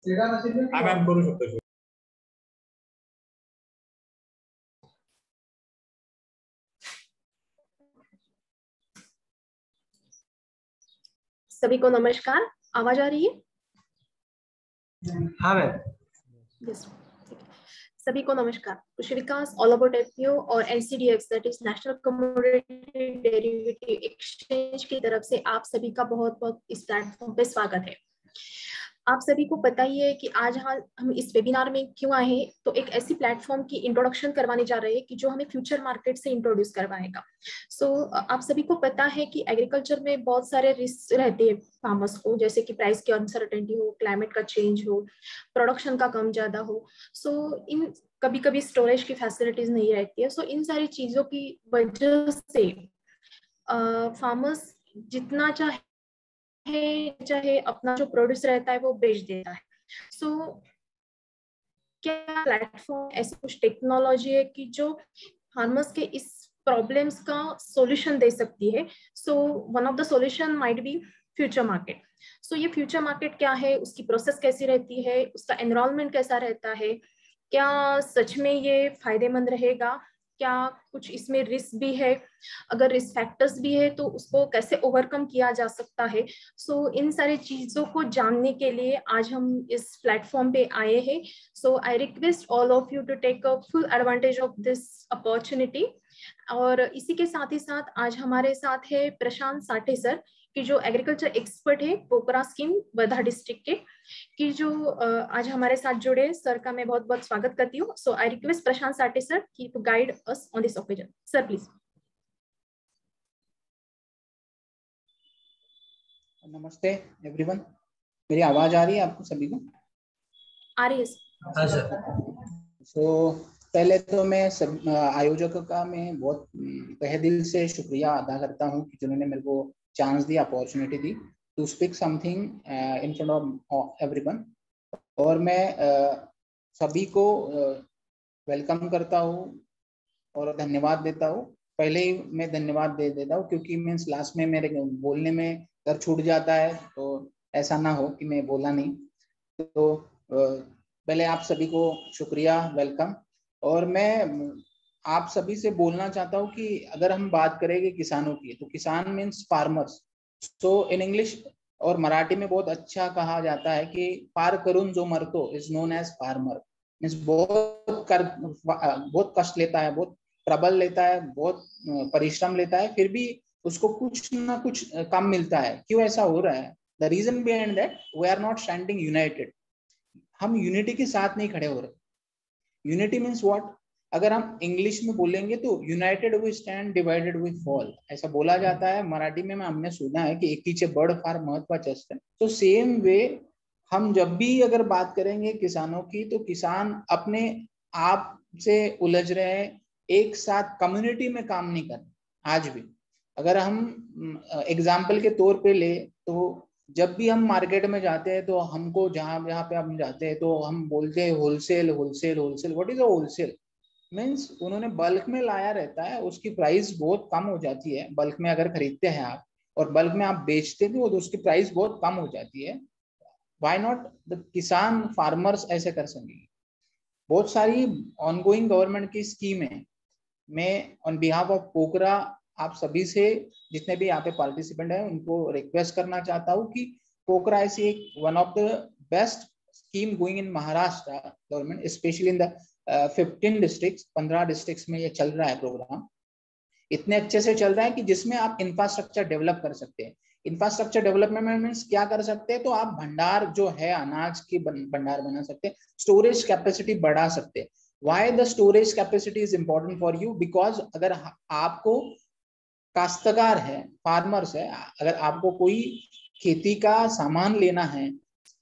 हा मॅम करू शकतो. सभी को नमस्कार, आवाज आ रही है? हाँ मैम। यस, सभी को नमस्कार। कृषि विकास ऑल अबाउट एफपीओ और NCDEX that is national commodity derivative exchange की तरफ से आप सभी का बहुत बहुत इस प्लेटफॉर्म पे स्वागत है। आप सभी को पता ही है कि आज हम इस वेबिनार में क्यों आए हैं, तो एक ऐसी प्लेटफॉर्म की इंट्रोडक्शन करवाने जा रहे हैं कि जो हमें फ्यूचर मार्केट से इंट्रोड्यूस करवाएगा। आप सभी को पता है कि एग्रीकल्चर में बहुत सारे रिस्क रहते हैं फार्मर्स को, जैसे कि प्राइस की अनसर्टेनिटी हो, क्लाइमेट का चेंज हो, प्रोडक्शन का कम ज्यादा हो। इन कभी कभी स्टोरेज की फैसिलिटीज नहीं रहती है। इन सारी चीजों की वजह से फार्मर्स जितना चाहे अपना जो प्रोड्यूस रहता है वो बेच देता है। क्या प्लेटफॉर्म ऐसी कुछ टेक्नोलॉजी है कि जो फार्मर्स के इस प्रॉब्लम्स का सॉल्यूशन दे सकती है? One of the solution might be future market. ये फ्यूचर मार्केट क्या है, उसकी प्रोसेस कैसी रहती है, उसका एनरोलमेंट कैसा रहता है, क्या सच में ये फायदेमंद रहेगा, क्या कुछ इसमें रिस्क भी है, अगर रिस्क फैक्टर्स भी है तो उसको कैसे ओवरकम किया जा सकता है। इन सारी चीजों को जानने के लिए आज हम इस प्लेटफॉर्म पे आए हैं। I request all of you to take a full advantage of this opportunity. और इसी के साथ ही साथ आज हमारे साथ है प्रशांत साठे सर, कि जो एग्रीकल्चर एक्सपर्ट है पोखरा स्कीम वर्धा डिस्ट्रिक्ट के, कि जो आज हमारे साथ जुड़े। सर का मैं बहुत बहुत स्वागत करती हूँ। I request Prashant Sathe sir की to guide us on this occasion. Sir please. नमस्ते एवरीवन, मेरी आवाज आ रही है आपको सभी को? आ रही है सर। पहले तो मैं सब आयोजकों का मैं बहुत तहे दिल से शुक्रिया अदा करता हूँ कि जिन्होंने मेरे को चांस दिया, अपॉर्चुनिटी दी to speak something in front of everyone. और मैं सभी को वेलकम करता हूँ और धन्यवाद देता हूँ। पहले ही मैं धन्यवाद दे देता हूँ क्योंकि मीन्स लास्ट में मेरे बोलने में कर छूट जाता है, तो ऐसा ना हो कि मैं बोला नहीं। तो पहले आप सभी को शुक्रिया, वेलकम। और मैं आप सभी से बोलना चाहता हूँ कि अगर हम बात करेंगे किसानों की, तो किसान मीन्स फार्मर्स। इन इंग्लिश और मराठी में बहुत अच्छा कहा जाता है कि पार करून जो मरतो is known as farmer. Means बहुत कष्ट लेता है, बहुत ट्रबल लेता है, बहुत परिश्रम लेता है, फिर भी उसको कुछ ना कुछ काम मिलता है। क्यों ऐसा हो रहा है? The reason behind that we are not standing united. हम यूनिटी के साथ नहीं खड़े हो रहे। Unity means what? अगर हम इंग्लिश में बोलेंगे तो united we stand, divided we fall, ऐसा बोला जाता है। मराठी में हमने सुना है कि एकीचे बळ फार महत्वाचे असते। तो सेम वे हम जब भी अगर बात करेंगे किसानों की, तो किसान अपने आप से उलझ रहे हैं, एक साथ कम्युनिटी में काम नहीं कर रहे आज भी। अगर हम एग्जाम्पल के तौर पे ले तो जब भी हम मार्केट में जाते हैं तो हमको जहां पे हम जाते हैं तो हम बोलते हैं wholesale wholesale wholesale. What is a wholesale? Means उन्होंने बल्क में लाया रहता है, उसकी प्राइस बहुत कम हो जाती है। बल्क में अगर खरीदते हैं आप और बल्क में आप बेचते भी हो तो उसकी प्राइस बहुत कम हो जाती है। व्हाई नॉट द किसान फार्मर्स ऐसे कर सकेंगे? बहुत सारी ऑनगोइंग गवर्नमेंट की स्कीम है। मैं ऑन बिहाफ ऑफ पोखरा आप सभी से, जितने भी यहाँ पे पार्टिसिपेंट हैं, उनको रिक्वेस्ट करना चाहता हूँ कि पोखरा ऐसी एक one of the best scheme going in Maharashtra government, specially in the 15 districts, 15 districts में ये चल रहा है प्रोग्राम। इतने अच्छे से चल रहा है कि जिसमें आप इंफ्रास्ट्रक्चर डेवलप कर सकते हैं। इंफ्रास्ट्रक्चर डेवलपमेंट मीन्स क्या कर सकते हैं? तो आप भंडार जो है अनाज की भंडार बना सकते हैं, स्टोरेज कैपेसिटी बढ़ा सकते हैं। Why the storage capacity is important for you? Because अगर आपको काश्तकार है, फार्मर्स है, अगर आपको कोई खेती का सामान लेना है,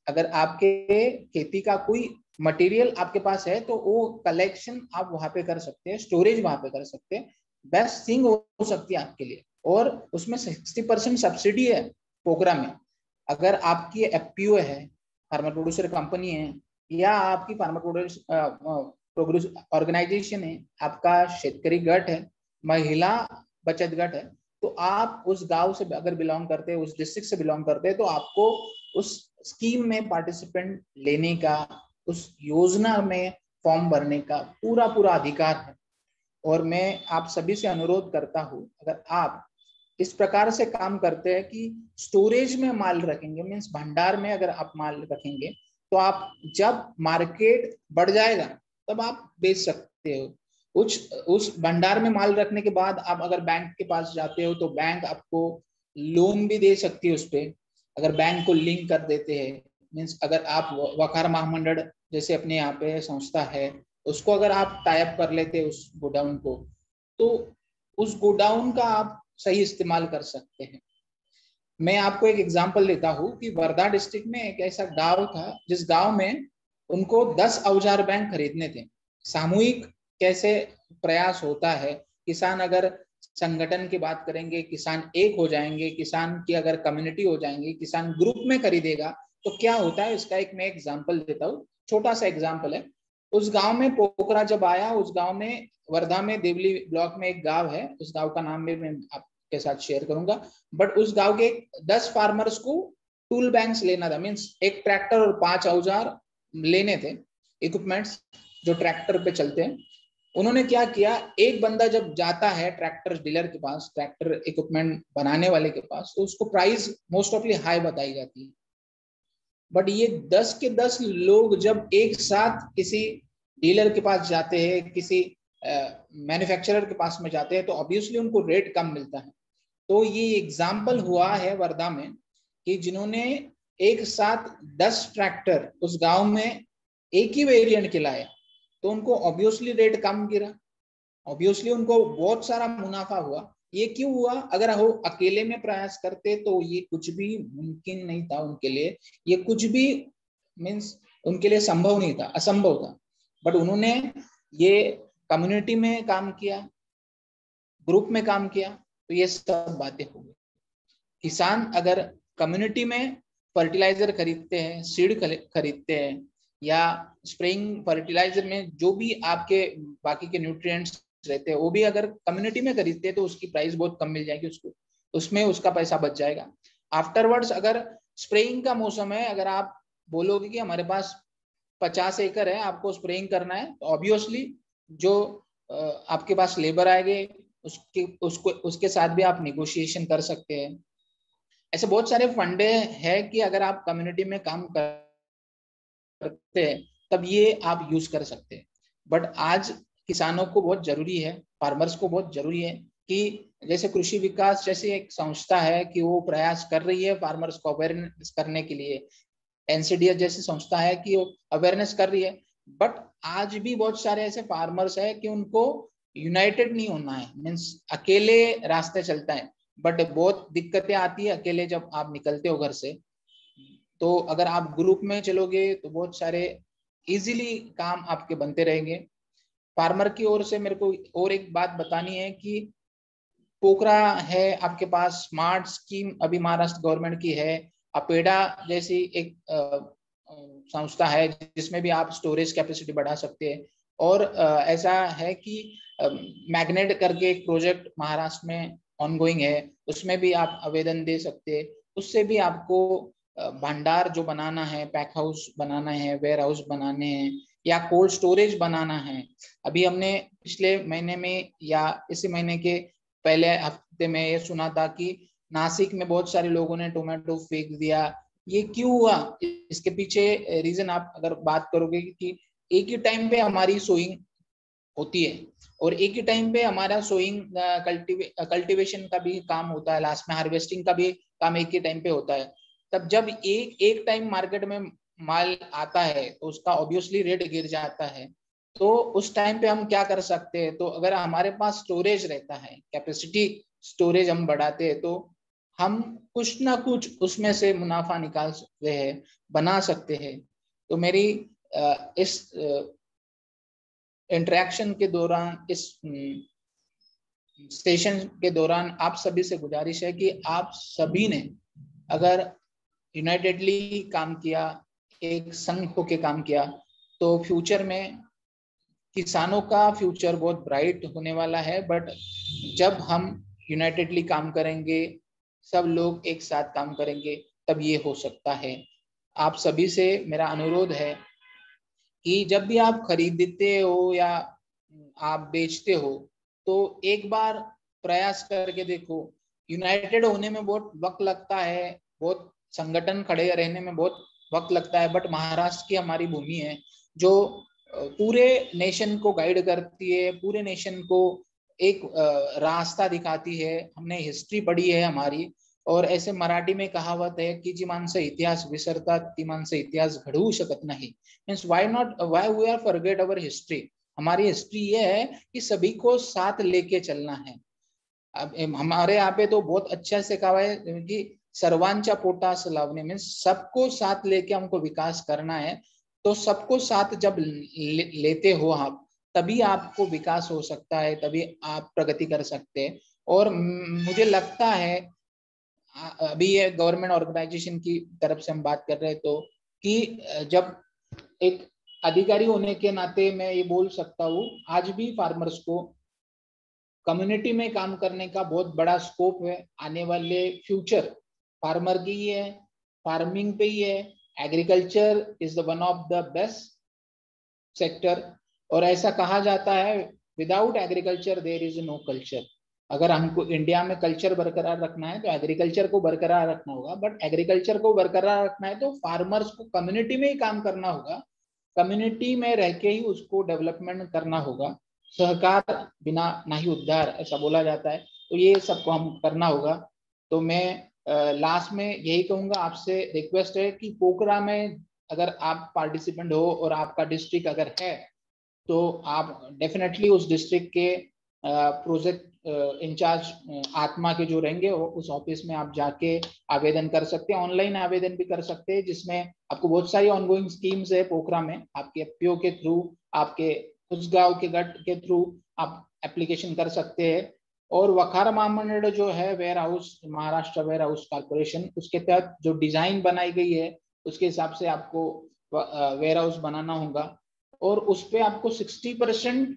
अगर आपके खेती का कोई मटेरियल आपके पास है, तो वो कलेक्शन आप वहां पे कर सकते हैं, स्टोरेज वहां पे कर सकते हैं। बेस्ट थिंग हो सकती है आपके लिए। और उसमें 60% सब्सिडी है पोखरा में। अगर आपकी एफपीओ है, फार्मर प्रोड्यूसर कंपनी है, या आपकी फार्मर प्रोड्यूसर ऑर्गेनाइजेशन है, आपका शेतकरी गट है, महिला बचत गट है, तो आप उस गांव से अगर बिलोंग करते हैं, उस डिस्ट्रिक्ट से बिलोंग करते हैं, तो आपको उस स्कीम में पार्टिसिपेंट लेने का, उस योजना में फॉर्म भरने का पूरा पूरा अधिकार है। और मैं आप सभी से अनुरोध करता हूं, अगर आप इस प्रकार से काम करते हैं कि स्टोरेज में माल रखेंगे, मीन्स भंडार में अगर आप माल रखेंगे, तो आप जब मार्केट बढ़ जाएगा तब आप बेच सकते हो। उस भंडार में माल रखने के बाद आप अगर बैंक के पास जाते हो तो बैंक आपको लोन भी दे सकती है उस पे, अगर बैंक को लिंक कर देते हैं। मीन्स अगर आप वकार महामंडल जैसे अपने यहाँ पे संस्था है, उसको अगर आप टाइप कर लेते हैं उस गोडाउन को, तो उस गोडाउन का आप सही इस्तेमाल कर सकते हैं। मैं आपको एक एग्जांपल देता हूँ कि वर्धा डिस्ट्रिक्ट में एक ऐसा गांव था जिस गांव में उनको 10 औजार बैंक खरीदने थे। सामूहिक कैसे प्रयास होता है, किसान अगर संगठन की बात करेंगे, किसान एक हो जाएंगे, किसान की अगर कम्युनिटी हो जाएंगे, किसान ग्रुप में खरीदेगा तो क्या होता है, इसका एक मैं एग्जाम्पल देता हूँ, छोटा सा एग्जाम्पल है। उस गांव में पोखरा जब आया, उस गांव में वर्धा में देवली ब्लॉक में एक गांव है, उस गांव का नाम भी मैं आपके साथ शेयर करूंगा। बट उस गांव के 10 फार्मर्स को टूल बैंक्स लेना था, मीन्स एक ट्रैक्टर और 5 औजार लेने थे, इक्विपमेंट्स जो ट्रैक्टर पे चलते हैं। उन्होंने क्या किया, एक बंदा जब जाता है ट्रैक्टर डीलर के पास, ट्रैक्टर इक्विपमेंट बनाने वाले के पास, तो उसको प्राइस मोस्ट ऑफली हाई बताई जाती है। बट ये 10 के 10 लोग जब एक साथ किसी डीलर के पास जाते हैं, किसी मैन्युफैक्चरर के पास में जाते हैं, तो ऑब्वियसली उनको रेट कम मिलता है। तो ये एग्जाम्पल हुआ है वर्धा में कि जिन्होंने एक साथ 10 ट्रैक्टर उस गांव में एक ही वेरिएंट के लाया, तो उनको ऑब्वियसली रेट कम गिरा, ऑब्वियसली उनको बहुत सारा मुनाफा हुआ। ये क्यों हुआ? अगर वो अकेले में प्रयास करते तो ये कुछ भी मुमकिन नहीं था उनके लिए, ये कुछ भी मीन्स उनके लिए संभव नहीं था, असंभव था। बट उन्होंने ये कम्युनिटी में काम किया, ग्रुप में काम किया, तो ये सब बातें हो गई। किसान अगर कम्युनिटी में फर्टिलाइजर खरीदते हैं, सीड खरीदते हैं, या स्प्रेइंग फर्टिलाइजर में जो भी आपके बाकी के न्यूट्रिएंट्स रहते हैं, वो भी अगर कम्युनिटी में खरीदते हैं तो उसकी प्राइस बहुत कम मिल जाएगी उसको, उसमें उसका पैसा बच जाएगा। आफ्टरवर्ड्स अगर स्प्रेइंग का मौसम है, अगर आप बोलोगे कि हमारे पास 50 एकड़ है, आपको स्प्रेइंग करना है, तो ऑब्वियसली जो आपके पास लेबर आएंगे उसके साथ भी आप निगोशिएशन कर सकते हैं। ऐसे बहुत सारे फंडे हैं कि अगर आप कम्युनिटी में काम करते हैं तब ये आप यूज कर सकते हैं। बट आज किसानों को बहुत जरूरी है, फार्मर्स को बहुत जरूरी है कि जैसे कृषि विकास जैसी एक संस्था है कि वो प्रयास कर रही है फार्मर्स को अवेयरनेस करने के लिए, एनसीडीएस जैसी संस्था है कि वो अवेयरनेस कर रही है। बट आज भी बहुत सारे ऐसे फार्मर्स है कि उनको यूनाइटेड नहीं होना है, मीन्स अकेले रास्ते चलता है। बट बहुत दिक्कतें आती है अकेले जब आप निकलते हो घर से, तो अगर आप ग्रुप में चलोगे तो बहुत सारे इजीली काम आपके बनते रहेंगे। फार्मर की ओर से मेरे को और एक बात बतानी है कि पोखरा है आपके पास, स्मार्ट स्कीम अभी महाराष्ट्र गवर्नमेंट की है, अपेडा जैसी एक संस्था है जिसमें भी आप स्टोरेज कैपेसिटी बढ़ा सकते हैं। और ऐसा है कि मैग्नेट करके एक प्रोजेक्ट महाराष्ट्र में ऑनगोइंग है, उसमें भी आप आवेदन दे सकते हैं। उससे भी आपको भंडार जो बनाना है, पैक हाउस बनाना है, वेयर हाउस बनाने हैं, या कोल्ड स्टोरेज बनाना है। अभी हमने पिछले महीने में या इसी महीने के पहले हफ्ते में ये सुना था कि नासिक में बहुत सारे लोगों ने टोमेटो फेंक दिया। ये क्यों हुआ? इसके पीछे रीजन आप अगर बात करोगे कि एक ही टाइम पे हमारी सोइंग होती है और एक ही टाइम पे हमारा सोइंग कल्टीवेशन का भी काम होता है, लास्ट में हार्वेस्टिंग का भी काम एक ही टाइम पे होता है। तब जब एक टाइम मार्केट में माल आता है तो उसका ऑब्वियसली रेट गिर जाता है। तो उस टाइम पे हम क्या कर सकते हैं, तो अगर हमारे पास स्टोरेज रहता है, कैपेसिटी स्टोरेज हम बढ़ाते हैं, तो हम कुछ ना कुछ उसमें से मुनाफा निकाल सकते हैं, बना सकते हैं। तो मेरी इस इंटरेक्शन के दौरान, इस सेशन के दौरान आप सभी से गुजारिश है कि आप सभी ने अगर यूनाइटेडली काम किया, एक संघ होके काम किया, तो फ्यूचर में किसानों का फ्यूचर बहुत ब्राइट होने वाला है। बट जब हम यूनाइटेडली काम करेंगे, सब लोग एक साथ काम करेंगे, तब ये हो सकता है। आप सभी से मेरा अनुरोध है कि जब भी आप खरीदते हो या आप बेचते हो तो एक बार प्रयास करके देखो। यूनाइटेड होने में बहुत वक्त लगता है, बहुत संगठन खड़े रहने में बहुत वक्त लगता है, बट महाराष्ट्र की हमारी भूमि है जो पूरे नेशन को गाइड करती है, पूरे नेशन को एक रास्ता दिखाती है। हमने हिस्ट्री पढ़ी है हमारी, और ऐसे मराठी में कहावत है की जी माणसं इतिहास विसरतात ती माणसं इतिहास घडवू शकत नाही। Means why we are forget our history. हमारी हिस्ट्री ये है कि सभी को साथ लेके चलना है। अब हमारे यहाँ पे तो बहुत अच्छा से कहा है कि सर्वांच्या पोटास लावणे, मीन्स सबको साथ लेके हमको विकास करना है। तो सबको साथ जब लेते हो आप, तभी आपको विकास हो सकता है, तभी आप प्रगति कर सकते हैं। और मुझे लगता है अभी ये गवर्नमेंट ऑर्गेनाइजेशन की तरफ से हम बात कर रहे हैं तो कि जब एक अधिकारी होने के नाते मैं ये बोल सकता हूँ, आज भी फार्मर्स को कम्युनिटी में काम करने का बहुत बड़ा स्कोप है। आने वाले फ्यूचर फार्मर की ही है, फार्मिंग पे ही है। Agriculture is the one of the best sector. और ऐसा कहा जाता है without agriculture there is no culture. अगर हमको इंडिया में कल्चर बरकरार रखना है तो एग्रीकल्चर को बरकरार रखना होगा, बट एग्रीकल्चर को बरकरार रखना है तो फार्मर्स को कम्युनिटी में ही काम करना होगा, कम्युनिटी में रह के ही उसको डेवलपमेंट करना होगा। सहकार बिना नहीं उद्धार, ऐसा बोला जाता है। तो ये सबको हम करना होगा। तो मैं लास्ट में यही कहूंगा, आपसे रिक्वेस्ट है कि पोखरा में अगर आप पार्टिसिपेंट हो और आपका डिस्ट्रिक्ट अगर है तो आप डेफिनेटली उस डिस्ट्रिक्ट के प्रोजेक्ट इंचार्ज आत्मा के जो रहेंगे उस ऑफिस में आप जाके आवेदन कर सकते हैं। ऑनलाइन आवेदन भी कर सकते हैं, जिसमें आपको बहुत सारी ऑनगोइंग स्कीम्स है पोखरा में। आपके एफपीओ के थ्रू, आपके उस गांव के गट के थ्रू आप एप्लीकेशन कर सकते हैं। और वखार महामंडल जो है warehouse, Maharashtra warehouse corporation, उसके तहत जो डिजाइन बनाई गई है उसके हिसाब से आपको वेयर हाउस बनाना होगा। और उस पे आपको 60%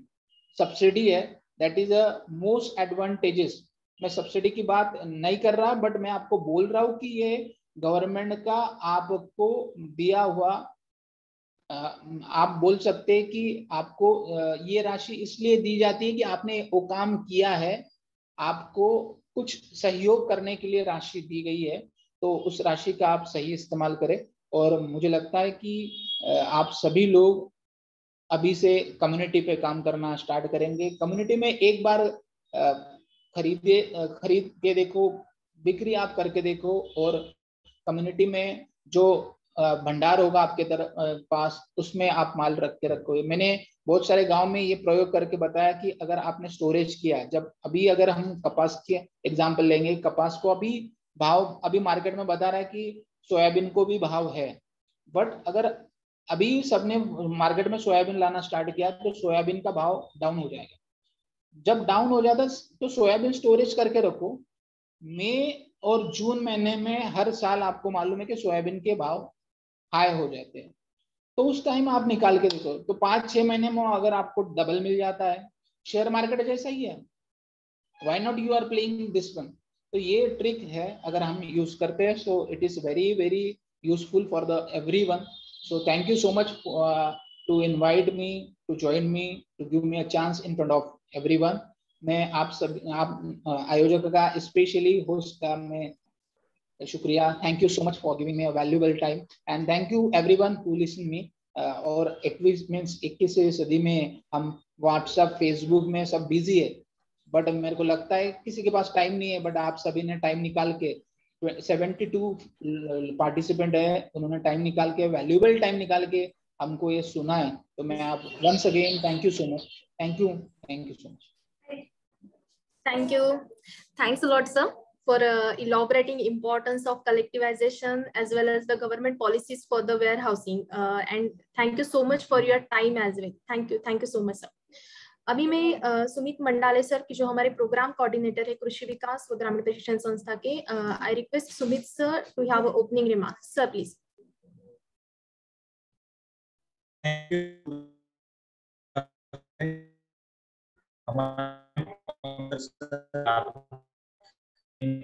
सब्सिडी है। That is a most advantages. मैं सब्सिडी की बात नहीं कर रहा, बट मैं आपको बोल रहा हूँ कि ये गवर्नमेंट का आपको दिया हुआ, आप बोल सकते हैं कि आपको ये राशि इसलिए दी जाती है कि आपने वो काम किया है, आपको कुछ सहयोग करने के लिए राशि दी गई है। तो उस राशि का आप सही इस्तेमाल करें। और मुझे लगता है कि आप सभी लोग अभी से कम्युनिटी पे काम करना स्टार्ट करेंगे। कम्युनिटी में एक बार खरीद के देखो, बिक्री आप करके देखो, और कम्युनिटी में जो भंडार होगा आपके तरफ पास, उसमें आप माल रख के रखो। मैंने बहुत सारे गांव में ये प्रयोग करके बताया कि अगर आपने स्टोरेज किया, जब अभी अगर हम कपास के एग्जाम्पल लेंगे, कपास को अभी भाव अभी मार्केट में बता रहा है कि सोयाबीन को भी भाव है, बट अगर अभी सबने मार्केट में सोयाबीन लाना स्टार्ट किया तो सोयाबीन का भाव डाउन हो जाएगा। जब डाउन हो जाता तो सोयाबीन स्टोरेज करके रखो। मई और जून महीने में हर साल आपको मालूम है कि सोयाबीन के भाव हाई हो जाते हैं, तो उस टाइम आप निकाल के देखो, तो 5-6 महीने में अगर आपको डबल मिल जाता है। शेयर मार्केट जैसा ही है, why not you are playing this one. तो ये ट्रिक है, अगर हम यूज करते हैं so it is very very useful for the everyone. So thank you so much to invite me, to join me, to give me a chance in front of everyone. मैं आप आयोजक का specially host का मैं शुक्रिया। Thank you so much for giving me a valuable time, and thank you everyone who listen me. और 21वीं सदी में हम व्हाट्सएप फेसबुक में सब बिजी है, बट मेरे को लगता है किसी के पास टाइम नहीं है, बट आप सभी ने टाइम निकाल के 72 पार्टिसिपेंट है, उन्होंने टाइम निकाल के, वैल्यूएबल टाइम निकाल के हमको ये सुना है। तो मैं आप once again thank you so much. Thank you so much. Thank you. Thanks a lot, sir, for elaborating importance of collectivization as well as the government policies for the warehousing. And thank you so much for your time as well. Thank you so much, sir. अभी मैं Sumit Mandale sir की जो हमारे programme coordinator है कृषि विकास व ग्रामीण प्रशिक्षण संस्था के, I request Sumit sir to have opening remarks. Sir please.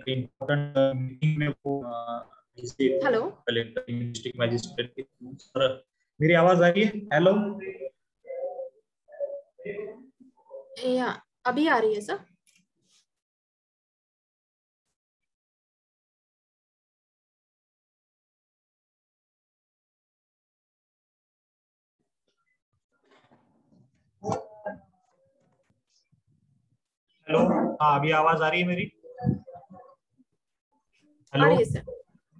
Important meeting में वो हेलो, कलेक्टर डिस्ट्रिक्ट मजिस्ट्रेट। मेरी आवाज आ रही है? हेलो, या अभी आ रही है सर? हेलो, हाँ अभी आवाज आ रही है मेरी? आ हेलो, रही है सर,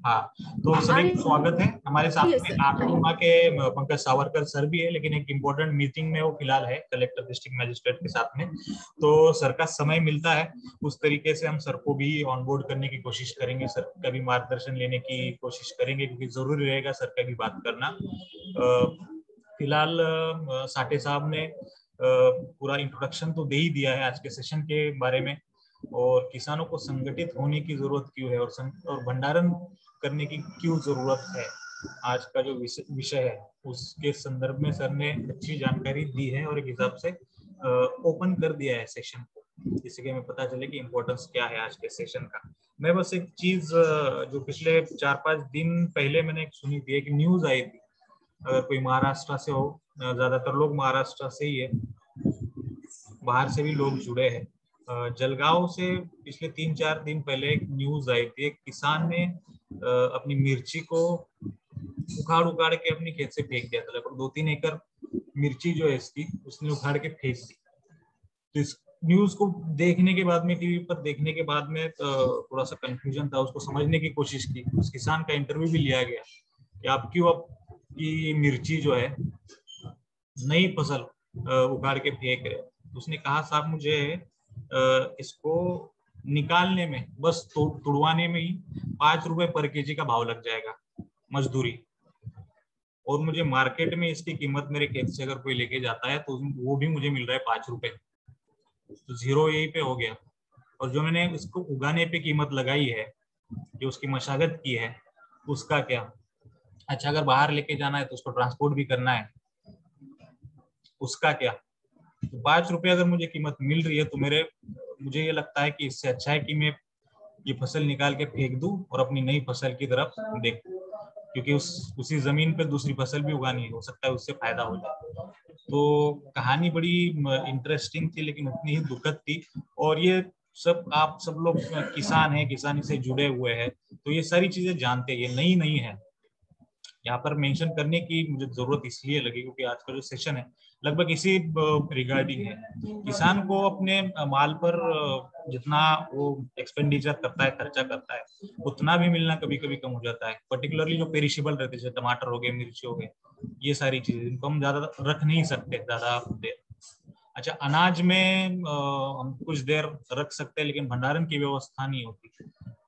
हाँ। तो आ सभी रही को स्वागत है हमारे साथ है में। सर, आ रही है। आरटीओ के पंकज सावरकर सर भी है, लेकिन एक इम्पोर्टेंट मीटिंग में वो फिलहाल है कलेक्टर डिस्ट्रिक्ट मजिस्ट्रेट के साथ में। तो सर का समय मिलता है उस तरीके से हम सर को भी ऑनबोर्ड करने की कोशिश करेंगे, सर का भी मार्गदर्शन लेने की कोशिश करेंगे, क्योंकि जरूरी रहेगा सर का भी बात करना। फिलहाल साठे साहब ने पूरा इंट्रोडक्शन तो दे ही दिया है आज के सेशन के बारे में, और किसानों को संगठित होने की जरूरत क्यों है और भंडारण करने की क्यों जरूरत है, आज का जो विषय है उसके संदर्भ में सर ने अच्छी जानकारी दी है और एक हिसाब से ओपन कर दिया है सेशन को, जिससे कि हमें पता चले कि इम्पोर्टेंस क्या है आज के सेशन का। मैं बस एक चीज जो पिछले 4-5 दिन पहले मैंने एक सुनी थी, एक न्यूज आई थी, अगर कोई महाराष्ट्र से हो, ज्यादातर लोग महाराष्ट्र से ही है, बाहर से भी लोग जुड़े हैं। जलगांव से पिछले 3-4 दिन पहले एक न्यूज आई थी, एक किसान ने अपनी मिर्ची को उखाड़ उखाड़ के अपनी खेत से फेंक दिया था। लगभग 2-3 एकड़ मिर्ची जो है इसकी उसने उखाड़ के फेंक दी। तो इस न्यूज को देखने के बाद में, टीवी पर देखने के बाद में थोड़ा सा कंफ्यूजन था, उसको समझने की कोशिश की। उस किसान का इंटरव्यू भी लिया गया कि आप क्यों आपकी मिर्ची जो है नई फसल उखाड़ के फेंक रहे। उसने कहा साहब मुझे इसको निकालने में, बस तुड़वाने में ही 5 रुपए पर केजी का भाव लग जाएगा मजदूरी, और मुझे मार्केट में इसकी कीमत मेरे खेत से अगर कोई लेके जाता है तो वो भी मुझे मिल रहा है 5 रुपए। तो जीरो यही पे हो गया। और जो मैंने इसको उगाने पे कीमत लगाई है, जो उसकी मशागत की है, उसका क्या? अच्छा, अगर बाहर लेके जाना है तो उसको ट्रांसपोर्ट भी करना है, उसका क्या? तो 5 रुपए अगर मुझे कीमत मिल रही है तो मुझे ये लगता है कि इससे अच्छा है कि मैं ये फसल निकाल के फेंक दूं और अपनी नई फसल की तरफ देखूं, क्योंकि उसी जमीन पे दूसरी फसल भी उगानी है, हो सकता है उससे फायदा हो जाए। तो कहानी बड़ी इंटरेस्टिंग थी, लेकिन उतनी ही दुखद थी। और ये सब आप सब लोग किसान हैं, किसानी से जुड़े हुए हैं, तो ये सारी चीजें जानते हैं, ये नई नहीं है। यहाँ पर मेंशन करने की मुझे जरूरत इसलिए लगी क्योंकि आज का जो सेशन है लगभग इसी रिगार्डिंग है। किसान को अपने माल पर जितना वो एक्सपेंडिचर करता है, खर्चा करता है, उतना भी मिलना कभी कभी कम हो जाता है। पर्टिकुलरली जो पेरिशेबल रहते हैं, जैसे टमाटर हो गए, मिर्ची हो गए, ये सारी चीजें इनको हम ज्यादा रख नहीं सकते ज्यादा देर। अच्छा, अनाज में हम कुछ देर रख सकते हैं, लेकिन भंडारण की व्यवस्था नहीं होती।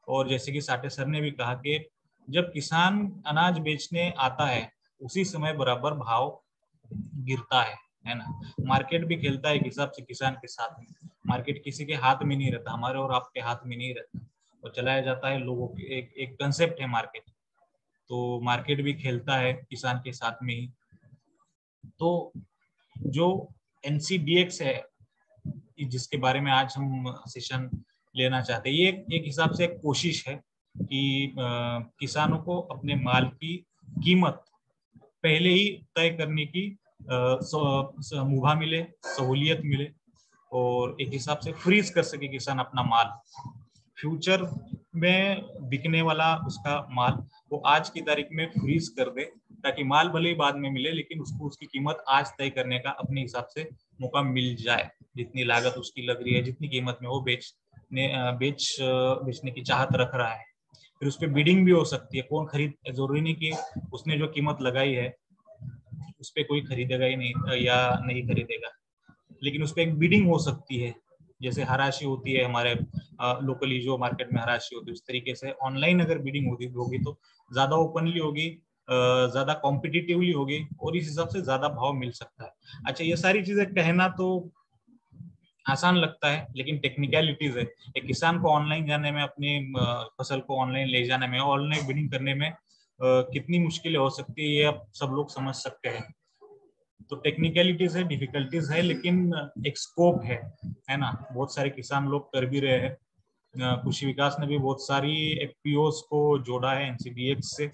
और जैसे कि साठे सर ने भी कहा कि जब किसान अनाज बेचने आता है उसी समय बराबर भाव गिरता है ना। मार्केट भी खेलता है एक हिसाब से किसान के साथ में। मार्केट किसी के हाथ में नहीं रहता, हमारे और आपके हाथ में नहीं रहता, और चलाया जाता है लोगों के, एक कंसेप्ट है मार्केट। तो मार्केट भी खेलता है किसान के साथ में ही। तो जो एनसीडीएक्स है, जिसके बारे में आज हम सेशन लेना चाहते हैं, ये एक हिसाब से एक कोशिश है कि किसानों को अपने माल की कीमत पहले ही तय करने की मुभा मिले, सहूलियत मिले, और एक हिसाब से फ्रीज कर सके किसान अपना माल। फ्यूचर में बिकने वाला उसका माल वो आज की तारीख में फ्रीज कर दे, ताकि माल भले ही बाद में मिले, लेकिन उसको उसकी कीमत आज तय करने का अपने हिसाब से मौका मिल जाए। जितनी लागत उसकी लग रही है, जितनी कीमत में वो बेचने की चाहत रख रहा है, फिर उस पर बिडिंग भी हो सकती है। कौन खरीद, जरूरी नहीं कि उसने जो कीमत लगाई है उस पर कोई खरीदेगा ही नहीं या नहीं खरीदेगा, लेकिन उस पर एक बिडिंग हो सकती है। जैसे हराशी होती है हमारे लोकली जो मार्केट में हराशी होती है, उस तरीके से ऑनलाइन अगर बिडिंग होगी तो ज्यादा ओपनली होगी, ज्यादा कॉम्पिटिटिवली होगी, और इस हिसाब से ज्यादा भाव मिल सकता है। अच्छा, ये सारी चीजें कहना तो आसान लगता है, लेकिन टेक्निकलिटीज है। एक किसान को ऑनलाइन जाने में, अपनी फसल को ऑनलाइन ले जाने में, ऑनलाइन बिडिंग करने में कितनी मुश्किलें हो सकती है, ये आप सब लोग समझ सकते हैं। तो टेक्निकलिटीज है, डिफिकल्टीज है, लेकिन एक स्कोप है ना। बहुत सारे किसान लोग कर भी रहे हैं, कृषि विकास ने भी बहुत सारी एफपीओस को जोड़ा है एनसीडीएक्स से,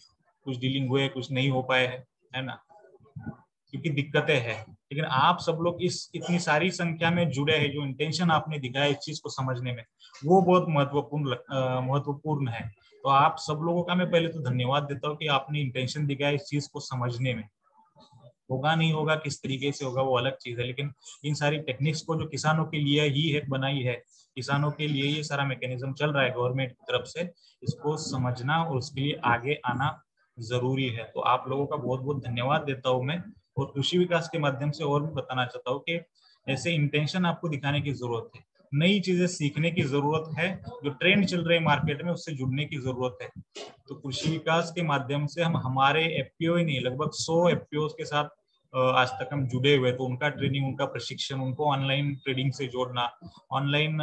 कुछ डीलिंग हुए कुछ नहीं हो पाए है ना, क्योंकि दिक्कतें हैं। लेकिन आप सब लोग इस इतनी सारी संख्या में जुड़े हैं, जो इंटेंशन आपने दिखाया इस चीज को समझने में, वो बहुत महत्वपूर्ण है। तो आप सब लोगों का मैं पहले तो धन्यवाद देता हूँ कि आपने इंटेंशन दिखाया इस चीज को समझने में। होगा नहीं होगा किस तरीके से होगा वो अलग चीज है, लेकिन इन सारी टेक्निक्स को जो किसानों के लिए ही है बनाई है, किसानों के लिए ये सारा मैकेनिज्म चल रहा है गवर्नमेंट की तरफ से, इसको समझना और उसके लिए आगे आना जरूरी है। तो आप लोगों का बहुत बहुत धन्यवाद देता हूँ मैं। और कृषि विकास के माध्यम से और भी बताना चाहता हूँ कि ऐसे इंटेंशन आपको दिखाने की जरूरत है, नई चीजें सीखने की जरूरत है, जो ट्रेंड चल रहे हैं मार्केट में उससे जुड़ने की जरूरत है। तो कृषि विकास के माध्यम से हम हमारे एफपीओ ही नहीं, लगभग 100 एफपीओ के साथ आज तक हम जुड़े हुए। तो उनका ट्रेनिंग, उनका प्रशिक्षण, उनको ऑनलाइन ट्रेडिंग से जोड़ना, ऑनलाइन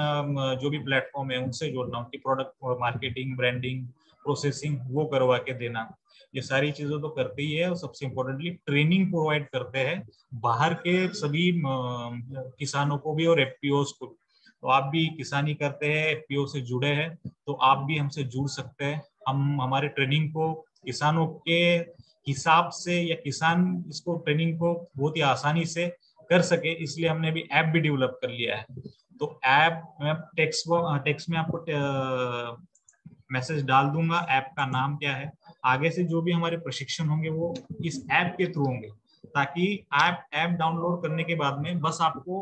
जो भी प्लेटफॉर्म है उनसे जोड़ना, उनकी प्रोडक्ट मार्केटिंग, ब्रांडिंग, प्रोसेसिंग वो करवा के देना, ये सारी चीजें तो करते ही है। और सबसे इम्पोर्टेंटली ट्रेनिंग प्रोवाइड करते हैं बाहर के सभी किसानों को भी और एफपीओ को। तो आप भी किसानी करते हैं, एफपीओ से जुड़े हैं, तो आप भी हमसे जुड़ सकते हैं। हम हमारे ट्रेनिंग को किसानों के हिसाब से, या किसान इसको ट्रेनिंग को बहुत ही आसानी से कर सके, इसलिए हमने अभी ऐप भी डेवलप कर लिया है। तो ऐप मैं टेक्स्ट में आपको मैसेज डाल दूंगा, ऐप का नाम क्या है। आगे से जो भी हमारे प्रशिक्षण होंगे वो इस ऐप के थ्रू होंगे, ताकि ऐप डाउनलोड करने के बाद में बस आपको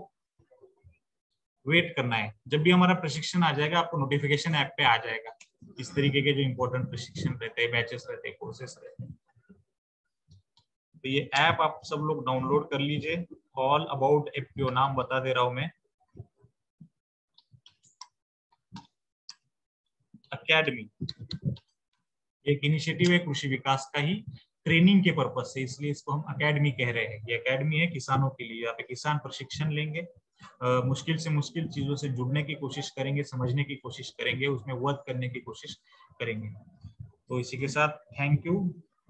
वेट करना है, जब भी हमारा प्रशिक्षण आ जाएगा आपको नोटिफिकेशन ऐप पे आ जाएगा। इस तरीके के जो इंपॉर्टेंट प्रशिक्षण रहते हैं, बैचेस रहते हैं, कोर्सेस रहते हैं। तो ये ऐप आप सब लोग डाउनलोड कर लीजिए, ऑल अबाउट एफपीओ नाम बता दे रहा हूं मैं, अकेडमी एक इनिशिएटिव है कृषि विकास का ही, ट्रेनिंग के पर्पज से, इसलिए इसको हम अकेडमी कह रहे हैं। ये अकेडमी है किसानों के लिए, यहाँ पे किसान प्रशिक्षण लेंगे, मुश्किल से मुश्किल चीजों से जुड़ने की कोशिश करेंगे, समझने की कोशिश करेंगे, उसमें वर्क करने की कोशिश करेंगे। तो इसी के साथ थैंक यू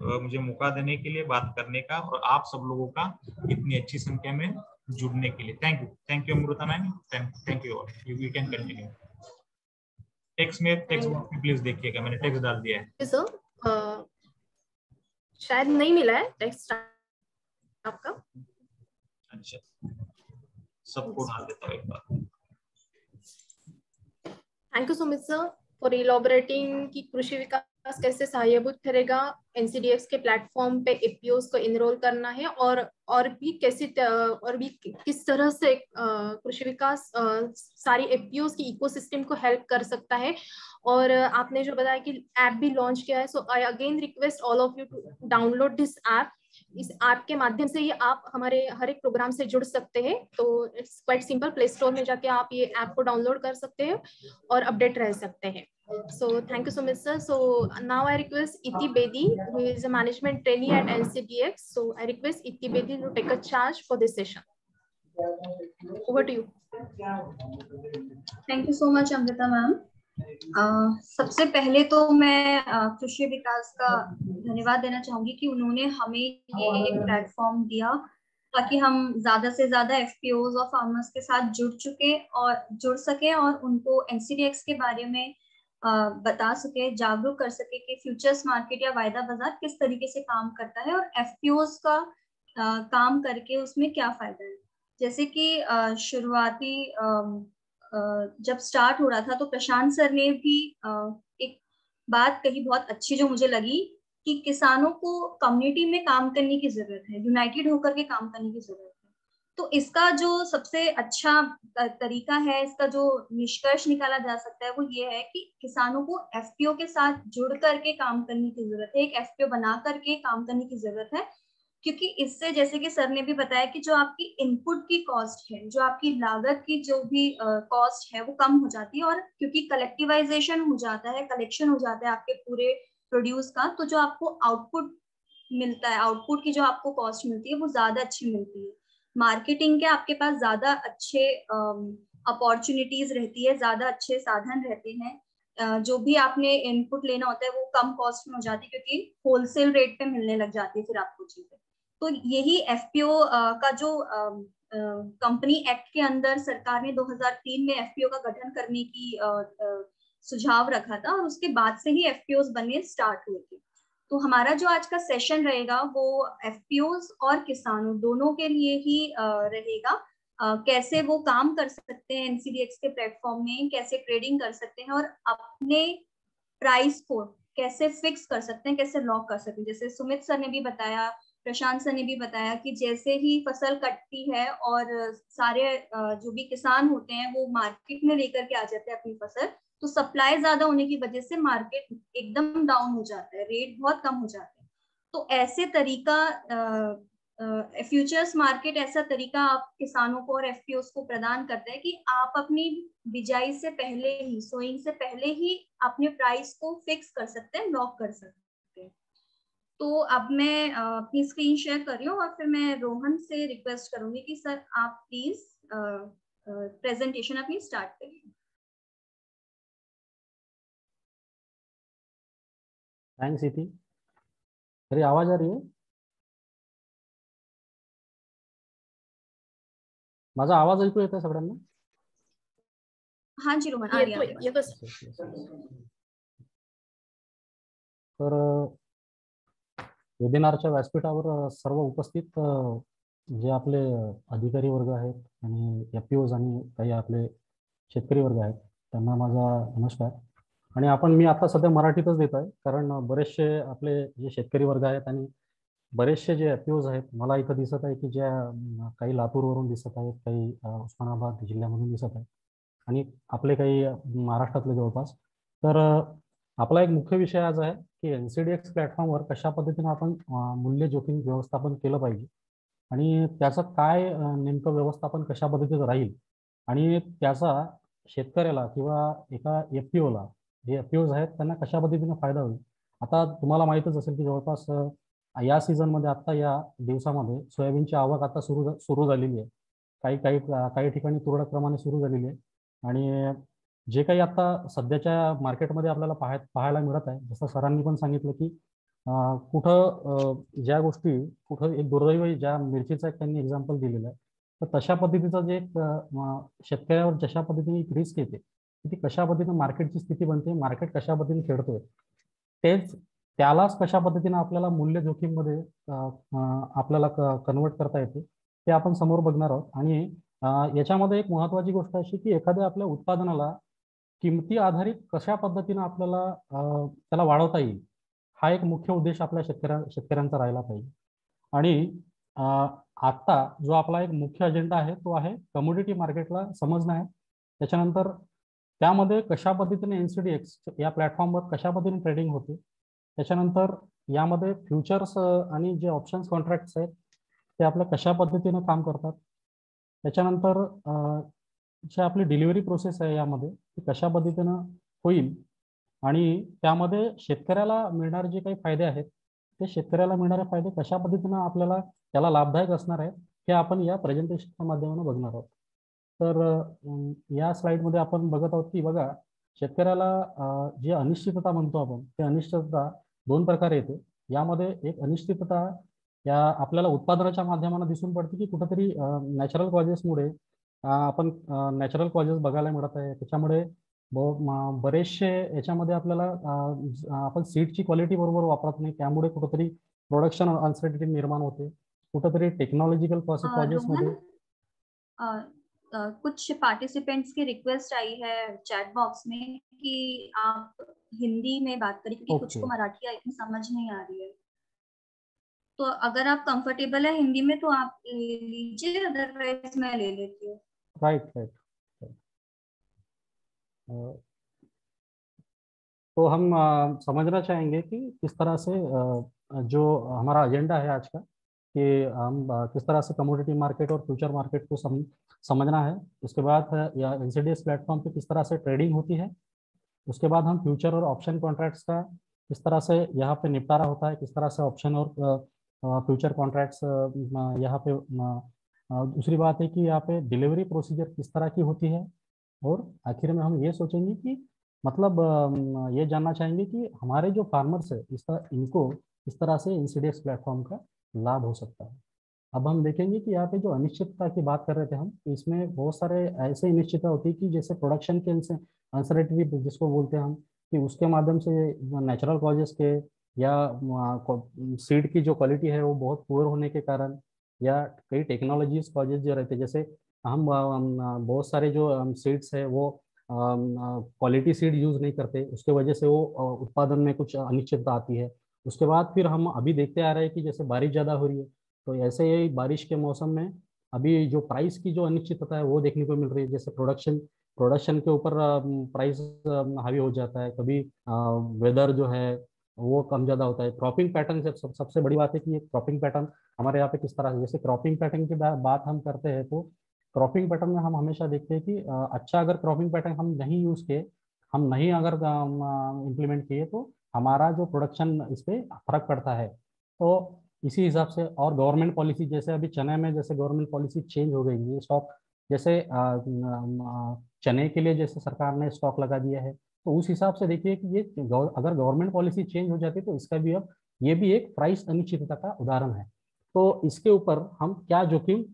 मुझे मौका देने के लिए बात करने का, और आप सब लोगों का इतनी अच्छी संख्या में जुड़ने के लिए thank you Amrita ma'am, thank you all. You can continue. Text box में प्लीज देखिएगा, मैंने टेक्स्ट डाल दिया है सर। शायद नहीं मिला है टेक्स्ट आपका। अच्छा, सबको डाल देता हूँ एक बार। Thank you so much sir for elaborating कि कृषि विकास कैसे सहायभूत करेगा एनसीडीएक्स के प्लेटफॉर्म पे एपीओस को इनरोल करना है, और भी किस तरह से कृषि विकास सारी एपीओस की इकोसिस्टम को हेल्प कर सकता है। और आपने जो बताया कि ऐप भी लॉन्च किया है, so I again request all of you to download this app. इस ऐप के माध्यम से ही आप हमारे हर एक प्रोग्राम से जुड़ सकते हैं। तो it's quite simple, play store में जाके आप ये ऐप को डाउनलोड कर सकते हैं और अपडेट रह सकते हैं। So thank you so much sir. So now I request Iti Bedi, who is a management trainee at NCDX. So I request Iti Bedi to take a charge for this session. Over to you. Thank you so much Amrita ma'am. सबसे पहले तो मैं कृषि विकास का धन्यवाद देना चाहूंगी कि उन्होंने हमें ये एक प्लेटफॉर्म दिया ताकि हम ज्यादा से ज्यादा एफपीओज और फार्मर्स के साथ जुड़ सके और उनको एनसीडीएक्स के बारे में बता सके, जागरूक कर सके कि फ्यूचर्स मार्केट या वायदा बाजार किस तरीके से काम करता है और एफपीओज का काम करके उसमें क्या फायदा है। जैसे कि शुरुआती जब स्टार्ट हो रहा था तो प्रशांत सर ने भी एक बात कही बहुत अच्छी जो मुझे लगी कि किसानों को कम्युनिटी में काम करने की जरूरत है, यूनाइटेड होकर के काम करने की जरूरत है। तो इसका जो सबसे अच्छा तरीका है, इसका जो निष्कर्ष निकाला जा सकता है वो ये है कि किसानों को एफपीओ के साथ जुड़ करके काम करने की जरूरत है, एक एफपीओ बना करके काम करने की जरूरत है। क्योंकि इससे जैसे कि सर ने भी बताया कि जो आपकी इनपुट की कॉस्ट है, जो आपकी लागत की जो भी कॉस्ट है वो कम हो जाती है, और क्योंकि कलेक्टिवाइजेशन हो जाता है, कलेक्शन हो जाता है आपके पूरे प्रोड्यूस का, तो जो आपको आउटपुट मिलता है, आउटपुट की जो आपको कॉस्ट मिलती है वो ज्यादा अच्छी मिलती है। मार्केटिंग के आपके पास ज्यादा अच्छे अपॉर्चुनिटीज रहती है, ज्यादा अच्छे साधन रहते हैं। जो भी आपने इनपुट लेना होता है वो कम कॉस्ट में हो जाती है क्योंकि होलसेल रेट पे मिलने लग जाती है फिर आपको चीजें। तो यही एफपीओ का जो कंपनी एक्ट के अंदर सरकार ने 2003 में एफपीओ का गठन करने की सुझाव रखा था और उसके बाद से ही एफपीओस बनने स्टार्ट हुए थे। तो हमारा जो आज का सेशन रहेगा वो एफपीओस और किसानों दोनों के लिए ही रहेगा। कैसे वो काम कर सकते हैं एनसीडीएक्स के प्लेटफॉर्म में, कैसे ट्रेडिंग कर सकते हैं और अपने प्राइस को कैसे फिक्स कर सकते हैं, कैसे लॉक कर सकते हैं। जैसे सुमित सर ने भी बताया, प्रशांत सर ने भी बताया कि जैसे ही फसल कटती है और सारे जो भी किसान होते हैं वो मार्केट में लेकर के आ जाते हैं अपनी फसल, तो सप्लाई ज्यादा होने की वजह से मार्केट एकदम डाउन हो जाता है, रेट बहुत कम हो जाते हैं। तो ऐसे तरीका फ्यूचर्स मार्केट ऐसा तरीका आप किसानों को और एफपीओस को प्रदान करता है कि आप अपनी बिजाई से पहले ही, सोइंग से पहले ही अपने प्राइस को फिक्स कर सकते हैं, लॉक कर सकते हैं। तो अब मैं अपनी स्क्रीन शेयर कर रही हूँ और फिर मैं रोहन से रिक्वेस्ट करूंगी कि सर आप प्लीज प्रेजेंटेशन अपनी स्टार्ट करिए। थँक्स इति। तरी आवाज आ रही है? माझा आवाज ऐकू येतोय सगळ्यांना? हाँ जी रोहन, आ रही है। तर वेबिनारच्या व्यासपीठावर सर्व उपस्थित जे आपले अधिकारी वर्ग आहेत आणि एफपीओज आणि काही आपले शेतकरी वर्ग आहेत त्यांना माझा नमस्कार। आणि मी आता सध्या मराठीतच देत आहे कारण बरेचसे आपले जे शेतकरी वर्ग आहेत आणि बरेचसे जे एफपीओज आहेत मला इथं दिसत आहे की ज्या काही लातूरवरून दिसत आहेत, काही उस्मानाबाद जिल्ह्यामधून दिसत आहेत आणि आपले काही महाराष्ट्रातले जवळपास। तर आपला एक मुख्य विषय आज आहे की एनसीडीएक्स प्लॅटफॉर्मवर कशा पद्धतीने आपण मूल्य जोखीम व्यवस्थापन केलं पाहिजे आणि त्याचं काय नेमकं व्यवस्थापन कशा पद्धतीचं राहील आणि त्याचा शेतकऱ्याला किंवा एका एफपीओला, जे एफपीओज आहेत त्यांना कशा पद्धतीने फायदा होईल। आता तुम्हाला माहीतच असेल की जवळपास या सीझनमध्ये आत्ता या दिवसामध्ये सोयाबीनची आवक आता सुरू झालेली आहे। काही ठिकाणी तुरळक प्रमाणे सुरू झालेली आहे आणि जे काही आता सध्याच्या मार्केटमध्ये आपल्याला पाहायला मिळत आहे, जसं सरांनी पण सांगितलं की कुठं ज्या गोष्टी कुठं एक दुर्दैवी ज्या मिरचीचा एक त्यांनी एक्झाम्पल दिलेलं आहे, तर तशा पद्धतीचं जे शेतकऱ्यावर जशा पद्धतीने एक रिस्क येते ती कशा पद्धतीने मार्केटची स्थिती बनते, मार्केट कशा पद्धतीने खेळतोय, तेच त्यालाच कशा पद्धतीने आपल्याला मूल्य जोखीममध्ये आपल्याला कन्वर्ट करता येते ते आपण समोर बघणार आहोत। आणि याच्यामध्ये एक महत्त्वाची गोष्ट अशी की एखाद्या आपल्या उत्पादनाला किमती आधारित कशा पद्धतीने आपल्याला त्याला वाढवता येईल हा एक मुख्य उद्देश आपल्या शेतकऱ्यांचा राहिला पाहिजे। आणि आता जो आपला एक मुख्य अजेंडा आहे तो आहे कमोडिटी मार्केटला समजणं आहे। त्याच्यानंतर त्यामध्ये कशा पद्धतीने एनसीडीएक्स या प्लॅटफॉर्मवर कशा पद्धतीने ट्रेडिंग होते, त्याच्यानंतर यामध्ये फ्युचर्स आणि जे ऑप्शन्स कॉन्ट्रॅक्ट्स आहेत ते आपल्या कशा पद्धतीने काम करतात, त्याच्यानंतर जी आपली डिलिव्हरी प्रोसेस आहे यामध्ये ती कशा पद्धतीनं होईल आणि त्यामध्ये शेतकऱ्याला मिळणारे जे काही फायदे आहेत ते शेतकऱ्याला मिळणारे फायदे कशा पद्धतीनं आपल्याला त्याला लाभदायक असणार आहे हे आपण या प्रेझेंटेशनच्या माध्यमातून बघणार आहोत। तर या स्लाइडमध्ये आपण बघत आहोत की बघा शेतकऱ्याला जी अनिश्चितता म्हणतो आपण ते अनिश्चितता दोन प्रकारे येते। यामध्ये एक अनिश्चितता या आपल्याला उत्पादनाच्या माध्यमाने दिसून पडते की कुठेतरी नॅचरल कॉजेसमुळे आपण नॅचरल कॉजेस बघायला मिळत आहे, त्याच्यामुळे बरेचसे याच्यामध्ये आपल्याला आपण सीडची क्वालिटी बरोबर वापरत नाही, त्यामुळे कुठेतरी प्रोडक्शन अनसर्टिनिटी निर्माण होते, कुठेतरी टेक्नोलॉजिकल कॉजेस मध्ये कुछ पार्टिसिपेंट्स की रिक्वेस्ट आई है चैट बॉक्स में कि आप हिंदी में बात करें क्योंकि कुछ को मराठी आई थिंक समझ नहीं आ रही है। तो अगर आप कंफर्टेबल है हिंदी में तो आप ले लीजिए, अदरवाइज मैं ले लेती हूँ। राइट। तो हम समझना चाहेंगे कि किस तरह से जो हमारा एजेंडा है आज का कि हम किस तरह से कमोडिटी मार्केट और फ्यूचर मार्केट को समझना है। उसके बाद या एनसीडीएक्स प्लेटफॉर्म पे किस तरह से ट्रेडिंग होती है, उसके बाद हम फ्यूचर और ऑप्शन कॉन्ट्रैक्ट्स का किस तरह से यहाँ पे निपटारा होता है, किस तरह से ऑप्शन और फ्यूचर कॉन्ट्रैक्ट्स यहाँ पे दूसरी बात है कि यहाँ पे डिलीवरी प्रोसीजर किस तरह की होती है, और आखिर में हम ये सोचेंगे कि मतलब ये जानना चाहेंगे कि हमारे जो फार्मर्स है इनको इस तरह से एनसीडीएक्स प्लेटफॉर्म का लाभ हो सकता है। अब हम देखेंगे कि यहाँ पे जो अनिश्चितता की बात कर रहे थे हम, इसमें बहुत सारे ऐसे अनिश्चितता होती है कि जैसे प्रोडक्शन के अनसर्टेनिटी जिसको बोलते हैं हम, कि उसके माध्यम से नेचुरल कॉजेस के या सीड की जो क्वालिटी है वो बहुत पुअर होने के कारण, या कई टेक्नोलॉजीज कॉजेज जो रहते हैं, जैसे हम बहुत सारे जो सीड्स है वो क्वालिटी सीड यूज नहीं करते, उसके वजह से वो उत्पादन में कुछ अनिश्चितता आती है। उसके बाद फिर हम अभी देखते आ रहे हैं कि जैसे बारिश ज़्यादा हो रही है, तो ऐसे ही बारिश के मौसम में अभी जो प्राइस की जो अनिश्चितता है वो देखने को मिल रही है। जैसे प्रोडक्शन प्रोडक्शन के ऊपर प्राइस हावी हो जाता है, कभी वेदर जो है वो कम ज़्यादा होता है। क्रॉपिंग पैटर्न सबसे बड़ी बात है कि ये क्रॉपिंग पैटर्न हमारे यहाँ पे किस तरह से, जैसे क्रॉपिंग पैटर्न की बात हम करते हैं तो क्रॉपिंग पैटर्न में हम हमेशा देखते हैं कि अच्छा अगर क्रॉपिंग पैटर्न हम नहीं यूज़ किए, हम नहीं अगर इम्प्लीमेंट किए, तो हमारा जो प्रोडक्शन इस पर फर्क पड़ता है। तो इसी हिसाब से, और गवर्नमेंट पॉलिसी जैसे अभी चने में जैसे गवर्नमेंट पॉलिसी चेंज हो गई है, स्टॉक जैसे चने के लिए जैसे सरकार ने स्टॉक लगा दिया है, तो उस हिसाब से देखिए कि ये अगर गवर्नमेंट पॉलिसी चेंज हो जाती है तो इसका भी अब ये भी एक प्राइस अनिश्चितता का उदाहरण है। तो इसके ऊपर हम क्या जोखिम,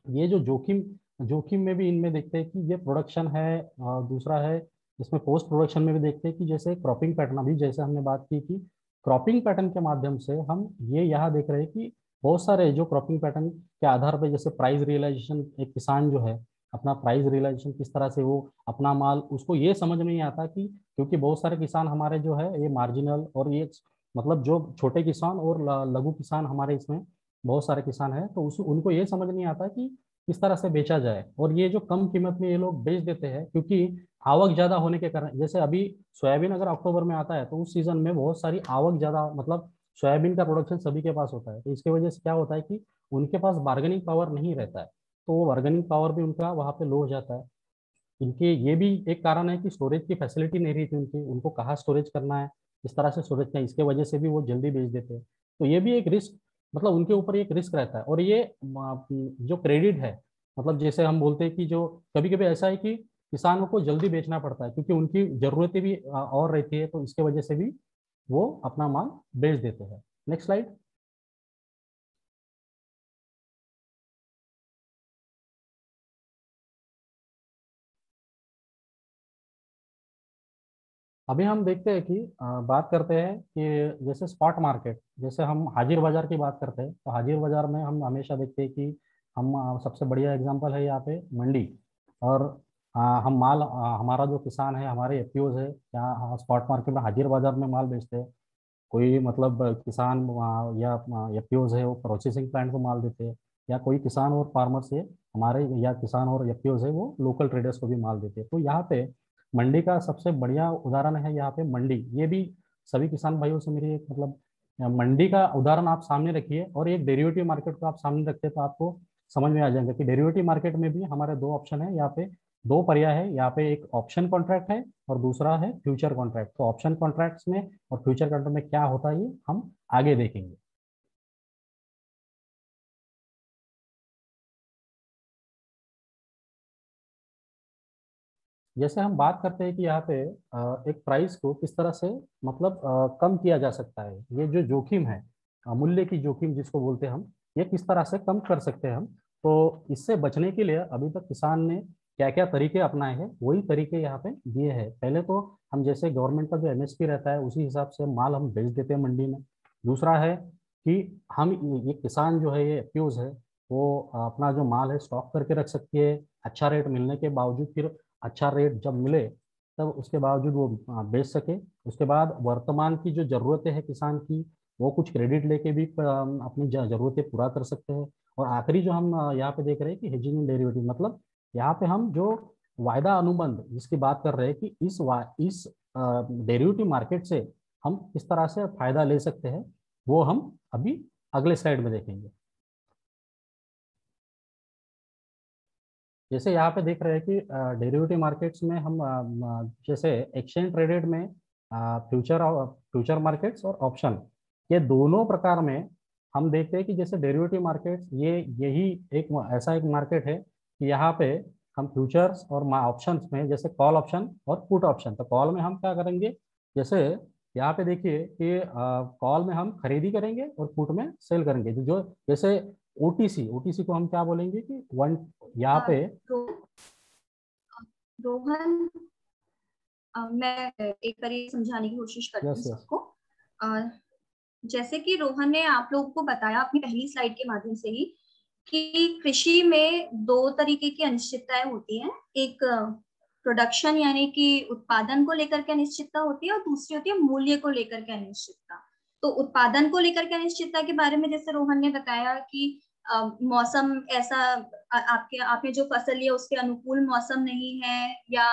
ये जो जोखिम जोखिम में भी इनमें देखते हैं कि ये प्रोडक्शन है, दूसरा है इसमें पोस्ट प्रोडक्शन में भी देखते हैं कि जैसे क्रॉपिंग पैटर्न, अभी जैसे हमने बात की कि क्रॉपिंग पैटर्न के माध्यम से हम ये यहाँ देख रहे हैं कि बहुत सारे जो क्रॉपिंग पैटर्न के आधार पर जैसे प्राइस रियलाइजेशन, एक किसान जो है अपना प्राइस रियलाइजेशन किस तरह से वो अपना माल, उसको ये समझ में नहीं आता कि, क्योंकि बहुत सारे किसान हमारे जो है ये मार्जिनल और ये मतलब जो छोटे किसान और लघु किसान हमारे इसमें बहुत सारे किसान हैं, तो उस उनको ये समझ नहीं आता कि किस तरह से बेचा जाए। और ये जो कम कीमत में ये लोग बेच देते हैं, क्योंकि आवक ज्यादा होने के कारण, जैसे अभी सोयाबीन अगर अक्टूबर में आता है तो उस सीजन में बहुत सारी आवक ज्यादा, मतलब सोयाबीन का प्रोडक्शन सभी के पास होता है, तो इसकी वजह से क्या होता है कि उनके पास बार्गेनिंग पावर नहीं रहता है, तो वो बार्गेनिंग पावर भी उनका वहाँ पे लो हो जाता है। इनके ये भी एक कारण है कि स्टोरेज की फैसिलिटी नहीं रही थी उनकी, उनको कहाँ स्टोरेज करना है, इस तरह से स्टोरेज करना है, इसके वजह से भी वो जल्दी बेच देते हैं। तो ये भी एक रिस्क, मतलब उनके ऊपर एक रिस्क रहता है। और ये जो क्रेडिट है, मतलब जैसे हम बोलते हैं कि जो कभी कभी ऐसा है कि किसानों को जल्दी बेचना पड़ता है क्योंकि उनकी जरूरतें भी और रहती है, तो इसके वजह से भी वो अपना माल बेच देते हैं। Next slide. अभी हम देखते हैं कि बात करते हैं कि जैसे स्पॉट मार्केट, जैसे हम हाजिर बाजार की बात करते हैं, तो हाजिर बाजार में हम हमेशा देखते हैं कि हम सबसे बढ़िया एग्जांपल है यहाँ पे मंडी। और हम माल हमारा जो किसान है, हमारे एफपीओज है, यहाँ स्पॉट मार्केट में हाजिर बाजार में माल बेचते हैं। कोई मतलब किसान या एफपीओज है वो प्रोसेसिंग प्लांट को माल देते हैं, या कोई किसान और फार्मर्स है हमारे, या किसान और एफपीओज है वो लोकल ट्रेडर्स को भी माल देते हैं। तो यहाँ पे मंडी का सबसे बढ़िया उदाहरण है यहाँ पे मंडी। ये भी सभी किसान भाइयों से मेरी एक मतलब मंडी का उदाहरण आप सामने रखिए और एक डेरिवेटिव मार्केट को आप सामने रखते हैं, तो आपको समझ में आ जाएगा कि डेरिवेटिव मार्केट में भी हमारे दो ऑप्शन है यहाँ पे, दो पर्याय है यहाँ पे, एक ऑप्शन कॉन्ट्रैक्ट है और दूसरा है फ्यूचर कॉन्ट्रैक्ट। तो ऑप्शन कॉन्ट्रैक्ट्स में और फ्यूचर कॉन्ट्रैक्ट में क्या होता है ये हम आगे देखेंगे। जैसे हम बात करते हैं कि यहाँ पे एक प्राइस को किस तरह से मतलब कम किया जा सकता है, ये जो जोखिम है, मूल्य की जोखिम जिसको बोलते हैं हम, ये किस तरह से कम कर सकते हैं हम। तो इससे बचने के लिए अभी तक किसान ने क्या क्या तरीके अपनाए हैं, वही तरीके यहाँ पे दिए हैं। पहले तो हम जैसे गवर्नमेंट का जो एमएसपी रहता है उसी हिसाब से माल हम बेच देते हैं मंडी में। दूसरा है कि हम ये किसान जो है, ये एफपीओज है, वो अपना जो माल है स्टॉक करके रख सकती है, अच्छा रेट मिलने के बावजूद, फिर अच्छा रेट जब मिले तब उसके बावजूद वो बेच सके। उसके बाद वर्तमान की जो ज़रूरतें हैं किसान की, वो कुछ क्रेडिट लेके भी अपनी ज़रूरतें पूरा कर सकते हैं। और आखिरी जो हम यहाँ पे देख रहे हैं कि हेजिंग इन डेरिवेटिव, मतलब यहाँ पे हम जो वायदा अनुबंध जिसकी बात कर रहे हैं कि इस डेरिवेटिव मार्केट से हम किस तरह से फायदा ले सकते हैं, वो हम अभी अगले स्लाइड में देखेंगे। जैसे यहाँ पे देख रहे हैं कि डेरिवेटिव मार्केट्स में हम जैसे एक्सचेंज ट्रेडेड में फ्यूचर फ्यूचर मार्केट्स और ऑप्शन, ये दोनों प्रकार में हम देखते हैं कि जैसे डेरिवेटिव मार्केट्स ये यही एक ऐसा एक मार्केट है कि यहाँ पे हम फ्यूचर्स और ऑप्शंस में, जैसे कॉल ऑप्शन और पुट ऑप्शन, तो कॉल में हम क्या करेंगे, जैसे यहाँ पे देखिए कि कॉल में हम खरीदी करेंगे और पुट में सेल करेंगे। जो जैसे ओटीसी, ओटीसी को हम क्या बोलेंगे कि वन यहाँ पे रोहन, मैं एक बार समझाने की कोशिश करती हूँ Yes, yes. सबको। जैसे कि रोहन ने आप लोगों को बताया अपनी पहली स्लाइड के माध्यम से ही कि कृषि में दो तरीके की अनिश्चितताएं होती हैं। एक प्रोडक्शन यानी कि उत्पादन को लेकर के अनिश्चितता होती है, और दूसरी होती है मूल्य को लेकर के अनिश्चितता। तो उत्पादन को लेकर के अनिश्चितता के बारे में जैसे रोहन ने बताया कि मौसम ऐसा आपने जो फसल लिया उसके अनुकूल मौसम नहीं है, या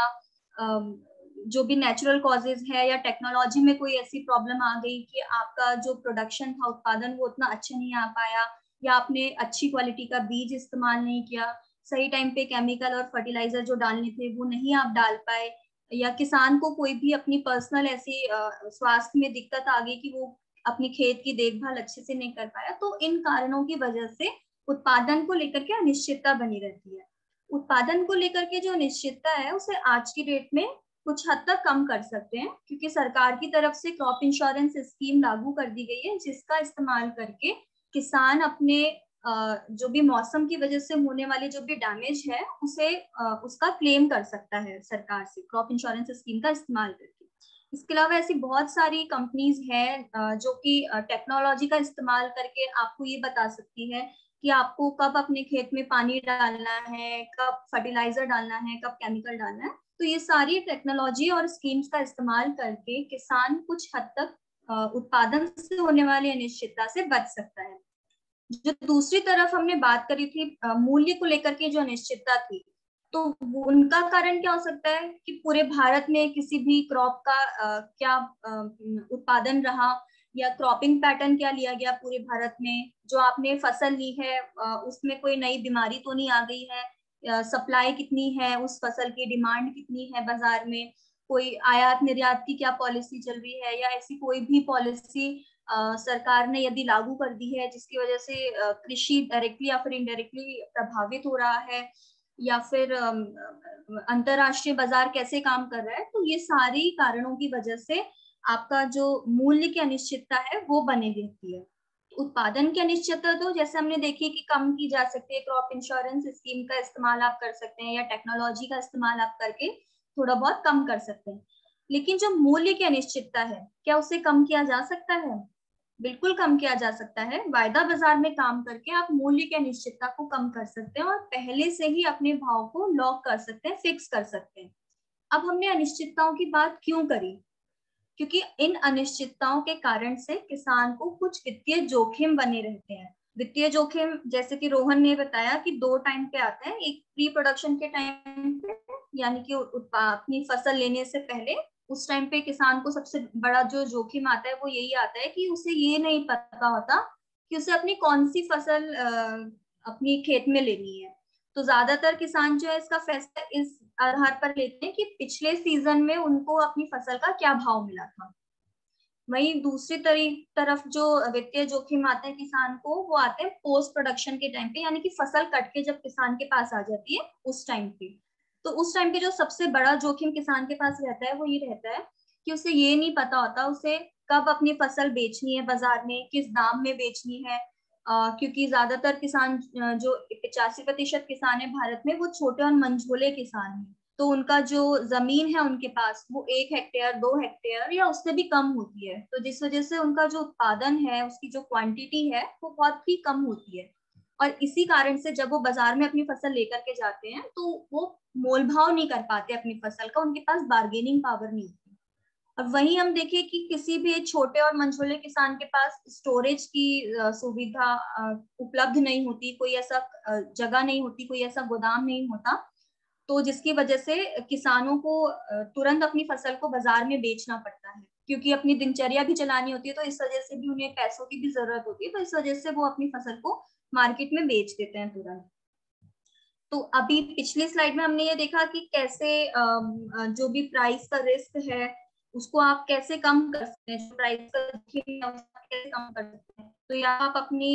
जो भी नेचुरल कॉजेज है, या टेक्नोलॉजी में कोई ऐसी प्रॉब्लम आ गई कि आपका जो प्रोडक्शन था, उत्पादन, वो उतना अच्छा नहीं आ पाया, या आपने अच्छी क्वालिटी का बीज इस्तेमाल नहीं किया, सही टाइम पे केमिकल और फर्टिलाइजर जो डालने थे वो नहीं आप डाल पाए, या किसान को कोई भी अपनी पर्सनल ऐसी स्वास्थ्य में दिक्कत आ गई कि वो अपनी खेत की देखभाल अच्छे से नहीं कर पाया। तो इन कारणों की वजह से उत्पादन को लेकर के अनिश्चितता बनी रहती है। उत्पादन को लेकर के जो अनिश्चितता है उसे आज की डेट में कुछ हद तक कम कर सकते हैं, क्योंकि सरकार की तरफ से क्रॉप इंश्योरेंस स्कीम लागू कर दी गई है, जिसका इस्तेमाल करके किसान अपने जो भी मौसम की वजह से होने वाले जो भी डैमेज है उसे उसका क्लेम कर सकता है सरकार से, क्रॉप इंश्योरेंस स्कीम का इस्तेमाल करके। इसके अलावा ऐसी बहुत सारी कंपनीज हैं जो कि टेक्नोलॉजी का इस्तेमाल करके आपको ये बता सकती है कि आपको कब अपने खेत में पानी डालना है, कब फर्टिलाइजर डालना है, कब केमिकल डालना है। तो ये सारी टेक्नोलॉजी और स्कीम्स का इस्तेमाल करके किसान कुछ हद तक उत्पादन से होने वाली अनिश्चितता से बच सकता है। जो दूसरी तरफ हमने बात करी थी मूल्य को लेकर के जो अनिश्चितता थी, तो उनका कारण क्या हो सकता है कि पूरे भारत में किसी भी क्रॉप का क्या उत्पादन रहा, या क्रॉपिंग पैटर्न क्या लिया गया पूरे भारत में, जो आपने फसल ली है उसमें कोई नई बीमारी तो नहीं आ गई है, सप्लाई कितनी है उस फसल की, डिमांड कितनी है बाजार में, कोई आयात निर्यात की क्या पॉलिसी चल रही है, या ऐसी कोई भी पॉलिसी सरकार ने यदि लागू कर दी है जिसकी वजह से कृषि डायरेक्टली या फिर इनडायरेक्टली प्रभावित हो रहा है, या फिर अंतरराष्ट्रीय बाजार कैसे काम कर रहा है। तो ये सारी कारणों की वजह से आपका जो मूल्य की अनिश्चितता है वो बनी रहती है। उत्पादन की अनिश्चितता तो जैसे हमने देखी कि कम की जा सकती है, क्रॉप इंश्योरेंस स्कीम का इस्तेमाल आप कर सकते हैं, या टेक्नोलॉजी का इस्तेमाल आप करके थोड़ा बहुत कम कर सकते हैं। लेकिन जो मूल्य की अनिश्चितता है, क्या उसे कम किया जा सकता है? बिल्कुल कम किया जा सकता है। वायदा बाजार में काम करके आप मूल्य की अनिश्चितता को कम कर सकते हैं, और पहले से ही अपने भाव को लॉक कर सकते हैं, फिक्स कर सकते हैं। अब हमने अनिश्चितताओं की बात क्यों करी? क्योंकि इन अनिश्चितताओं के कारण से किसान को कुछ वित्तीय जोखिम बने रहते हैं। वित्तीय जोखिम जैसे कि रोहन ने बताया कि दो टाइम पे आता है, एक प्री प्रोडक्शन के टाइम पे, यानी कि अपनी फसल लेने से पहले उस टाइम पे किसान को सबसे बड़ा जो जोखिम आता है वो यही आता है कि उसे ये नहीं पता होता कि उसे अपनी कौन सी फसल अपनी खेत में लेनी है। तो ज्यादातर किसान जो है इसका फैसला इस आधार पर लेते हैं कि पिछले सीजन में उनको अपनी फसल का क्या भाव मिला था। वहीं दूसरी तरफ जो वित्तीय जोखिम आते हैं किसान को, वो आते हैं पोस्ट प्रोडक्शन के टाइम पे, यानी कि फसल कट के जब किसान के पास आ जाती है उस टाइम पे। तो उस टाइम पे जो सबसे बड़ा जोखिम किसान के पास रहता है वो ये रहता है कि उसे ये नहीं पता होता उसे कब अपनी फसल बेचनी है बाजार में, किस दाम में बेचनी है। क्योंकि ज्यादातर किसान जो 85% किसान है भारत में, वो छोटे और मंझोले किसान हैं। तो उनका जो जमीन है उनके पास वो 1 हेक्टेयर 2 हेक्टेयर या उससे भी कम होती है। तो जिस वजह से उनका जो उत्पादन है, उसकी जो क्वांटिटी है वो बहुत ही कम होती है। और इसी कारण से जब वो बाजार में अपनी फसल लेकर के जाते हैं तो वो मोल भाव नहीं कर पाते अपनी फसल का, उनके पास बार्गेनिंग पावर नहीं होती। और वहीं हम देखें कि किसी भी छोटे और मंझोले किसान के पास स्टोरेज की सुविधा उपलब्ध नहीं होती, कोई ऐसा जगह नहीं होती, कोई ऐसा गोदाम नहीं होता, तो जिसकी वजह से किसानों को तुरंत अपनी फसल को बाजार में बेचना पड़ता है, क्योंकि अपनी दिनचर्या भी चलानी होती है। तो इस वजह से भी उन्हें पैसों की भी जरूरत होती है, तो इस वजह से वो अपनी फसल को मार्केट में बेच देते हैं तुरंत। तो अभी पिछली स्लाइड में हमने ये देखा कि कैसे जो भी प्राइस का रिस्क है उसको आप कैसे कम कर सकते हैं, जो प्राइस का जोखिम है उसको कैसे कम कर सकते हैं। तो या आप अपनी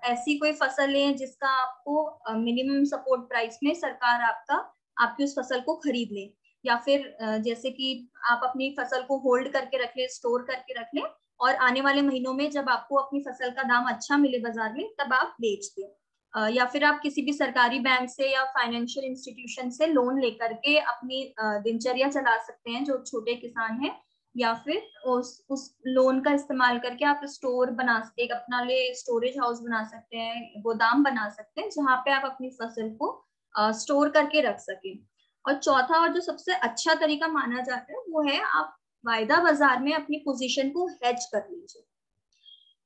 ऐसी कोई फसल लें जिसका आपको मिनिमम सपोर्ट प्राइस में सरकार आपकी उस फसल को खरीद ले, या फिर जैसे कि आप अपनी फसल को होल्ड करके रख ले, स्टोर करके रख ले, और आने वाले महीनों में जब आपको अपनी फसल का दाम अच्छा मिले बाजार में तब आप बेच दें। या फिर आप किसी भी सरकारी बैंक से या फाइनेंशियल इंस्टीट्यूशन से लोन लेकर के अपनी दिनचर्या चला सकते हैं जो छोटे किसान हैं, या फिर उस लोन का इस्तेमाल करके आप स्टोर बना सकते, एक अपना लिए स्टोरेज हाउस बना सकते हैं, गोदाम बना सकते हैं जहाँ पे आप अपनी फसल को स्टोर करके रख सकें। और चौथा और जो सबसे अच्छा तरीका माना जाता है वो है आप वायदा बाजार में अपनी पोजीशन को हेज कर लीजिए।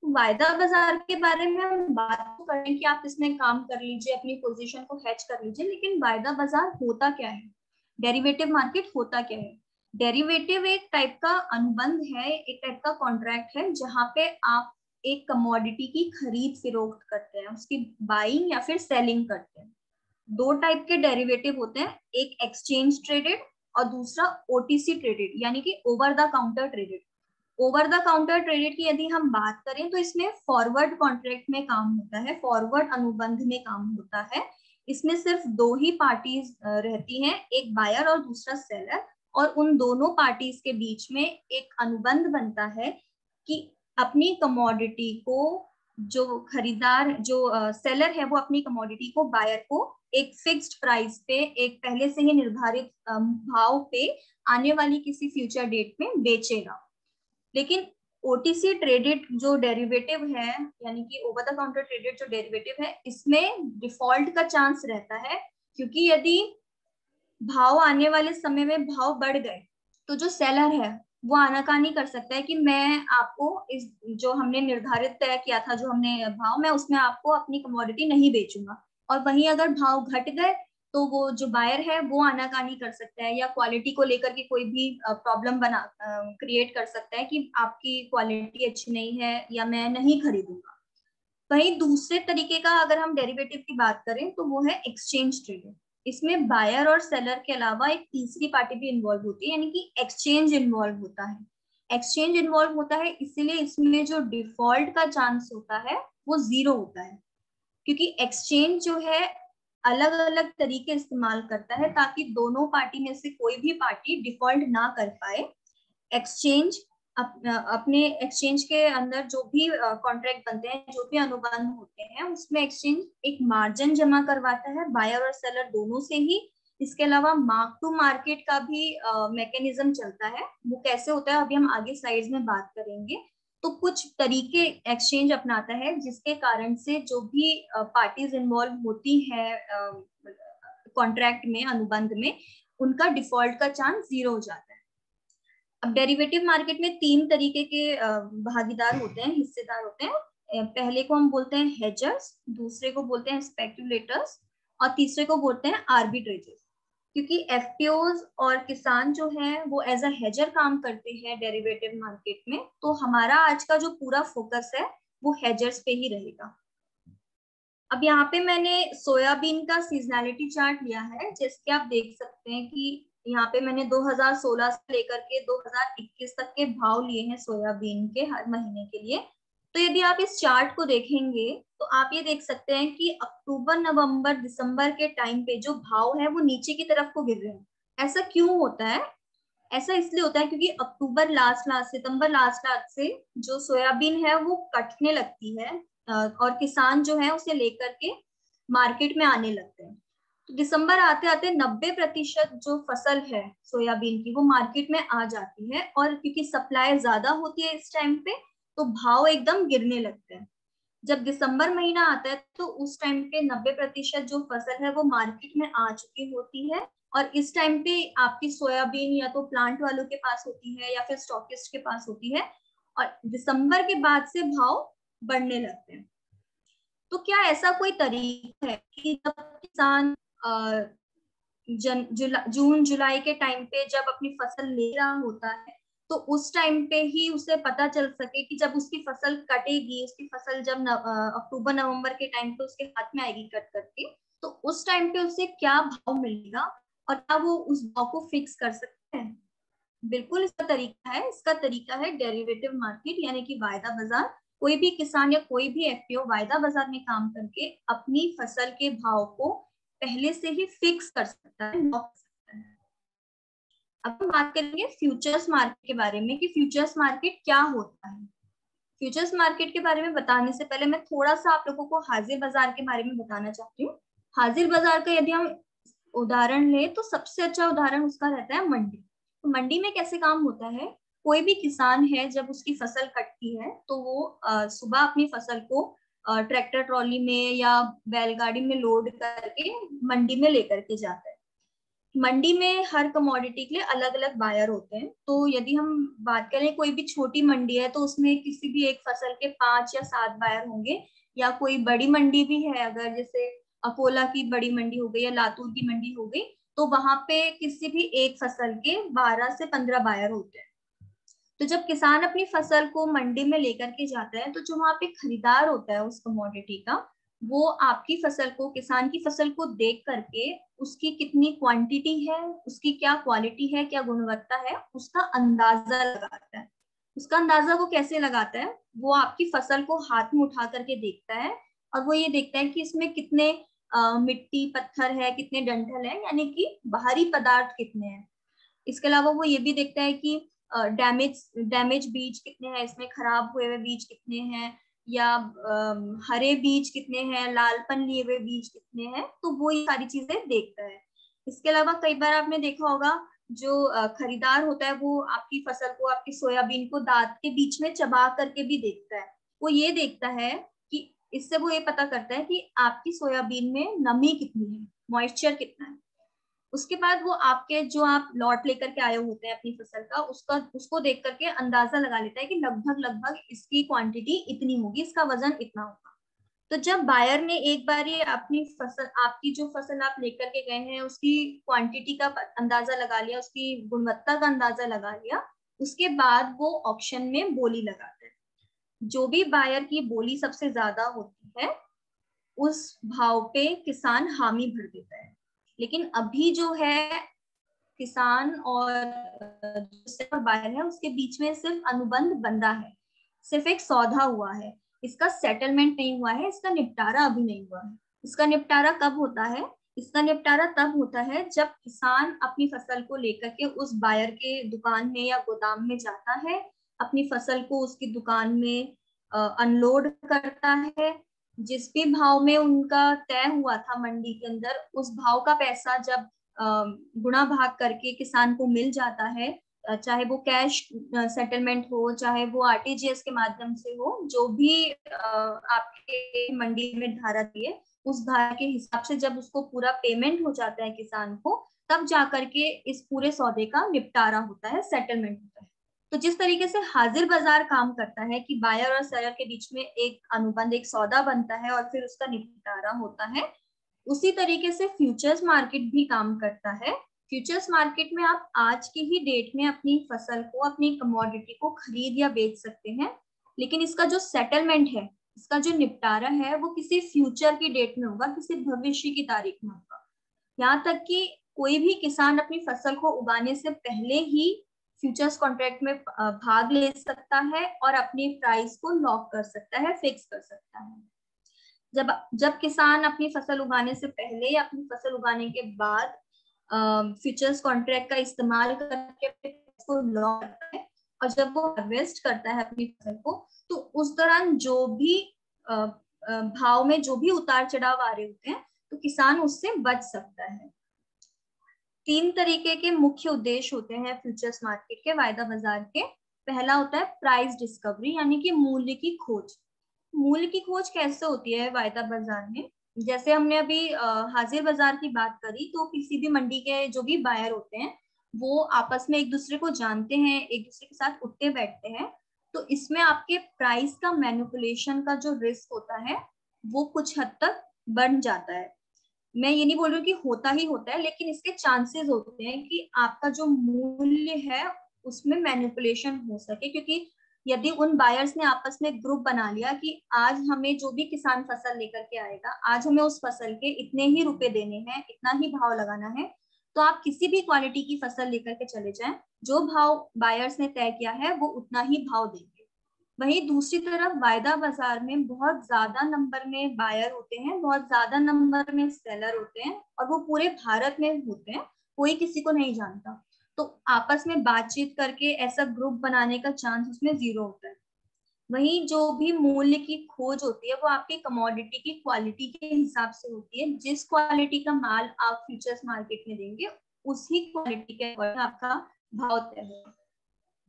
वायदा बाजार के बारे में हम बात तो करें कि आप इसमें काम कर लीजिए, अपनी पोजीशन को हेज कर लीजिए, लेकिन वायदा बाजार होता क्या है, डेरिवेटिव मार्केट होता क्या है? डेरिवेटिव एक टाइप का अनुबंध है, एक टाइप का कॉन्ट्रैक्ट है जहां पे आप एक कमोडिटी की खरीद फरोख्त करते हैं, उसकी बाइंग या फिर सेलिंग करते हैं। दो टाइप के डेरिवेटिव होते हैं, एक एक्सचेंज ट्रेडेड और दूसरा ओटीसी ट्रेडेड, यानी कि over the counter traded. Over the counter traded की यदि हम बात करें तो इसमें फॉरवर्ड कॉन्ट्रैक्ट में काम होता है, फॉरवर्ड अनुबंध में काम होता है। इसमें सिर्फ दो ही पार्टीज रहती हैं, एक बायर और दूसरा सेलर, और उन दोनों पार्टीज के बीच में एक अनुबंध बनता है कि अपनी कमोडिटी को जो खरीदार जो सेलर है वो अपनी कमोडिटी को बायर को एक फिक्स्ड प्राइस पे, एक पहले से ही निर्धारित भाव पे आने वाली किसी फ्यूचर डेट में बेचेगा। लेकिन ओटीसी ट्रेडेड जो डेरिवेटिव है, यानी कि ओवर द काउंटर ट्रेडेड जो डेरिवेटिव है, इसमें डिफॉल्ट का चांस रहता है, क्योंकि यदि भाव आने वाले समय में भाव बढ़ गए तो जो सेलर है वो आनाकानी कर सकता है कि मैं आपको इस जो हमने निर्धारित तय किया था, जो हमने भाव, मैं उसमें आपको अपनी कमोडिटी नहीं बेचूंगा। और वहीं अगर भाव घट गए तो वो जो बायर है वो आनाकानी कर सकता है, या क्वालिटी को लेकर के कोई भी प्रॉब्लम बना क्रिएट कर सकता है कि आपकी क्वालिटी अच्छी नहीं है या मैं नहीं खरीदूंगा। वहीं दूसरे तरीके का अगर हम डेरिवेटिव की बात करें तो वो है एक्सचेंज ट्रेडेड। इसमें बायर और सेलर के अलावा एक तीसरी पार्टी भी इन्वॉल्व होती है, यानी कि एक्सचेंज इन्वॉल्व होता है। एक्सचेंज इन्वॉल्व होता है इसीलिए इसमें जो डिफॉल्ट का चांस होता है वो 0 होता है, क्योंकि एक्सचेंज जो है अलग अलग तरीके इस्तेमाल करता है ताकि दोनों पार्टी में से कोई भी पार्टी डिफॉल्ट ना कर पाए। एक्सचेंज अपने एक्सचेंज के अंदर जो भी कॉन्ट्रैक्ट बनते हैं, जो भी अनुबंध होते हैं, उसमें एक्सचेंज एक मार्जिन जमा करवाता है बायर और सेलर दोनों से ही। इसके अलावा मार्क टू मार्केट का भी मैकेनिज्म चलता है। वो कैसे होता है अभी हम आगे स्लाइड्स में बात करेंगे। तो कुछ तरीके एक्सचेंज अपनाता है जिसके कारण से जो भी पार्टीज इन्वॉल्व होती है कॉन्ट्रैक्ट में, अनुबंध में, उनका डिफॉल्ट का चांस 0 हो जाता है। अब डेरिवेटिव मार्केट में 3 तरीके के भागीदार होते हैं, हिस्सेदार होते हैं। पहले को हम बोलते हैं हेजर्स, दूसरे को बोलते हैं स्पेक्युलेटर्स, और तीसरे को बोलते हैं आर्बिट्रेजर्स। क्योंकि एफपीओज और किसान जो है वो एज अ हेजर काम करते हैं डेरिवेटिव मार्केट में, तो हमारा आज का जो पूरा फोकस है वो हेजर्स पे ही रहेगा। अब यहाँ पे मैंने सोयाबीन का सीजनैलिटी चार्ट लिया है, जिसके आप देख सकते हैं कि यहाँ पे मैंने 2016 से लेकर के 2021 तक के भाव लिए हैं सोयाबीन के हर महीने के लिए। तो यदि आप इस चार्ट को देखेंगे तो आप ये देख सकते हैं कि अक्टूबर, नवंबर, दिसंबर के टाइम पे जो भाव है वो नीचे की तरफ को गिर रहे हैं। ऐसा क्यों होता है? ऐसा इसलिए होता है क्योंकि अक्टूबर लास्ट सितंबर लास्ट से जो सोयाबीन है वो कटने लगती है और किसान जो है उसे लेकर के मार्केट में आने लगते हैं। तो दिसंबर आते आते 90% जो फसल है सोयाबीन की वो मार्केट में आ जाती है, और क्योंकि सप्लाई ज्यादा होती है इस टाइम पे तो भाव एकदम गिरने लगते हैं। जब दिसंबर महीना आता है तो उस टाइम पे 90% जो फसल है वो मार्केट में आ चुकी होती है, और इस टाइम पे आपकी सोयाबीन या तो प्लांट वालों के पास होती है या फिर स्टॉकिस्ट के पास होती है, और दिसंबर के बाद से भाव बढ़ने लगते हैं। तो क्या ऐसा कोई तरीका है कि जब किसान जून जुलाई के टाइम पे जब अपनी फसल ले रहा होता है तो उस टाइम पे ही उसे पता चल सके कि जब उसकी फसल कटेगी, उसकी फसल जब अक्टूबर नवंबर के टाइम पे उसके हाथ में आएगी कट करके, तो उस टाइम पे उसे क्या भाव मिलेगा और क्या वो उस भाव को फिक्स कर सकते हैं? बिल्कुल इसका तरीका है, इसका तरीका है डेरिवेटिव मार्केट, यानी कि वायदा बाजार। कोई भी किसान या कोई भी एफपीओ वायदा बाजार में काम करके अपनी फसल के भाव को पहले से ही फिक्स कर सकता है, लॉक कर सकता है। अब हम बात करेंगे फ्यूचर्स मार्केट के बारे में कि फ्यूचर्स मार्केट क्या होता है। फ्यूचर्स मार्केट के बारे में बताने से पहले मैं थोड़ा सा आप लोगों को हाजिर बाजार के बारे में बताना चाहती हूँ। हाजिर बाजार का यदि हम उदाहरण ले तो सबसे अच्छा उदाहरण उसका रहता है मंडी। तो मंडी में कैसे काम होता है, कोई भी किसान है जब उसकी फसल कटती है तो वो सुबह अपनी फसल को ट्रैक्टर ट्रॉली में या बैलगाड़ी में लोड करके मंडी में लेकर के जाता है। मंडी में हर कमोडिटी के लिए अलग अलग बायर होते हैं। तो यदि हम बात करें कोई भी छोटी मंडी है तो उसमें किसी भी एक फसल के 5 या 7 बायर होंगे, या कोई बड़ी मंडी भी है अगर जैसे अकोला की बड़ी मंडी हो गई या लातूर की मंडी हो गई, तो वहां पे किसी भी एक फसल के 12 से 15 बायर होते हैं। तो जब किसान अपनी फसल को मंडी में लेकर के जाता है तो जो वहां पे खरीदार होता है उस कमोडिटी का, वो आपकी फसल को, किसान की फसल को देख करके उसकी कितनी क्वांटिटी है, उसकी क्या क्वालिटी है, क्या गुणवत्ता है, उसका अंदाजा लगाता है। उसका अंदाजा वो कैसे लगाता है, वो आपकी फसल को हाथ में उठा करके देखता है और वो ये देखता है कि इसमें कितने मिट्टी पत्थर है, कितने डंठल है, यानी कि बाहरी पदार्थ कितने हैं। इसके अलावा वो ये भी देखता है कि डैमेज बीज कितने हैं, इसमें खराब हुए हुए बीज कितने हैं, या हरे बीज कितने हैं, लालपन लिए हुए बीज कितने हैं, तो वो ये सारी चीजें देखता है। इसके अलावा कई बार आपने देखा होगा जो खरीदार होता है वो आपकी फसल को, आपकी सोयाबीन को दांत के बीच में चबा करके भी देखता है। वो ये देखता है कि इससे वो ये पता करता है कि आपकी सोयाबीन में नमी कितनी है, मॉइस्चर कितना है। उसके बाद वो आपके जो आप लॉट लेकर के आए होते हैं अपनी फसल का, उसको देख करके अंदाजा लगा लेता है कि लगभग इसकी क्वांटिटी इतनी होगी, इसका वजन इतना होगा। तो जब बायर ने एक बार ये अपनी फसल, आपकी जो फसल आप लेकर के गए हैं उसकी क्वांटिटी का अंदाजा लगा लिया, उसकी गुणवत्ता का अंदाजा लगा लिया, उसके बाद वो ऑक्शन में बोली लगाता है। जो भी बायर की बोली सबसे ज्यादा होती है उस भाव पे किसान हामी भर देता है। लेकिन अभी जो है किसान और बायर है उसके बीच में सिर्फ अनुबंध बंधा है, सिर्फ एक सौदा हुआ है, इसका सेटलमेंट नहीं हुआ है, इसका निपटारा अभी नहीं हुआ है। इसका निपटारा कब होता है? इसका निपटारा तब होता है जब किसान अपनी फसल को लेकर के उस बायर के दुकान में या गोदाम में जाता है, अपनी फसल को उसकी दुकान में अनलोड करता है। जिस भी भाव में उनका तय हुआ था मंडी के अंदर, उस भाव का पैसा जब गुणा भाग करके किसान को मिल जाता है, चाहे वो कैश सेटलमेंट हो, चाहे वो आरटीजीएस के माध्यम से हो, जो भी आपके मंडी में धारा दिए उस धारा के हिसाब से जब उसको पूरा पेमेंट हो जाता है किसान को, तब जाकर के इस पूरे सौदे का निपटारा होता है, सेटलमेंट होता है। तो जिस तरीके से हाजिर बाजार काम करता है कि बायर और सेलर के बीच में एक अनुबंध, एक सौदा बनता है और फिर उसका निपटारा होता है, उसी तरीके से फ्यूचर्स मार्केट भी काम करता है। फ्यूचर्स मार्केट में आप आज की ही डेट में अपनी फसल को, अपनी कमोडिटी को खरीद या बेच सकते हैं, लेकिन इसका जो सेटलमेंट है, इसका जो निपटारा है, वो किसी फ्यूचर की डेट में होगा, किसी भविष्य की तारीख में होगा। यहाँ तक कि कोई भी किसान अपनी फसल को उगाने से पहले ही फ्यूचर्स कॉन्ट्रैक्ट में भाग ले सकता है और अपनी प्राइस को लॉक कर सकता है, फिक्स कर सकता है। जब किसान अपनी फसल उगाने से पहले या अपनी फसल उगाने के बाद फ्यूचर्स कॉन्ट्रैक्ट का इस्तेमाल करके उसको लॉक करता है, और जब वो हार्वेस्ट करता है अपनी फसल को, तो उस दौरान जो भी भाव में जो भी उतार चढ़ाव आ रहे होते हैं, तो किसान उससे बच सकता है। 3 तरीके के मुख्य उद्देश्य होते हैं फ्यूचर्स मार्केट के, वायदा बाजार के। पहला होता है प्राइस डिस्कवरी, यानी कि मूल्य की खोज। मूल्य की खोज कैसे होती है वायदा बाजार में? जैसे हमने अभी हाजिर बाजार की बात करी, तो किसी भी मंडी के जो भी बायर होते हैं वो आपस में एक दूसरे को जानते हैं, एक दूसरे के साथ उठते बैठते हैं। तो इसमें आपके प्राइस का मैनिपुलेशन का जो रिस्क होता है वो कुछ हद तक बढ़ जाता है। मैं ये नहीं बोल रही हूँ कि होता ही होता है, लेकिन इसके चांसेस होते हैं कि आपका जो मूल्य है उसमें मैनिपुलेशन हो सके, क्योंकि यदि उन बायर्स ने आपस में ग्रुप बना लिया कि आज हमें जो भी किसान फसल लेकर के आएगा, आज हमें उस फसल के इतने ही रुपए देने हैं, इतना ही भाव लगाना है, तो आप किसी भी क्वालिटी की फसल लेकर के चले जाएं, जो भाव बायर्स ने तय किया है वो उतना ही भाव देंगे। वहीं दूसरी तरफ वायदा बाजार में बहुत ज्यादा नंबर में बायर होते हैं, बहुत ज्यादा नंबर में सेलर होते हैं, और वो पूरे भारत में होते हैं, कोई किसी को नहीं जानता। तो आपस में बातचीत करके ऐसा ग्रुप बनाने का चांस उसमें 0 होता है। वहीं जो भी मूल्य की खोज होती है वो आपकी कमोडिटी की क्वालिटी के हिसाब से होती है। जिस क्वालिटी का माल आप फ्यूचर्स मार्केट में देंगे उसी क्वालिटी के अकॉर्डिंग आपका भाव तय होगा।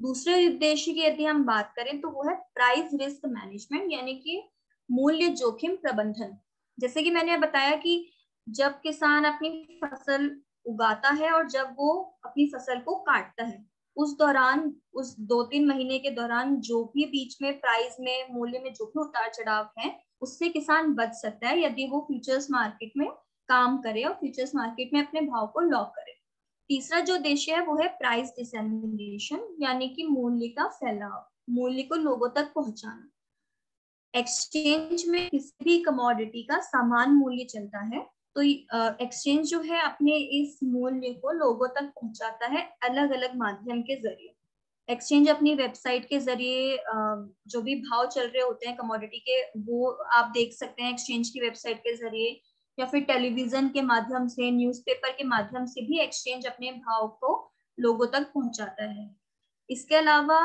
दूसरे उद्देश्य की यदि हम बात करें तो वो है प्राइस रिस्क मैनेजमेंट, यानी कि मूल्य जोखिम प्रबंधन। जैसे कि मैंने बताया कि जब किसान अपनी फसल उगाता है और जब वो अपनी फसल को काटता है, उस दौरान, उस 2-3 महीने के दौरान जो भी बीच में प्राइस में, मूल्य में जो भी उतार चढ़ाव है, उससे किसान बच सकता है यदि वो फ्यूचर्स मार्केट में काम करे और फ्यूचर्स मार्केट में अपने भाव को लॉक करे। तीसरा जो उद्देश्य है वो है प्राइस डिसेमिनेशन, यानी कि मूल्य का फैलाव, मूल्य को लोगों तक पहुंचाना। एक्सचेंज में किसी भी कमोडिटी का समान मूल्य चलता है, तो एक्सचेंज जो है अपने इस मूल्य को लोगों तक पहुंचाता है अलग अलग माध्यम के जरिए। एक्सचेंज अपनी वेबसाइट के जरिए जो भी भाव चल रहे होते हैं कमोडिटी के, वो आप देख सकते हैं एक्सचेंज की वेबसाइट के जरिए, या फिर टेलीविजन के माध्यम से, न्यूज़पेपर के माध्यम से भी एक्सचेंज अपने भाव को लोगों तक पहुंचाता है। इसके अलावा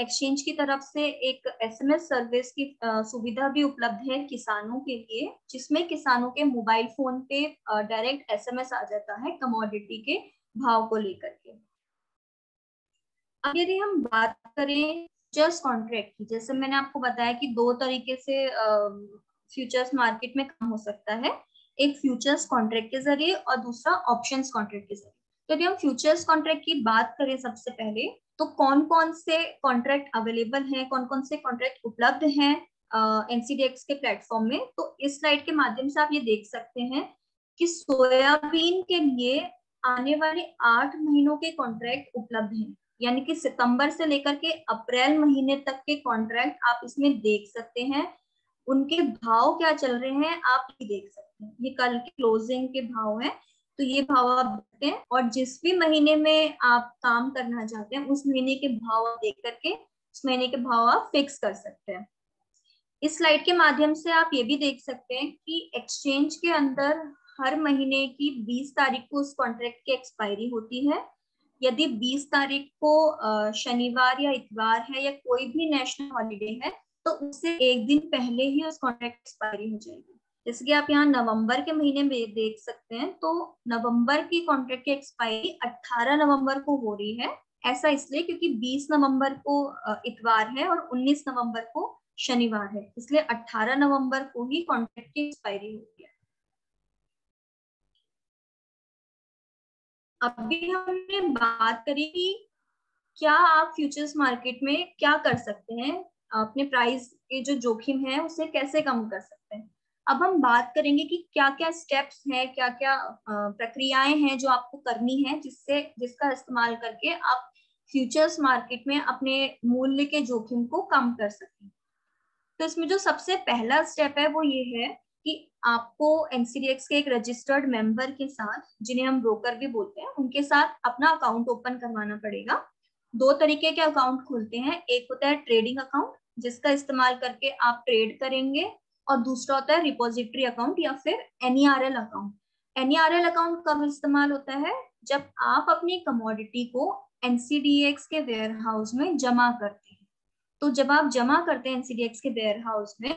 एक्सचेंज की तरफ से एक SMS सर्विस की सुविधा भी उपलब्ध है किसानों के लिए, जिसमें किसानों के मोबाइल फोन पे डायरेक्ट SMS आ जाता है कमोडिटी के भाव को लेकर के। अब यदि हम बात करें फ्यूचर्स कॉन्ट्रैक्ट की, जैसे मैंने आपको बताया कि 2 तरीके से फ्यूचर्स मार्केट में काम हो सकता है, एक फ्यूचर्स कॉन्ट्रैक्ट के जरिए और दूसरा ऑप्शंस कॉन्ट्रैक्ट के जरिए। तो यदि हम फ्यूचर्स कॉन्ट्रैक्ट की बात करें सबसे पहले, तो कौन कौन से कॉन्ट्रैक्ट अवेलेबल हैं, कौन कौन से कॉन्ट्रैक्ट उपलब्ध हैं NCDEX के प्लेटफॉर्म में, तो इस स्लाइड के माध्यम से आप ये देख सकते हैं कि सोयाबीन के लिए आने वाले 8 महीनों के कॉन्ट्रैक्ट उपलब्ध हैं, यानी कि सितंबर से लेकर के अप्रैल महीने तक के कॉन्ट्रैक्ट आप इसमें देख सकते हैं। उनके भाव क्या चल रहे हैं आप ये देख सकते हैं, ये कल के क्लोजिंग के भाव हैं, तो ये भाव आप देखते हैं, और जिस भी महीने में आप काम करना चाहते हैं उस महीने के भाव आप देख करके उस महीने के भाव आप फिक्स कर सकते हैं। इस स्लाइड के माध्यम से आप ये भी देख सकते हैं कि एक्सचेंज के अंदर हर महीने की 20 तारीख को उस कॉन्ट्रैक्ट की एक्सपायरी होती है। यदि 20 तारीख को शनिवार या इतवार है या कोई भी नेशनल हॉलीडे है, तो उससे एक दिन पहले ही उस कॉन्ट्रैक्ट एक्सपायरी हो जाएगी। जैसे कि आप यहाँ नवंबर के महीने में देख सकते हैं, तो नवंबर की कॉन्ट्रैक्ट की एक्सपायरी 18 नवंबर को हो रही है। ऐसा इसलिए क्योंकि 20 नवंबर को इतवार है और 19 नवंबर को शनिवार है, इसलिए 18 नवंबर को ही कॉन्ट्रैक्ट की एक्सपायरी होती है। अभी हमने बात करी कि क्या आप फ्यूचर्स मार्केट में क्या कर सकते हैं, अपने प्राइस के जो जोखिम है उसे कैसे कम कर सकते हैं। अब हम बात करेंगे कि क्या क्या स्टेप्स हैं, क्या क्या प्रक्रियाएं हैं जो आपको करनी है, जिसका इस्तेमाल करके आप फ्यूचर्स मार्केट में अपने मूल्य के जोखिम को कम कर सकें। तो इसमें जो सबसे पहला स्टेप है वो ये है कि आपको NCDEX के एक रजिस्टर्ड मेंबर के साथ, जिन्हें हम ब्रोकर भी बोलते हैं, उनके साथ अपना अकाउंट ओपन करवाना पड़ेगा। 2 तरीके के अकाउंट खुलते हैं, एक होता है ट्रेडिंग अकाउंट जिसका इस्तेमाल करके आप ट्रेड करेंगे, और दूसरा होता है रिपोजिटरी अकाउंट या फिर NERL अकाउंट। NERL अकाउंट कब इस्तेमाल होता है? जब आप अपनी कमोडिटी को NCDEX के वेयर हाउस में जमा करते हैं। तो जब आप जमा करते हैं NCDEX के वेयर हाउस में,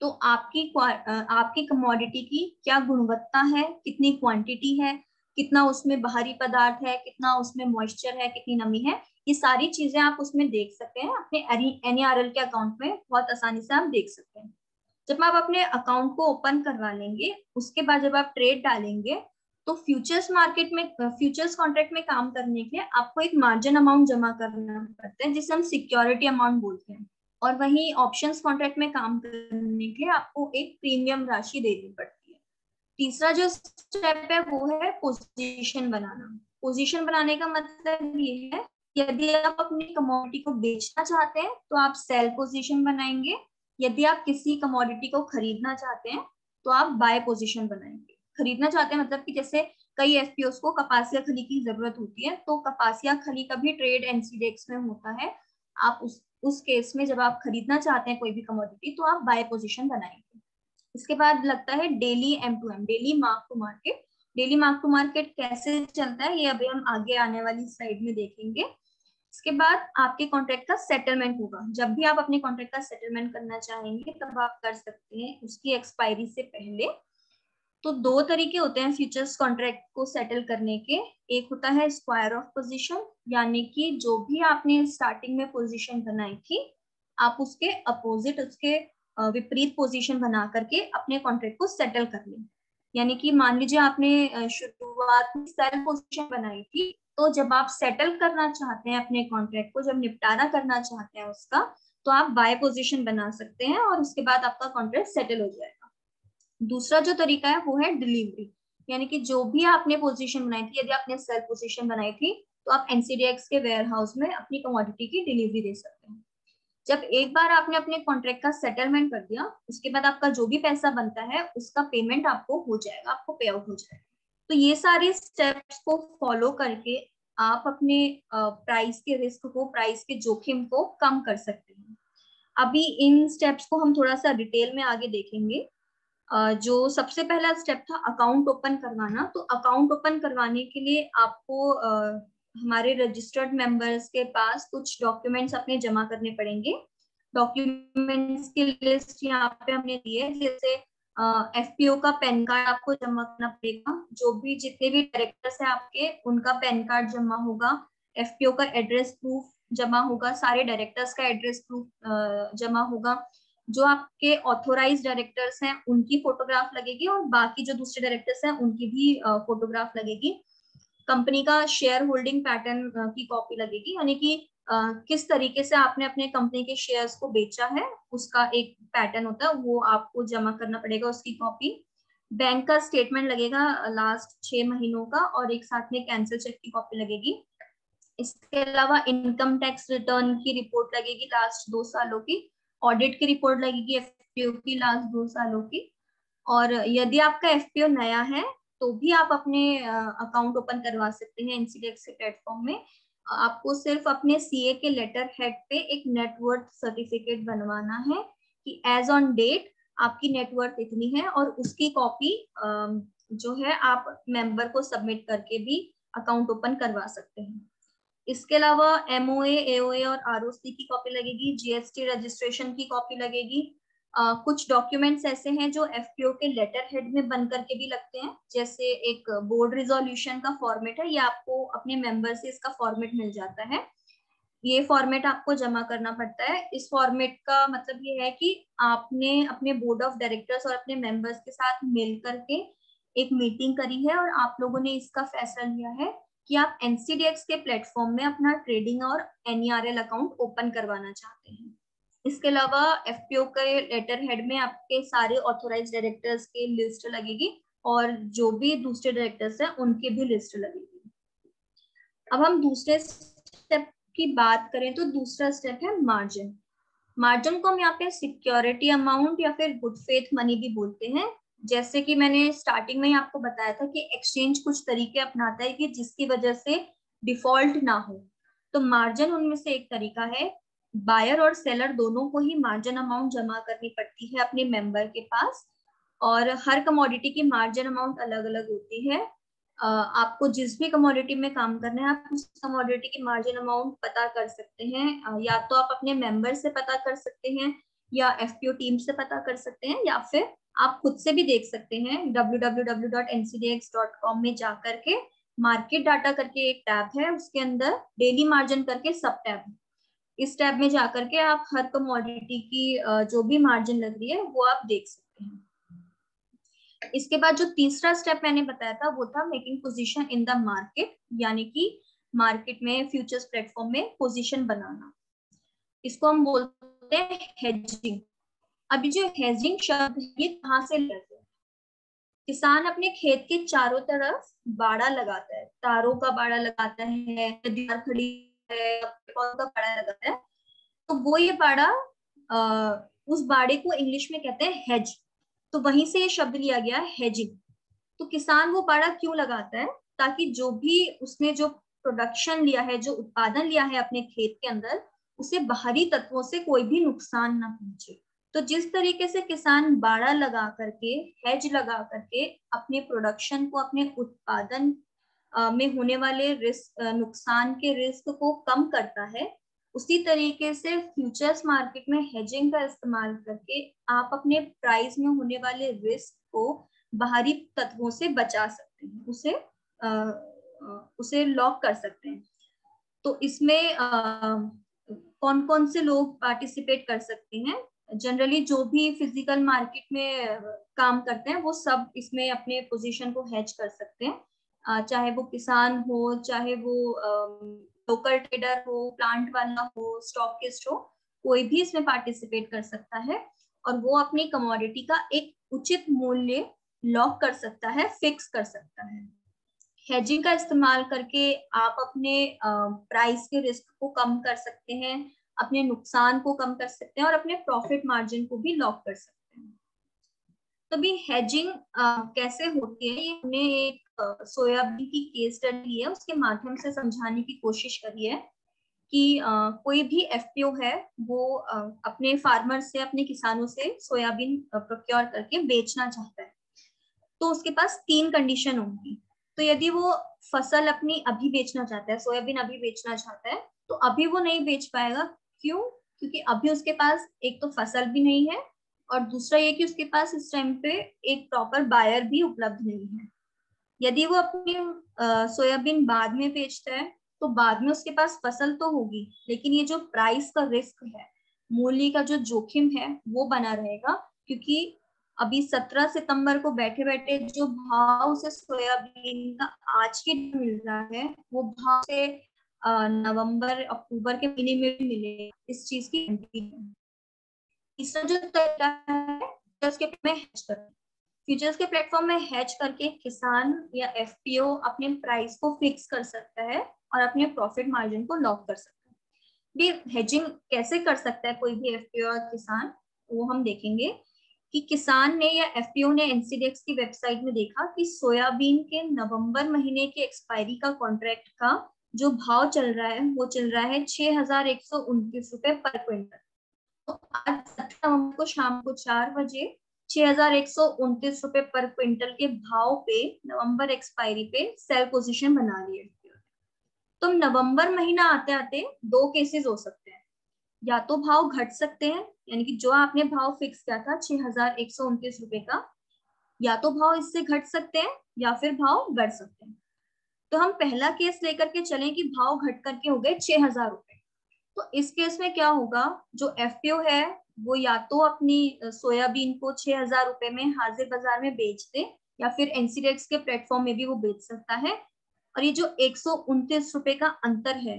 तो आपकी कमोडिटी की क्या गुणवत्ता है, कितनी क्वांटिटी है, कितना उसमें बाहरी पदार्थ है, कितना उसमें मॉइस्चर है, कितनी नमी है, ये सारी चीजें आप उसमें देख सकते हैं। अपने NERL के अकाउंट में बहुत आसानी से आप देख सकते हैं। जब आप अपने अकाउंट को ओपन करवा लेंगे, उसके बाद जब आप ट्रेड डालेंगे, तो फ्यूचर्स मार्केट में, फ्यूचर्स कॉन्ट्रैक्ट में काम करने के लिए आपको एक मार्जिन अमाउंट जमा करना पड़ता है, जिसे हम सिक्योरिटी अमाउंट बोलते हैं। और वहीं ऑप्शंस कॉन्ट्रैक्ट में काम करने के लिए आपको एक प्रीमियम राशि देनी पड़ती है। तीसरा जो स्टेप है वो है पोजीशन बनाना। पोजीशन बनाने का मतलब ये है, यदि आप अपनी कमोडिटी को बेचना चाहते हैं तो आप सेल पोजीशन बनाएंगे, यदि आप किसी कमोडिटी को खरीदना चाहते हैं तो आप बाय पोजीशन बनाएंगे। खरीदना चाहते हैं मतलब कि जैसे कई FPOs को कपासिया खली की जरूरत होती है, तो कपासिया खली का भी ट्रेड NCDEX में होता है। आप उस केस में जब आप खरीदना चाहते हैं कोई भी कमोडिटी, तो आप बाय पोजीशन बनाएंगे। इसके बाद लगता है daily M2M, daily mark to market. Daily mark to market कैसे चलता है ये अभी हम आगे आने वाली स्लाइड में देखेंगे। इसके बाद आपके कॉन्ट्रैक्ट का सेटलमेंट होगा। जब भी आप अपने कॉन्ट्रैक्ट का सेटलमेंट करना चाहेंगे तब आप कर सकते हैं उसकी एक्सपायरी से पहले। तो दो तरीके होते हैं फ्यूचर्स कॉन्ट्रैक्ट को सेटल करने के। एक होता है स्क्वायर ऑफ पोजीशन, यानी कि जो भी आपने स्टार्टिंग में पोजीशन बनाई थी आप उसके अपोजिट, उसके विपरीत पोजीशन बना करके अपने कॉन्ट्रैक्ट को सेटल कर लें। यानी कि मान लीजिए आपने शुरुआत में सेल पोजीशन बनाई थी, तो जब आप सेटल करना चाहते हैं अपने कॉन्ट्रैक्ट को, जब निपटारा करना चाहते हैं उसका, तो आप बाय पोजीशन बना सकते हैं और उसके बाद आपका कॉन्ट्रैक्ट सेटल हो जाएगा। दूसरा जो तरीका है वो है डिलीवरी, यानी कि जो भी आपने पोजीशन बनाई थी, यदि आपने सेल पोजीशन बनाई थी तो आप एनसीडीएक्स के वेयर हाउस में अपनी कमोडिटी की डिलीवरी दे सकते हैं। जब एक बार आपने अपने कॉन्ट्रैक्ट का सेटलमेंट कर दिया, उसके बाद आपका जो भी पैसा बनता है उसका पेमेंट आपको हो जाएगा, आपको पे आउट हो जाएगा। तो ये सारे स्टेप्स को फॉलो करके आप अपने प्राइस के रिस्क को, प्राइस के जोखिम को कम कर सकते हैं। अभी इन स्टेप्स को हम थोड़ा सा डिटेल में आगे देखेंगे। जो सबसे पहला स्टेप था अकाउंट ओपन करवाना, तो अकाउंट ओपन करवाने के लिए आपको हमारे रजिस्टर्ड मेंबर्स के पास कुछ डॉक्यूमेंट्स अपने जमा करने पड़ेंगे। डॉक्यूमेंट्स की लिस्ट यहाँ पे हमने दी है, जैसे एफपीओ का पैन कार्ड आपको जमा करना पड़ेगा। जो भी जितने भी डायरेक्टर्स हैं आपके, उनका पैन कार्ड जमा होगा। एफपीओ का एड्रेस प्रूफ जमा होगा, सारे डायरेक्टर्स का एड्रेस प्रूफ जमा होगा। जो आपके ऑथोराइज डायरेक्टर्स हैं उनकी फोटोग्राफ लगेगी और बाकी जो दूसरे डायरेक्टर्स हैं उनकी भी फोटोग्राफ लगेगी। कंपनी का शेयर होल्डिंग पैटर्न की कॉपी लगेगी, यानी कि किस तरीके से आपने अपने कंपनी के शेयर्स को बेचा है उसका एक पैटर्न होता है, वो आपको जमा करना पड़ेगा, उसकी कॉपी। बैंक का स्टेटमेंट लगेगा लास्ट 6 महीनों का, और एक साथ में कैंसिल चेक की कॉपी लगेगी। इसके अलावा इनकम टैक्स रिटर्न की रिपोर्ट लगेगी लास्ट 2 सालों की। ऑडिट की रिपोर्ट लगेगी एफपीओ की लास्ट 2 सालों की। और यदि आपका एफपीओ नया है तो भी आप अपने अकाउंट ओपन करवा सकते हैं एनसीडीएक्स के प्लेटफॉर्म में। आपको सिर्फ अपने सीए के लेटर हेड पे एक नेटवर्थ सर्टिफिकेट बनवाना है कि एज ऑन डेट आपकी नेटवर्थ इतनी है, और उसकी कॉपी जो है आप मेंबर को सबमिट करके भी अकाउंट ओपन करवा सकते हैं। इसके अलावा एमओए, एओए और आरओसी की कॉपी लगेगी, जीएसटी रजिस्ट्रेशन की कॉपी लगेगी। कुछ डॉक्यूमेंट्स ऐसे हैं जो एफपीओ के लेटर हेड में बन करके भी लगते हैं, जैसे एक बोर्ड रिजोल्यूशन का फॉर्मेट है, ये आपको अपने मेंबर से इसका फॉर्मेट मिल जाता है। ये फॉर्मेट आपको जमा करना पड़ता है। इस फॉर्मेट का मतलब ये है कि आपने अपने बोर्ड ऑफ डायरेक्टर्स और अपने मेंबर्स के साथ मिल करके एक मीटिंग करी है और आप लोगों ने इसका फैसला लिया है कि आप एनसीडीएक्स के प्लेटफॉर्म में अपना ट्रेडिंग और एनईआरएल अकाउंट ओपन करवाना चाहते हैं। इसके अलावा एफपीओ के लेटर हेड में आपके सारे ऑथोराइज डायरेक्टर्स की लिस्ट लगेगी और जो भी दूसरे डायरेक्टर्स हैं उनकी भी लिस्ट लगेगी। अब हम दूसरे स्टेप की बात करें तो दूसरा स्टेप है मार्जिन। मार्जिन को हम यहाँ पे सिक्योरिटी अमाउंट या फिर गुड फेथ मनी भी बोलते हैं। जैसे कि मैंने स्टार्टिंग में ही आपको बताया था कि एक्सचेंज कुछ तरीके अपनाता है कि जिसकी वजह से डिफॉल्ट ना हो, तो मार्जिन उनमें से एक तरीका है। बायर और सेलर दोनों को ही मार्जिन अमाउंट जमा करनी पड़ती है अपने मेंबर के पास, और हर कमोडिटी की मार्जिन अमाउंट अलग अलग होती है। आपको जिस भी कमोडिटी में काम करना है आप उस कमोडिटी की मार्जिन अमाउंट पता कर सकते हैं। या तो आप अपने मेंबर से पता कर सकते हैं, या एफपीओ टीम से पता कर सकते हैं, या फिर आप खुद से भी देख सकते हैं। www.ncdx.com में जाकर के मार्केट डाटा करके एक टैब है, उसके अंदर डेली मार्जिन करके सब टैब है। इस टैब में जाकर के आप हर कमोडिटी की जो भी मार्जिन लग रही है वो आप देख सकते हैं। इसके बाद जो तीसरा स्टेप मैंने बताया था वो था making position in the market, यानी कि मार्केट में फ्यूचर्स प्लेटफॉर्म में पोजीशन बनाना। इसको हम बोलते हैं हेजिंग। अभी जो हेजिंग शब्द ये कहाँ से लेते हैं? किसान अपने खेत के चारों तरफ बाड़ा लगाता है, तारों का बाड़ा लगाता है, दीवार खड़ी है, पौधों का बाड़ा लगाता है, तो वो ये बाड़ा उस बाड़े को इंग्लिश में कहते हैं हेज। तो वहीं से ये शब्द लिया गया हेजिंग। तो किसान वो बाड़ा क्यों लगाता है? ताकि जो भी उसने जो प्रोडक्शन लिया है, जो उत्पादन लिया है अपने खेत के अंदर, उसे बाहरी तत्वों से कोई भी नुकसान ना पहुंचे। तो जिस तरीके से किसान बाड़ा लगा करके, हेज लगा करके अपने प्रोडक्शन को, अपने उत्पादन में होने वाले रिस्क, नुकसान के रिस्क को कम करता है, उसी तरीके से फ्यूचर्स मार्केट में हेजिंग का इस्तेमाल करके आप अपने प्राइस में होने वाले रिस्क को बाहरी तत्वों से बचा सकते हैं, उसे लॉक कर सकते हैं। तो इसमें कौन कौन से लोग पार्टिसिपेट कर सकते हैं? जनरली जो भी फिजिकल मार्केट में काम करते हैं वो सब इसमें अपने पोजीशन को हेज कर सकते हैं, चाहे वो किसान हो, चाहे वो लोकल ट्रेडर हो, प्लांट वाला हो, स्टॉकिस्ट हो, कोई भी इसमें पार्टिसिपेट कर सकता है और वो अपनी कमोडिटी का एक उचित मूल्य लॉक कर सकता है, फिक्स कर सकता है। हेजिंग का इस्तेमाल करके आप अपने प्राइस के रिस्क को कम कर सकते हैं, अपने नुकसान को कम कर सकते हैं और अपने प्रॉफिट मार्जिन को भी लॉक कर सकते हैं। तो भी हेजिंग कैसे होती है, ये हमने एक सोयाबीन की केस स्टडी है, उसके माध्यम से समझाने की कोशिश करी है कि कोई भी एफपीओ है वो अपने फार्मर से, अपने किसानों से सोयाबीन प्रोक्योर करके बेचना चाहता है, तो उसके पास 3 कंडीशन होंगी। तो यदि वो फसल अपनी अभी बेचना चाहता है, सोयाबीन अभी बेचना चाहता है, तो अभी वो नहीं बेच पाएगा। क्यों? क्योंकि अभी उसके पास एक तो फसल भी नहीं है और दूसरा ये कि उसके पास इस टाइम पे एक प्रॉपर बायर भी उपलब्ध नहीं है। यदि वो अपनी सोयाबीन बाद में बेचता है तो बाद में उसके पास फसल तो होगी, लेकिन ये जो प्राइस का रिस्क है, मूल्य का जो जोखिम है वो बना रहेगा, क्योंकि अभी 17 सितंबर को बैठे बैठे जो भाव से सोयाबीन का आज के दिन मिल रहा है वो भाव से नवंबर अक्टूबर के महीने में भी मिले, इस चीज की गारंटी है। तीसरा जो तरीका है फ्यूचर्स के प्लेटफॉर्म में हेज करके किसान या एफपीओ अपने प्राइस को फिक्स कर सकता है और अपने प्रॉफिट मार्जिन को लॉक कर सकता है। भी हेजिंग कैसे कर सकता है कोई भी एफपीओ और किसान, वो हम देखेंगे कि किसान ने या एफपीओ ने एनसीडीएक्स की वेबसाइट में देखा कि सोयाबीन के नवंबर महीने के एक्सपायरी का कॉन्ट्रैक्ट का जो भाव चल रहा है वो चल रहा है 6,129 रुपए पर क्विंटल। तो आज 17 नवंबर को शाम को 4 बजे 6,129 रुपए पर क्विंटल के भाव पे नवंबर एक्सपायरी पे सेल पोजीशन बना ली है। तो नवंबर महीना आते आते 2 केसेस हो सकते हैं, या तो भाव घट सकते हैं, यानी कि जो आपने भाव फिक्स किया था 6,129 रुपए का, या तो भाव इससे घट सकते हैं या फिर भाव बढ़ सकते हैं। तो हम पहला केस लेकर के चलें कि भाव घट करके हो गए 6,000 रुपए। तो इस केस में क्या होगा, जो एफपीओ है वो या तो अपनी सोयाबीन को 6,000 रुपए में हाजिर बाजार में बेच दे, या फिर एनसीडीएक्स के प्लेटफॉर्म में भी वो बेच सकता है। और ये जो 129 रुपए का अंतर है,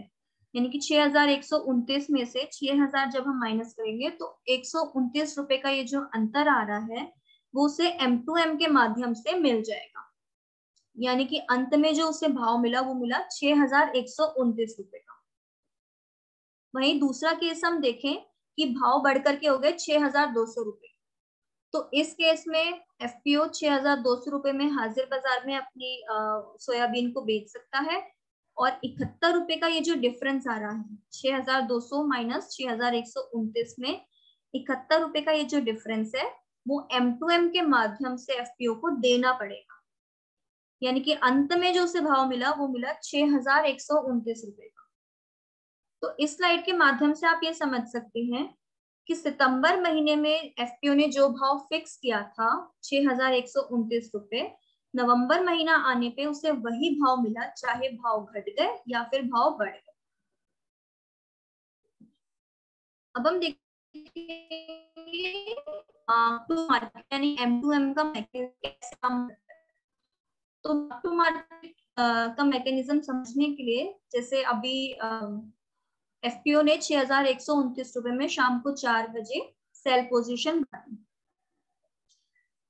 यानी कि 6,129 में से 6,000 जब हम माइनस करेंगे तो 129 रुपए का ये जो अंतर आ रहा है वो उसे M2M के माध्यम से मिल जाएगा, यानी कि अंत में जो उसे भाव मिला वो मिला 6,129 रुपए का। वहीं दूसरा केस हम देखें कि भाव बढ़कर के हो गए 6,200 रुपए। तो इस केस में एफपीओ 6,200 रुपए में हाजिर बाजार में अपनी सोयाबीन को बेच सकता है, और 71 रुपए का ये जो डिफरेंस आ रहा है 6,200 माइनस 6,129 में 71 रुपए का ये जो डिफरेंस है वो M2M के माध्यम से एफपीओ को देना पड़ेगा, यानी कि अंत में जो उसे भाव मिला वो मिला 6,129 रुपए का। तो इस स्लाइड के माध्यम से आप ये समझ सकते हैं कि सितंबर महीने में एफपीओ ने जो भाव फिक्स किया था 6,129 रुपए, नवंबर महीना आने पे उसे वही भाव मिला, चाहे भाव घट गए या फिर भाव बढ़ गए। अब हम देखेंगे मार्केट यानी M2M का मैकेनिज्म कैसे काम करता है। तो टू मार्केट का मैकेनिज्म समझने के लिए, जैसे अभी एफपीओ ने 6,129 रुपए में शाम को 4 बजे सेल पोजीशन बनाई।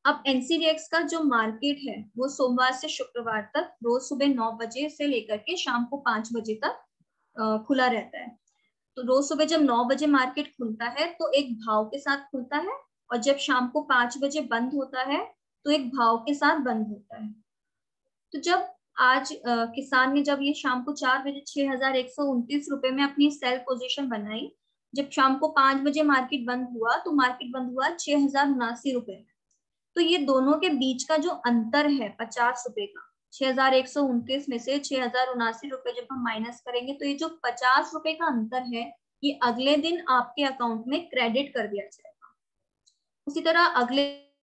अब एनसीडीएक्स का जो मार्केट है वो सोमवार से शुक्रवार तक रोज सुबह 9 बजे से लेकर के शाम को 5 बजे तक खुला रहता है। तो रोज सुबह जब 9 बजे मार्केट खुलता है तो एक भाव के साथ खुलता है, और जब शाम को 5 बजे बंद होता है तो एक भाव के साथ बंद होता है। तो जब आज किसान ने जब ये शाम को 4 बजे 6,129 रुपए में अपनी सेल पोजीशन बनाई, जब शाम को 5 बजे मार्केट बंद हुआ तो मार्केट बंद हुआ 6,079 रुपए में। तो ये दोनों के बीच का जो अंतर है 50 रुपए का, 6,129 में से 6,079 रुपए जब हम माइनस करेंगे तो ये जो 50 रुपए का अंतर है ये अगले दिन आपके अकाउंट में क्रेडिट कर दिया जाएगा। उसी तरह अगले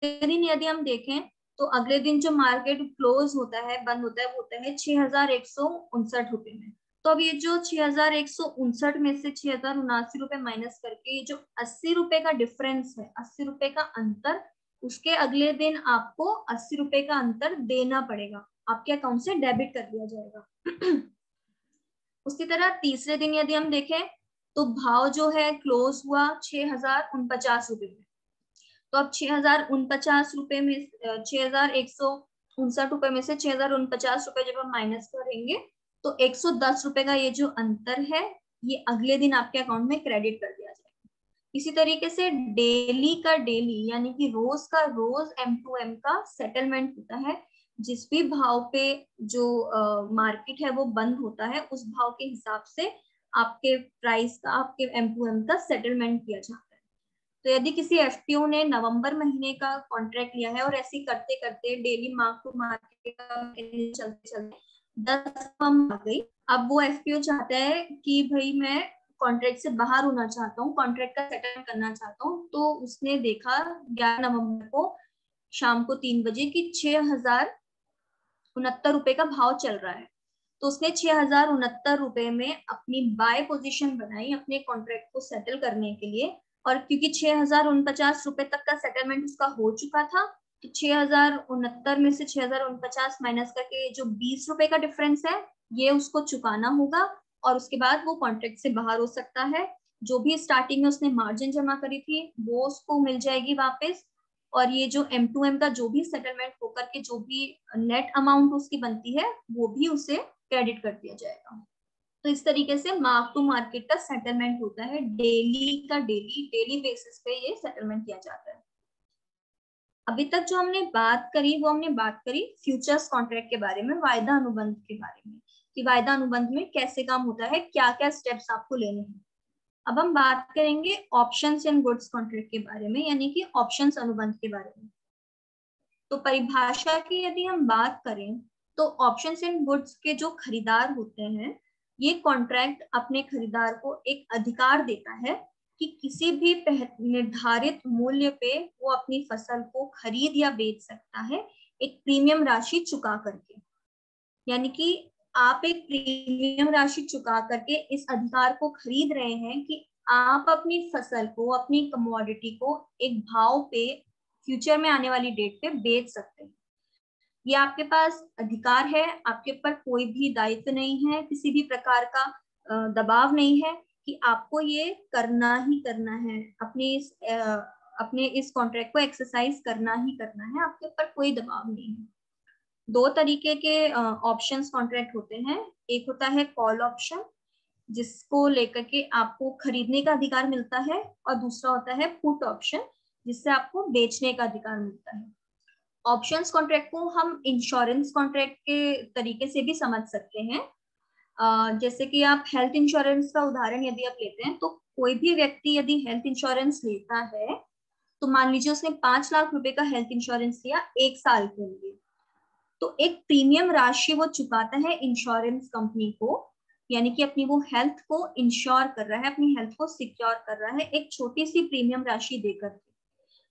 दिन यदि हम देखें तो अगले दिन जो मार्केट क्लोज होता है, बंद होता है, वो होता है 6,159 रुपए में। तो अब ये जो 6,159 में से 6,079 रुपए माइनस करके ये जो 80 रुपए का डिफरेंस है, 80 रुपए का अंतर, उसके अगले दिन आपको 80 रुपए का अंतर देना पड़ेगा, आपके अकाउंट से डेबिट कर दिया जाएगा। उसी तरह तीसरे दिन यदि हम देखें तो भाव जो है क्लोज हुआ 6,049 रुपए में। तो अब 6,049 रुपए में 6,159 रुपए में से 6,049 रुपए जब हम माइनस करेंगे तो 110 रुपए का ये जो अंतर है ये अगले दिन आपके अकाउंट में क्रेडिट कर दिया जाएगा। इसी तरीके से डेली का डेली यानी कि रोज का रोज M2M का सेटलमेंट होता है। जिस भी भाव पे जो मार्केट है वो बंद होता है उस भाव के हिसाब से आपके प्राइस का, आपके M2M का सेटलमेंट किया जाता है। तो यदि किसी FPO ने नवंबर महीने का कॉन्ट्रैक्ट लिया है और ऐसे करते करते डेली मार्क टू मार्केट चलते चलते 10 आ गई, अब वो FPO चाहता है कि भाई मैं कॉन्ट्रैक्ट से बाहर होना चाहता हूँ, कॉन्ट्रैक्ट का सेटलमेंट करना चाहता हूँ। तो उसने देखा 11 नवंबर को शाम को 3 बजे की 6,069 रुपए का भाव चल रहा है। तो उसने 6,069 रुपए में अपनी बाय पोजीशन बनाई अपने कॉन्ट्रैक्ट को सेटल करने के लिए। और क्योंकि 6,049 रुपए तक का सेटलमेंट उसका हो चुका था तो 6,069 में से 6,049 माइनस करके जो 20 रुपए का डिफरेंस है ये उसको चुकाना होगा और उसके बाद वो कॉन्ट्रैक्ट से बाहर हो सकता है। जो भी स्टार्टिंग में उसने मार्जिन जमा करी थी वो उसको मिल जाएगी वापस, और ये जो M2M का जो भी सेटलमेंट होकर के जो भी नेट अमाउंट उसकी बनती है वो भी उसे क्रेडिट कर दिया जाएगा। तो इस तरीके से मार्क टू मार्केट का सेटलमेंट होता है। डेली बेसिस पे ये सेटलमेंट किया जाता है। अभी तक जो हमने बात करी वो हमने बात करी फ्यूचर्स कॉन्ट्रैक्ट के बारे में, वायदा अनुबंध के बारे में, कि वायदा अनुबंध में कैसे काम होता है, क्या क्या स्टेप्स आपको लेने हैं। अब हम बात करेंगे ऑप्शंस एंड गुड्स कॉन्ट्रैक्ट के बारे में, यानी कि ऑप्शंस अनुबंध के बारे में। तो परिभाषा की यदि हम बात करें तो ऑप्शंस एंड गुड्स के जो खरीदार होते हैं ये कॉन्ट्रैक्ट अपने खरीदार को एक अधिकार देता है कि किसी भी निर्धारित मूल्य पे वो अपनी फसल को खरीद या बेच सकता है एक प्रीमियम राशि चुका करके। यानी कि आप एक प्रीमियम राशि चुका करके इस अधिकार को खरीद रहे हैं कि आप अपनी फसल को, अपनी कमोडिटी को एक भाव पे फ्यूचर में आने वाली डेट पे बेच सकते हैं। ये आपके पास अधिकार है, आपके ऊपर कोई भी दायित्व नहीं है, किसी भी प्रकार का दबाव नहीं है कि आपको ये करना ही करना है, अपने इस कॉन्ट्रैक्ट को एक्सरसाइज करना ही करना है, आपके ऊपर कोई दबाव नहीं है। 2 तरीके के ऑप्शंस कॉन्ट्रैक्ट होते हैं। एक होता है कॉल ऑप्शन जिसको लेकर के आपको खरीदने का अधिकार मिलता है, और दूसरा होता है पुट ऑप्शन जिससे आपको बेचने का अधिकार मिलता है। ऑप्शंस कॉन्ट्रैक्ट को हम इंश्योरेंस कॉन्ट्रैक्ट के तरीके से भी समझ सकते हैं। जैसे कि आप हेल्थ इंश्योरेंस का उदाहरण यदि आप लेते हैं तो कोई भी व्यक्ति यदि हेल्थ इंश्योरेंस लेता है तो मान लीजिए उसने 5 लाख रुपए का हेल्थ इंश्योरेंस लिया 1 साल के लिए, तो एक प्रीमियम राशि वो चुकाता है इंश्योरेंस कंपनी को, यानी कि अपनी वो हेल्थ को इंश्योर कर रहा है, अपनी हेल्थ को सिक्योर कर रहा है एक छोटी सी प्रीमियम राशि देकर के।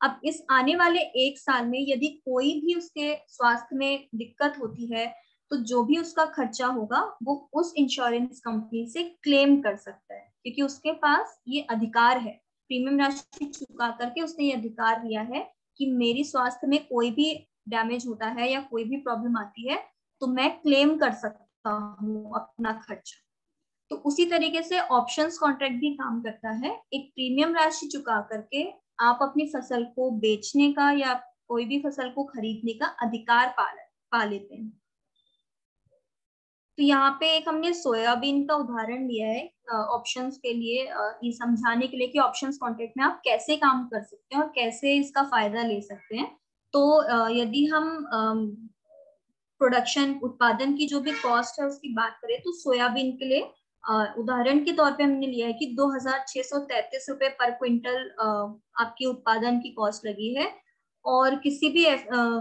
अब इस आने वाले 1 साल में यदि कोई भी उसके स्वास्थ्य में दिक्कत होती है तो जो भी उसका खर्चा होगा वो उस इंश्योरेंस कंपनी से क्लेम कर सकता है, क्योंकि उसके पास ये अधिकार है, प्रीमियम राशि चुका करके उसने ये अधिकार लिया है कि मेरी स्वास्थ्य में कोई भी डैमेज होता है या कोई भी प्रॉब्लम आती है तो मैं क्लेम कर सकता हूँ अपना खर्चा। तो उसी तरीके से ऑप्शंस कॉन्ट्रैक्ट भी काम करता है। एक प्रीमियम राशि चुका करके आप अपनी फसल को बेचने का या कोई भी फसल को खरीदने का अधिकार पा लेते हैं। तो यहाँ पे एक हमने सोयाबीन का उदाहरण लिया है ऑप्शंस के लिए, ये समझाने के लिए कि ऑप्शंस कॉन्ट्रैक्ट में आप कैसे काम कर सकते हैं और कैसे इसका फायदा ले सकते हैं। तो यदि हम प्रोडक्शन उत्पादन की जो भी कॉस्ट है उसकी बात करें तो सोयाबीन के लिए उदाहरण के तौर पे हमने लिया है कि 2,633 रुपए पर क्विंटल आपकी उत्पादन की कॉस्ट लगी है, और किसी भी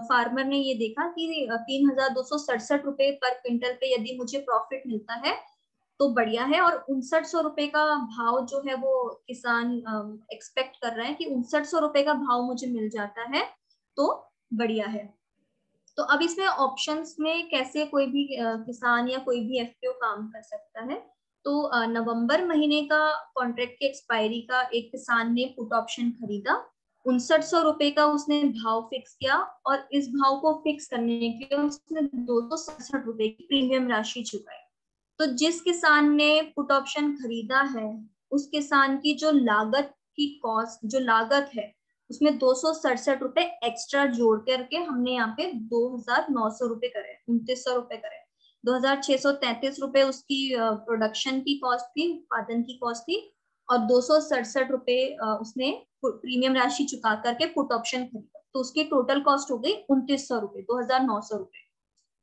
फार्मर ने ये देखा कि 3,267 रुपए पर क्विंटल पे यदि मुझे प्रॉफिट मिलता है तो बढ़िया है, और 6,900 रुपए का भाव जो है वो किसान एक्सपेक्ट कर रहा है कि 6,900 रुपए का भाव मुझे मिल जाता है तो बढ़िया है। तो अब इसमें ऑप्शंस में कैसे कोई भी किसान या कोई भी एफपीओ काम कर सकता है। तो नवंबर महीने का कॉन्ट्रैक्ट के एक्सपायरी का एक किसान ने पुट ऑप्शन खरीदा, 6,900 रुपए का उसने भाव फिक्स किया, और इस भाव को फिक्स करने के लिए उसने 267 रुपए की प्रीमियम राशि चुकाई। तो जिस किसान ने पुट ऑप्शन खरीदा है उस किसान की जो लागत की कॉस्ट, जो लागत है उसमें 267 रुपए एक्स्ट्रा जोड़ करके हमने यहाँ पे 2,900 रुपए करे, 2,900 रुपए करे। 2,633 रुपए उसकी प्रोडक्शन की कॉस्ट थी, उत्पादन की कॉस्ट थी, और 267 रुपए उसने प्रीमियम राशि चुका करके पुट ऑप्शन खरीदा, तो उसकी टोटल कॉस्ट हो गई 2,900 रुपए, 2,900 रुपए।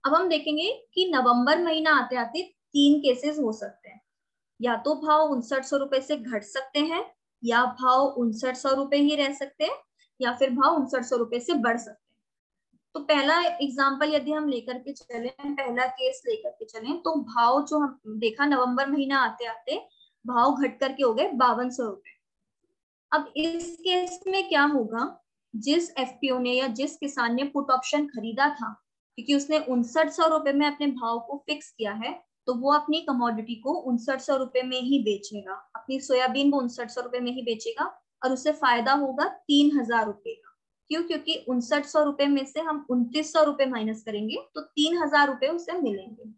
अब हम देखेंगे कि नवंबर महीना आते आते 3 केसेस हो सकते हैं, या तो भाव 6,900 रुपए से घट सकते हैं, या भाव 6,900 रुपए ही रह सकते हैं, या फिर भाव 6,900 रुपए से बढ़ सकते हैं। तो पहला एग्जांपल यदि हम लेकर के चले, पहला केस लेकर के चलें, तो भाव जो हम देखा नवंबर महीना आते आते भाव घट करके हो गए 5,200 रुपए। अब इस केस में क्या होगा, जिस एफपीओ ने या जिस किसान ने पुट ऑप्शन खरीदा था, क्योंकि उसने 6,900 रुपए में अपने भाव को फिक्स किया है, तो वो अपनी कमोडिटी को 6,900 रुपए में ही बेचेगा, अपनी सोयाबीन को 6,900 रुपए में ही बेचेगा, और उससे फायदा होगा 3,000 रुपए का। क्यों? क्योंकि 6,900 रुपए में से हम 2,900 रुपए माइनस करेंगे तो 3,000 रुपए उसे मिलेंगे।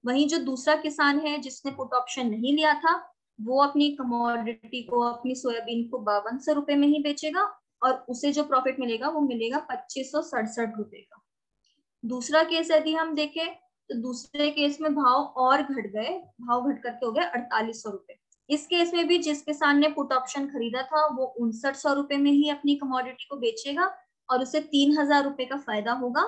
वहीं जो दूसरा किसान है जिसने पुट ऑप्शन नहीं लिया था, वो अपनी कमोडिटी को, अपनी सोयाबीन को 5,200 रुपए में ही बेचेगा, और उसे जो प्रॉफिट मिलेगा वो मिलेगा 2,567 रुपए का। दूसरा केस यदि हम देखें तो दूसरे केस में भाव और घट गए, भाव घट करके हो गए 4,800 रुपए। इस केस में भी जिस किसान ने पुट ऑप्शन खरीदा था वो 6,900 रुपए में ही अपनी कमोडिटी को बेचेगा, और उसे 3,000 रुपए का फायदा होगा।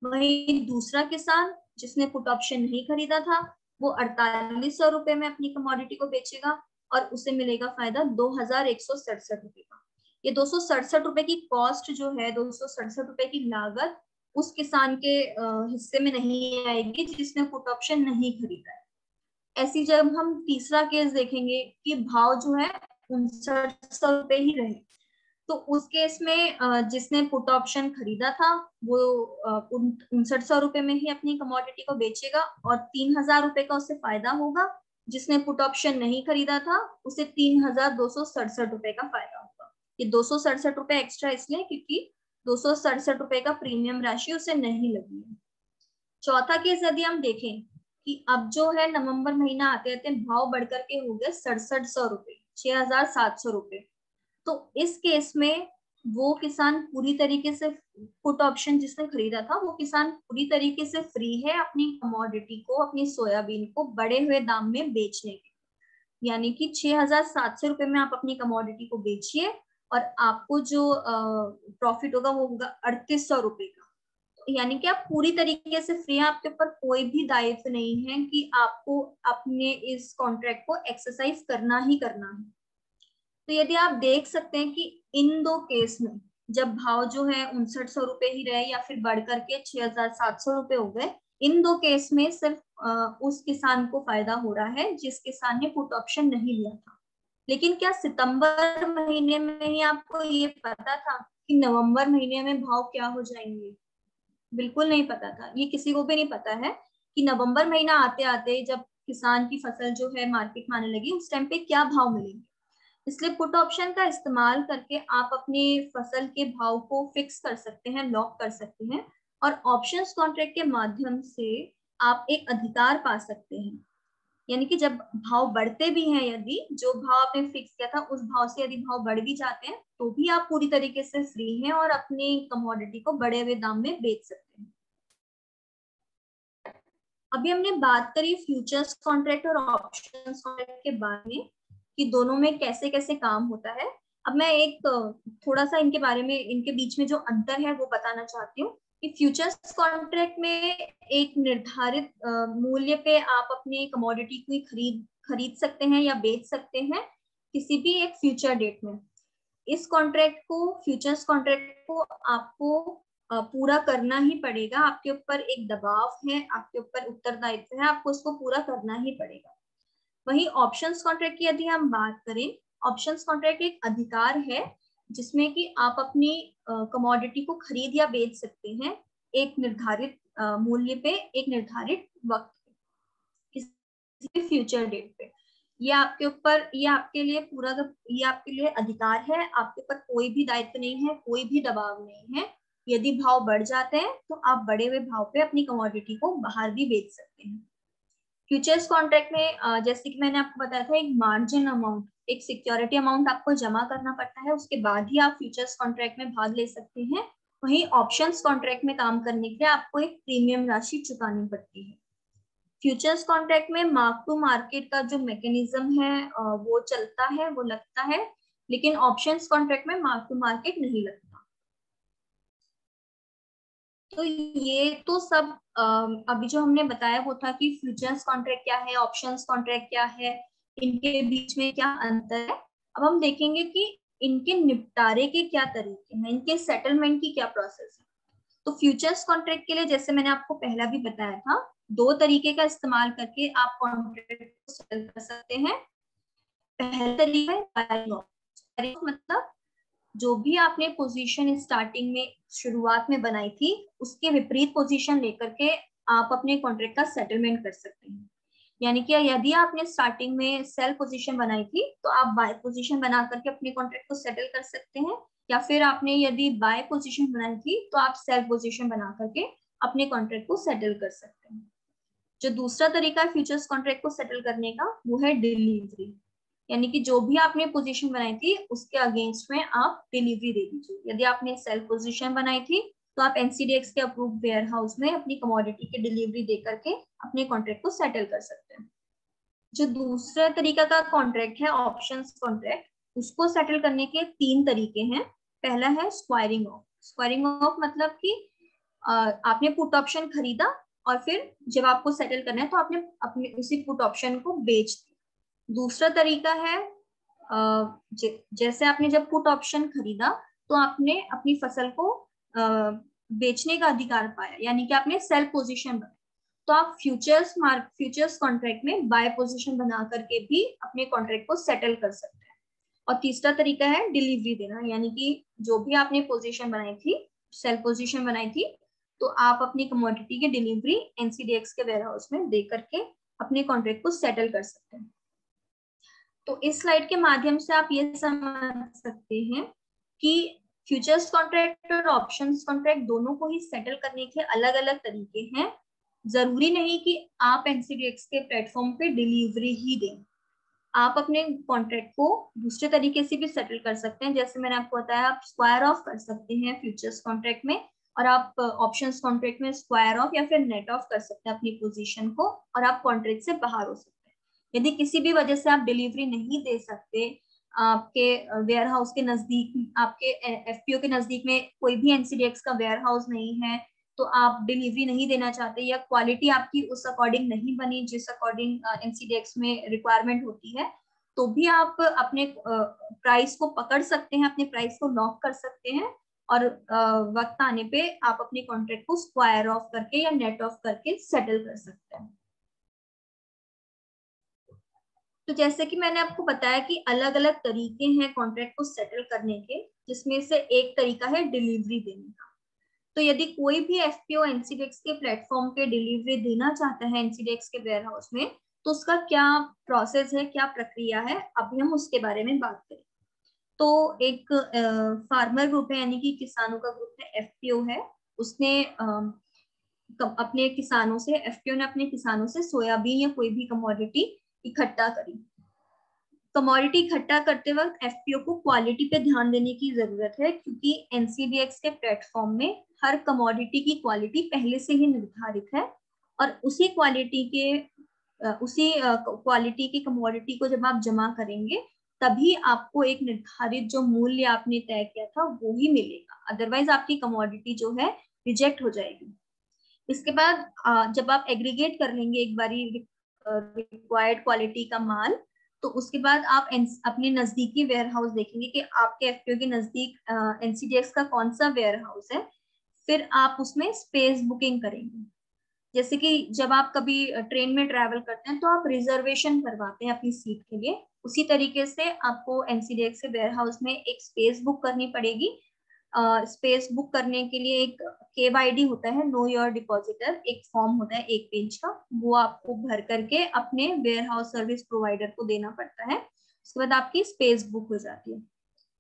वहीं दूसरा किसान जिसने पुट ऑप्शन नहीं खरीदा था वो 4,800 रुपए में अपनी कमोडिटी को बेचेगा, और उसे मिलेगा फायदा 2,167 रुपए का। ये 267 रुपए की कॉस्ट जो है, 267 रुपए की लागत उस किसान के हिस्से में नहीं आएगी जिसने पुट ऑप्शन नहीं खरीदा है। ऐसी जब हम तीसरा केस देखेंगे कि भाव जो है 6,900 रुपए ही रहे, तो उस केस में जिसने पुट ऑप्शन खरीदा था वो 6,900 रुपए में ही अपनी कमोडिटी को बेचेगा, और 3,000 रुपए का उससे फायदा होगा। जिसने पुट ऑप्शन नहीं खरीदा था उसे 3,267 रुपए का फायदा होगा। ये 267 रुपए एक्स्ट्रा इसलिए क्योंकि 267 रुपए का प्रीमियम राशि उसे नहीं लगी है। चौथा केस यदि हम देखें कि अब जो है नवंबर महीना आते आते भाव बढ़कर के हो गए 6,700 रुपए, 6,700 रुपए। तो इस केस में वो किसान पूरी तरीके से, पुट ऑप्शन जिसने खरीदा था वो किसान पूरी तरीके से फ्री है अपनी कमोडिटी को, अपनी सोयाबीन को बढ़े हुए दाम में बेचने के। यानी कि 6,700 रुपए में आप अपनी कमोडिटी को बेचिए, और आपको जो प्रॉफिट होगा वो होगा 3,800 रुपए का। यानी कि आप पूरी तरीके से फ्री हैं, आपके ऊपर कोई भी दायित्व नहीं है कि आपको अपने इस कॉन्ट्रैक्ट को एक्सरसाइज करना ही करना है। तो यदि आप देख सकते हैं कि इन दो केस में जब भाव जो है 6,900 रुपए ही रहे या फिर बढ़ करके 6,700 रुपए हो गए, इन दो केस में सिर्फ उस किसान को फायदा हो रहा है जिस किसान ने पुट ऑप्शन नहीं लिया था। लेकिन क्या सितंबर महीने में ही आपको ये पता था कि नवंबर महीने में भाव क्या हो जाएंगे? बिल्कुल नहीं पता था। ये किसी को भी नहीं पता है कि नवंबर महीना आते आते जब किसान की फसल जो है मार्केट में आने लगी उस टाइम पे क्या भाव मिलेंगे। इसलिए पुट ऑप्शन का इस्तेमाल करके आप अपनी फसल के भाव को फिक्स कर सकते हैं, लॉक कर सकते हैं, और ऑप्शंस कॉन्ट्रैक्ट के माध्यम से आप एक अधिकार पा सकते हैं। यानी कि जब भाव बढ़ते भी हैं, यदि जो भाव आपने फिक्स किया था उस भाव से यदि भाव बढ़ भी जाते हैं तो भी आप पूरी तरीके से फ्री हैं और अपनी कमोडिटी को बढ़े हुए दाम में बेच सकते हैं। अभी हमने बात करी फ्यूचर्स कॉन्ट्रैक्ट और ऑप्शंस कॉन्ट्रैक्ट के बारे में कि दोनों में कैसे कैसे काम होता है। अब मैं एक थोड़ा सा इनके बारे में, इनके बीच में जो अंतर है वो बताना चाहती हूँ कि फ्यूचर्स कॉन्ट्रैक्ट में एक निर्धारित मूल्य पे आप अपनी कमोडिटी को खरीद सकते हैं या बेच सकते हैं किसी भी एक फ्यूचर डेट में। इस कॉन्ट्रैक्ट को, फ्यूचर्स कॉन्ट्रैक्ट को आपको पूरा करना ही पड़ेगा। आपके ऊपर एक दबाव है, आपके ऊपर उत्तरदायित्व है, आपको उसको पूरा करना ही पड़ेगा। वहीं ऑप्शंस कॉन्ट्रैक्ट की यदि हम बात करें, ऑप्शंस कॉन्ट्रैक्ट एक अधिकार है जिसमें कि आप अपनी कमोडिटी को खरीद या बेच सकते हैं एक निर्धारित मूल्य पे, एक निर्धारित वक्त पे, किसी फ्यूचर डेट पे। ये आपके ऊपर, ये आपके लिए पूरा, ये आपके लिए अधिकार है। आपके ऊपर कोई भी दायित्व नहीं है, कोई भी दबाव नहीं है। यदि भाव बढ़ जाते हैं तो आप बढ़े हुए भाव पे अपनी कमोडिटी को बाहर भी बेच सकते हैं। फ्यूचर्स कॉन्ट्रैक्ट में जैसे कि मैंने आपको बताया था, एक मार्जिन अमाउंट, एक सिक्योरिटी अमाउंट आपको जमा करना पड़ता है, उसके बाद ही आप फ्यूचर्स कॉन्ट्रैक्ट में भाग ले सकते हैं। वहीं ऑप्शंस कॉन्ट्रैक्ट में काम करने के लिए आपको एक प्रीमियम राशि चुकानी पड़ती है। फ्यूचर्स कॉन्ट्रैक्ट में मार्क टू मार्केट का जो मैकेनिज्म है वो चलता है, वो लगता है, लेकिन ऑप्शंस कॉन्ट्रैक्ट में मार्क टू मार्केट नहीं लगता। तो ये तो सब अभी जो हमने बताया वो था कि फ्यूचर्स कॉन्ट्रैक्ट क्या है, ऑप्शंस कॉन्ट्रैक्ट क्या है, इनके बीच में क्या अंतर है। अब हम देखेंगे कि इनके निपटारे के क्या तरीके हैं, इनके सेटलमेंट की क्या प्रोसेस है। तो फ्यूचर्स कॉन्ट्रैक्ट के लिए जैसे मैंने आपको पहला भी बताया था, दो तरीके का इस्तेमाल करके आप कॉन्ट्रैक्ट को सेटल कर सकते हैं। पहला तरीका है मतलब जो भी आपने पोजीशन स्टार्टिंग में, शुरुआत में बनाई थी, उसके विपरीत पोजीशन लेकर के आप अपने कॉन्ट्रैक्ट का सेटलमेंट कर सकते हैं। यानी कि यदि आपने स्टार्टिंग में सेल पोजीशन बनाई थी तो आप बाय पोजीशन बना करके अपने कॉन्ट्रैक्ट को सेटल कर सकते हैं, या फिर आपने यदि बाय पोजीशन बनाई थी तो आप सेल पोजीशन बना करके अपने कॉन्ट्रैक्ट को सेटल कर सकते हैं। जो दूसरा तरीका है फ्यूचर्स कॉन्ट्रैक्ट को सेटल करने का, वो है डिलीवरी। यानी कि जो भी आपने पोजीशन बनाई थी उसके अगेंस्ट में आप डिलीवरी दे दीजिए। यदि आपने सेल पोजीशन बनाई थी तो आप एनसीडीएक्स के अप्रूव वेयर हाउस में अपनी कमोडिटी की डिलीवरी दे करके अपने कॉन्ट्रैक्ट को सेटल कर सकते हैं। जो दूसरा तरीका का कॉन्ट्रैक्ट है ऑप्शंस कॉन्ट्रैक्ट, उसको सेटल करने के 3 तरीके हैं। पहला है स्क्वायरिंग ऑफ। स्क्वायरिंग ऑफ मतलब कि आपने पुट ऑप्शन खरीदा और फिर जब आपको सेटल करना है तो आपने अपने उसी पुट ऑप्शन को बेच दिया। दूसरा तरीका है जैसे आपने जब पुट ऑप्शन खरीदा तो आपने अपनी फसल को बेचने का अधिकार पाया, यानी कि आपने सेल पोजीशन बनाई, तो आप फ्यूचर्स कॉन्ट्रैक्ट में बाय पोजीशन बना करके भी अपने कॉन्ट्रैक्ट को सेटल कर सकते हैं। और तीसरा तरीका है डिलीवरी देना, यानी कि जो भी आपने पोजीशन बनाई थी, सेल पोजीशन बनाई थी, तो आप अपनी कमोडिटी की डिलीवरी एनसीडीएक्स के वेयर हाउस में दे करके अपने कॉन्ट्रैक्ट को सेटल कर सकते हैं। तो इस स्लाइड के माध्यम से आप ये समझ सकते हैं कि फ्यूचर्स कॉन्ट्रैक्ट और ऑप्शंस कॉन्ट्रैक्ट दोनों को ही सेटल करने के अलग अलग तरीके हैं। जरूरी नहीं कि आप एनसीडीएक्स के प्लेटफॉर्म पे डिलीवरी ही दें, आप अपने कॉन्ट्रैक्ट को दूसरे तरीके से भी सेटल कर सकते हैं। जैसे मैंने आपको बताया, आप स्क्वायर ऑफ कर सकते हैं फ्यूचर्स कॉन्ट्रैक्ट में, और आप ऑप्शंस कॉन्ट्रैक्ट में स्क्वायर ऑफ या फिर नेट ऑफ कर सकते हैं अपनी पोजीशन को, और आप कॉन्ट्रैक्ट से बाहर हो सकते हैं। यदि किसी भी वजह से आप डिलीवरी नहीं दे सकते, आपके वेयर हाउस के नजदीक, आपके एफपीओ के नजदीक में कोई भी एनसीडीएक्स का वेयर हाउस नहीं है, तो आप डिलीवरी नहीं देना चाहते, या क्वालिटी आपकी उस अकॉर्डिंग नहीं बनी जिस अकॉर्डिंग एनसीडीएक्स में रिक्वायरमेंट होती है, तो भी आप अपने प्राइस को पकड़ सकते हैं, अपने प्राइस को लॉक कर सकते हैं, और वक्त आने पे आप अपने कॉन्ट्रैक्ट को स्क्वायर ऑफ करके या नेट ऑफ करके सेटल कर सकते हैं। तो जैसे कि मैंने आपको बताया कि अलग अलग तरीके हैं कॉन्ट्रैक्ट को सेटल करने के, जिसमें से एक तरीका है डिलीवरी देने का। तो यदि कोई भी एफपीओ एनसीडीएक्स के प्लेटफॉर्म पे डिलीवरी देना चाहता है एनसीडीएक्स के वेयर हाउस में, तो उसका क्या प्रोसेस है, क्या प्रक्रिया है, अभी हम उसके बारे में बात करें। तो एक फार्मर ग्रुप है, यानी कि किसानों का ग्रुप है, एफपीओ है, उसने अपने किसानों से, एफपीओ ने अपने किसानों से सोयाबीन या कोई भी कमोडिटी इकट्ठा करी। कमोडिटी इकट्ठा करते वक्त एफपीओ को क्वालिटी पे ध्यान देने की जरूरत है, क्योंकि एनसीडीएक्स के प्लेटफॉर्म में हर कमोडिटी की क्वालिटी पहले से ही निर्धारित है, और उसी क्वालिटी की कमोडिटी को जब आप जमा करेंगे तभी आपको एक निर्धारित जो मूल्य आपने तय किया था वो ही मिलेगा, अदरवाइज आपकी कमोडिटी जो है रिजेक्ट हो जाएगी। इसके बाद जब आप एग्रीगेट कर लेंगे एक बारी रिक्वायर्ड क्वालिटी का माल, तो उसके बाद आप अपने नजदीकी वेयर हाउस देखेंगे कि आपके एफपीओ के नजदीक एनसीडीएक्स का कौन सा वेयर हाउस है, फिर आप उसमें स्पेस बुकिंग करेंगे। जैसे कि जब आप कभी ट्रेन में ट्रैवल करते हैं तो आप रिजर्वेशन करवाते हैं अपनी सीट के लिए, उसी तरीके से आपको एनसीडीएक्स के वेयर हाउस में एक स्पेस बुक करनी पड़ेगी। स्पेस बुक करने के लिए एक KYD होता है, नो योर डिपॉजिटर, एक फॉर्म होता है 1 पेज का, वो आपको भर करके अपने वेयर हाउस सर्विस प्रोवाइडर को देना पड़ता है। उसके बाद आपकी स्पेस बुक हो जाती है।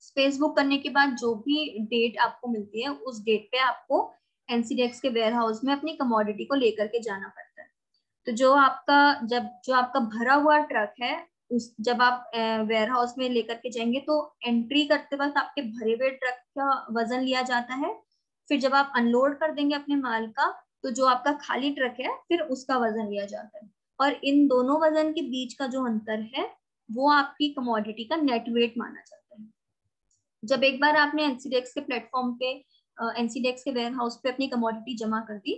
स्पेस बुक करने के बाद जो भी डेट आपको मिलती है उस डेट पे आपको एनसीडीएक्स के वेयर हाउस में अपनी कमोडिटी को लेकर के जाना पड़ता है। तो जो आपका भरा हुआ ट्रक है जब आप वेयर हाउस में लेकर के जाएंगे तो एंट्री करते वक्त आपके भरे हुए ट्रक का वजन लिया जाता है। फिर जब आप अनलोड कर देंगे अपने माल का तो जो आपका खाली ट्रक है फिर उसका वजन लिया जाता है, और इन दोनों वजन के बीच का जो अंतर है वो आपकी कमोडिटी का नेट वेट माना जाता है। जब एक बार आपने एनसीडीएक्स के प्लेटफॉर्म पे एनसीडीएक्स के वेयर हाउस पे अपनी कमोडिटी जमा कर दी,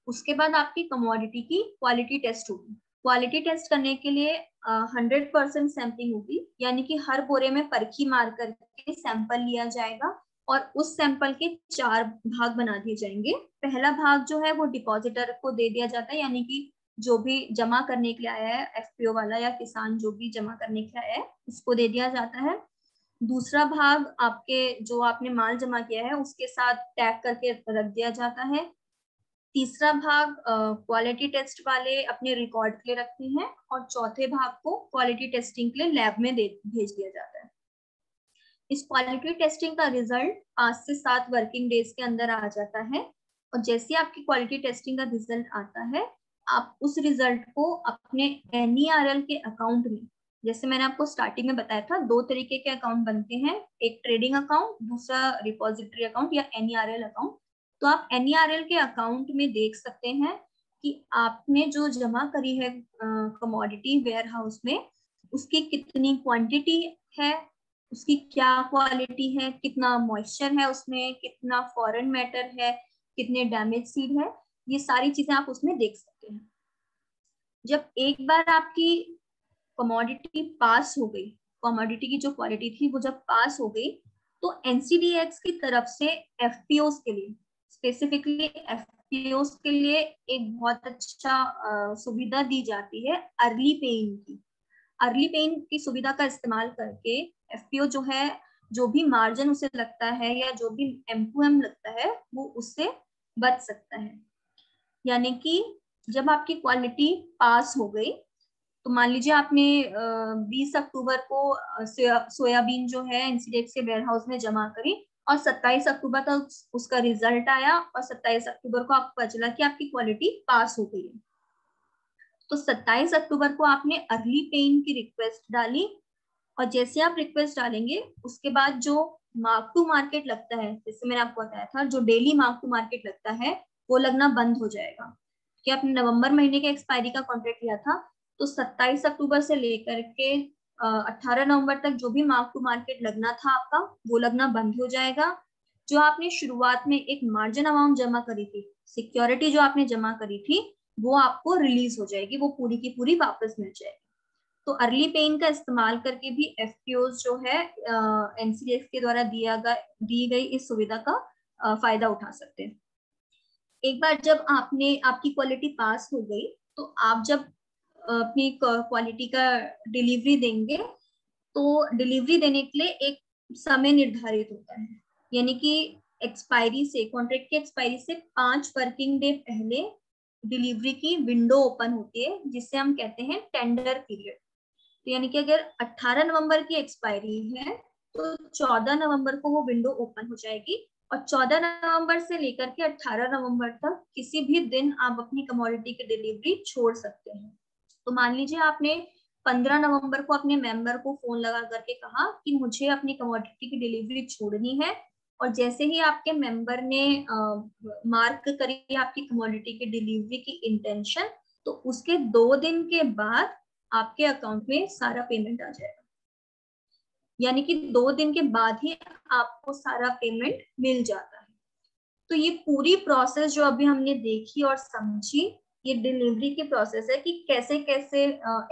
उसके बाद आपकी कमोडिटी की क्वालिटी टेस्ट होगी। क्वालिटी टेस्ट करने के लिए 100% सैंपलिंग होगी, यानी कि हर बोरे में परखी मार करके सैंपल लिया जाएगा और उस सैंपल के 4 भाग बना दिए जाएंगे। पहला भाग जो है वो डिपॉजिटर को दे दिया जाता है, यानी कि जो भी जमा करने के लिए आया है, एफपीओ वाला या किसान जो भी जमा करने के लिए आया है उसको दे दिया जाता है। दूसरा भाग जो आपने माल जमा किया है उसके साथ टैग करके रख दिया जाता है। तीसरा भाग क्वालिटी टेस्ट वाले अपने रिकॉर्ड के लिए रखते हैं, और चौथे भाग को क्वालिटी टेस्टिंग के लिए लैब में भेज दिया जाता है। इस क्वालिटी टेस्टिंग का रिजल्ट 5 से 7 वर्किंग डेज के अंदर आ जाता है, और जैसे आपकी क्वालिटी टेस्टिंग का रिजल्ट आता है आप उस रिजल्ट को अपने NERL के अकाउंट में, जैसे मैंने आपको स्टार्टिंग में बताया था 2 तरीके के अकाउंट बनते हैं, एक ट्रेडिंग अकाउंट, दूसरा रिपोजिटरी अकाउंट या NERL अकाउंट। तो आप NERL के अकाउंट में देख सकते हैं कि आपने जो जमा करी है कमोडिटी वेयर हाउस में उसकी कितनी क्वांटिटी है, उसकी क्या क्वालिटी है, कितना मॉइस्चर है उसमें, कितना फॉरेन मैटर है, कितने डैमेज सीड है, ये सारी चीजें आप उसमें देख सकते हैं। जब एक बार आपकी कमोडिटी पास हो गई, कमोडिटी की जो क्वालिटी थी वो जब पास हो गई, तो एनसीडीएक्स की तरफ से एफपीओस के लिए, स्पेसिफिकली एफपीओस के लिए एक बहुत अच्छा सुविधा दी जाती है अर्ली पेइंग की। अर्ली पेइंग की सुविधा का इस्तेमाल करके एफपीओ जो है, जो भी मार्जिन उसे लगता है या जो भी M2M लगता है वो उससे बच सकता है। यानी कि जब आपकी क्वालिटी पास हो गई तो मान लीजिए आपने 20 अक्टूबर को सोयाबीन जो है एनसीडीएक्स के वेयर हाउस में जमा करी और 27 अक्टूबर तक उसका रिजल्ट आया और 27 अक्टूबर को आपको पता चला कि आपकी क्वालिटी पास हो गई है। तो 27 अक्टूबर को आपने अर्ली पेइंग की रिक्वेस्ट डाली, और जैसे आप रिक्वेस्ट डालेंगे उसके बाद जो मार्क टू मार्केट लगता है, जैसे मैंने आपको बताया था जो डेली मार्क टू मार्केट लगता है वो लगना बंद हो जाएगा। कि आपने नवंबर महीने के एक्सपायरी का कॉन्ट्रैक्ट लिया था तो 27 अक्टूबर से लेकर के 18 नवंबर तक जो भी मार्क टू मार्केट लगना था आपका वो लगना बंद हो जाएगा। जो आपने शुरुआत में एक मार्जिन अमाउंट जमा करी थी, सिक्योरिटी जो आपने जमा करी थी, वो आपको रिलीज हो जाएगी, वो पूरी की पूरी वापस मिल जाएगी। तो अर्ली पेइंग का इस्तेमाल करके भी एफपीओस जो है एनसीडीएक्स के द्वारा दी गई इस सुविधा का फायदा उठा सकते हैं। एक बार जब आपकी क्वालिटी पास हो गई तो आप जब अपनी क्वालिटी का डिलीवरी देंगे तो डिलीवरी देने के लिए एक समय निर्धारित होता है, यानी कि एक्सपायरी से, कॉन्ट्रैक्ट की एक्सपायरी से 5 वर्किंग डे पहले डिलीवरी की विंडो ओपन होती है जिसे हम कहते हैं टेंडर पीरियड। तो यानी कि अगर 18 नवंबर की एक्सपायरी है तो 14 नवंबर को वो विंडो ओपन हो जाएगी, और 14 नवंबर से लेकर के 18 नवंबर तक किसी भी दिन आप अपनी कमोडिटी की डिलीवरी छोड़ सकते हैं। तो मान लीजिए आपने 15 नवंबर को अपने मेंबर को फोन लगा करके कहा कि मुझे अपनी कमोडिटी की डिलीवरी छोड़नी है, और जैसे ही आपके मेंबर ने मार्क करी आपकी कमोडिटी की डिलीवरी की इंटेंशन, तो उसके 2 दिन के बाद आपके अकाउंट में सारा पेमेंट आ जाएगा। यानी कि 2 दिन के बाद ही आपको सारा पेमेंट मिल जाता है। तो ये पूरी प्रोसेस जो अभी हमने देखी और समझी, ये डिलीवरी की प्रोसेस है कि कैसे कैसे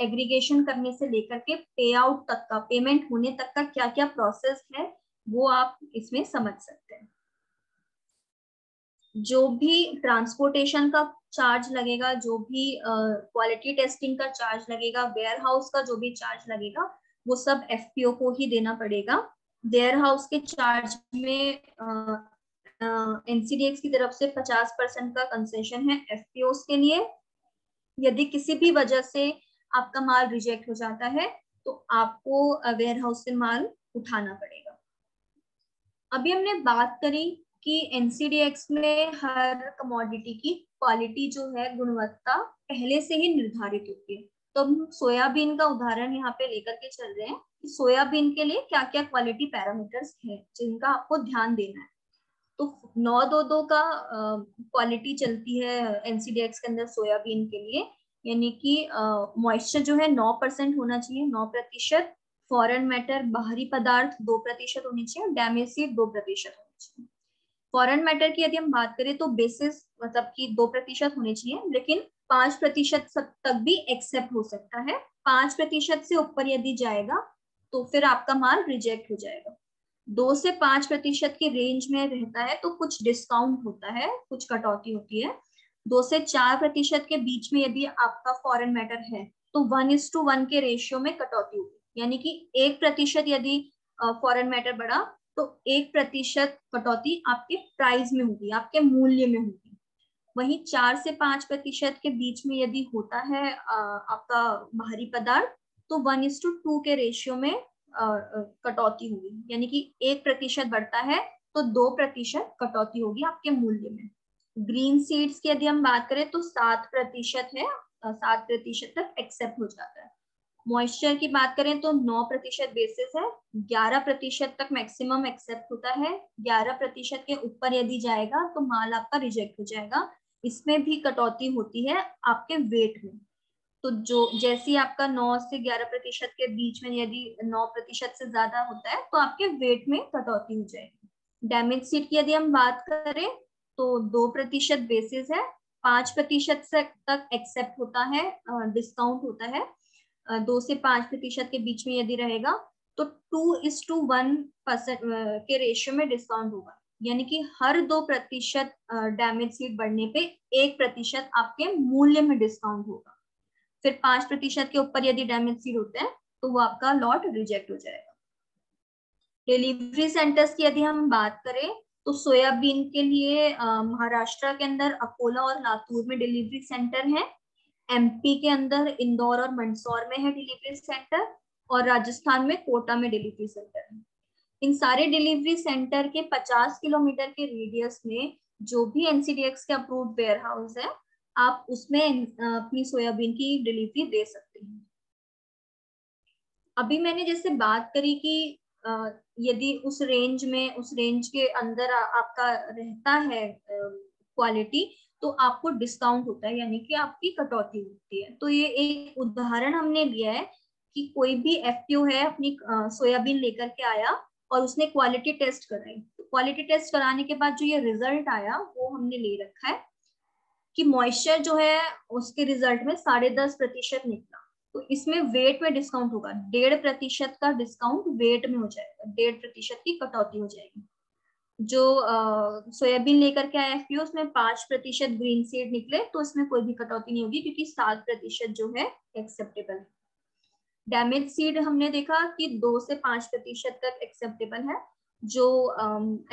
एग्रीगेशन करने से लेकर के पे आउट तक का, पेमेंट होने तक का क्या क्या प्रोसेस है वो आप इसमें समझ सकते हैं। जो भी ट्रांसपोर्टेशन का चार्ज लगेगा, जो भी क्वालिटी टेस्टिंग का चार्ज लगेगा, वेयर हाउस का जो भी चार्ज लगेगा, वो सब एफपीओ को ही देना पड़ेगा। वेयर हाउस के चार्ज में एनसीडीएक्स की तरफ से 50% का कंसेशन है एफपीओ के लिए। यदि किसी भी वजह से आपका माल रिजेक्ट हो जाता है तो आपको वेयर हाउस से माल उठाना पड़ेगा। अभी हमने बात करी कि एनसीडीएक्स में हर कमोडिटी की क्वालिटी जो है, गुणवत्ता पहले से ही निर्धारित होती है। तो हम सोयाबीन का उदाहरण यहाँ पे लेकर के चल रहे हैं कि सोयाबीन के लिए क्या क्या क्वालिटी पैरामीटर्स हैं जिनका आपको ध्यान देना है। तो 922 का क्वालिटी चलती है एनसीडीएक्स के अंदर सोयाबीन के लिए, यानी कि मॉइस्चर जो है 9% होना चाहिए, 9%। फॉरेन मैटर, बाहरी पदार्थ 2% होनी चाहिए, डैमेज सीड 2% होनी चाहिए। फॉरेन मैटर की यदि हम बात करें तो बेसिस मतलब कि 2% होनी चाहिए, लेकिन 5% तक भी एक्सेप्ट हो सकता है। 5% से ऊपर यदि जाएगा तो फिर आपका माल रिजेक्ट हो जाएगा। 2 से 5% की रेंज में रहता है तो कुछ डिस्काउंट होता है, कुछ कटौती होती है। 2 से 4% के बीच में यदि आपका फॉरेन मैटर है तो 1:1 के रेशियो में कटौती होगी, यानी कि 1% यदि फॉरेन मैटर बढ़ा तो 1% कटौती आपके प्राइस में होगी, आपके मूल्य में होगी। वहीं 4 से 5% के बीच में यदि होता है आपका बाहरी पदार्थ तो 1:2 के रेशियो में कटौती होगी, यानी कि 1% बढ़ता है तो 2% कटौती होगी आपके मूल्य में। ग्रीन सीड्स की यदि हम बात करें तो 7% है, 7% तक एक्सेप्ट हो जाता है। मॉइस्चर की बात करें तो 9% बेसिस है, 11% तक मैक्सिमम एक्सेप्ट होता है। 11% के ऊपर यदि जाएगा तो माल आपका रिजेक्ट हो जाएगा। इसमें भी कटौती होती है आपके वेट में। तो जो जैसे आपका 9 से 11% के बीच में यदि 9% से ज्यादा होता है तो आपके वेट में कटौती हो जाएगी। डैमेज सीड की यदि हम बात करें तो 2% बेसिस है, 5% से तक एक्सेप्ट होता है, डिस्काउंट होता है। 2 से 5% के बीच में यदि रहेगा तो 2:1 के रेशियो में डिस्काउंट होगा, यानी कि हर 2% डैमेज सीड बढ़ने पे 1% आपके मूल्य में डिस्काउंट होगा। फिर 5% के ऊपर यदि डैमेज सीड होते हैं तो वो आपका लॉट रिजेक्ट हो जाएगा। डिलीवरी सेंटर्स की यदि हम बात करें तो सोयाबीन के लिए महाराष्ट्र के अंदर अकोला और लातूर में डिलीवरी सेंटर है। एमपी के अंदर इंदौर और मंदसौर में है डिलीवरी सेंटर, और राजस्थान में कोटा में डिलीवरी सेंटर है। इन सारे डिलीवरी सेंटर के 50 किलोमीटर के रेडियस में जो भी एनसीडीएक्स के अप्रूव्ड वेयर हाउस है, आप उसमें अपनी सोयाबीन की डिलीवरी दे सकते हैं। अभी मैंने जैसे बात करी कि यदि उस रेंज के अंदर आपका रहता है क्वालिटी तो आपको डिस्काउंट होता है, यानी कि आपकी कटौती होती है। तो ये एक उदाहरण हमने लिया है कि कोई भी एफपीओ है, अपनी सोयाबीन लेकर के आया और उसने क्वालिटी टेस्ट कराई। तो क्वालिटी टेस्ट कराने के बाद जो ये रिजल्ट आया वो हमने ले रखा है कि मॉइस्चर जो है उसके रिजल्ट में 10.5% निकला। तो इसमें वेट में डिस्काउंट होगा, 1.5% का डिस्काउंट वेट में हो जाएगा, 1.5% की कटौती हो जाएगी। जो सोयाबीन लेकर के आया एफपीओ उसमें 5% ग्रीन सीड निकले तो इसमें कोई भी कटौती नहीं होगी क्योंकि 7% जो है एक्सेप्टेबल है। डैमेज सीड हमने देखा कि 2 से 5% तक एक्सेप्टेबल है। जो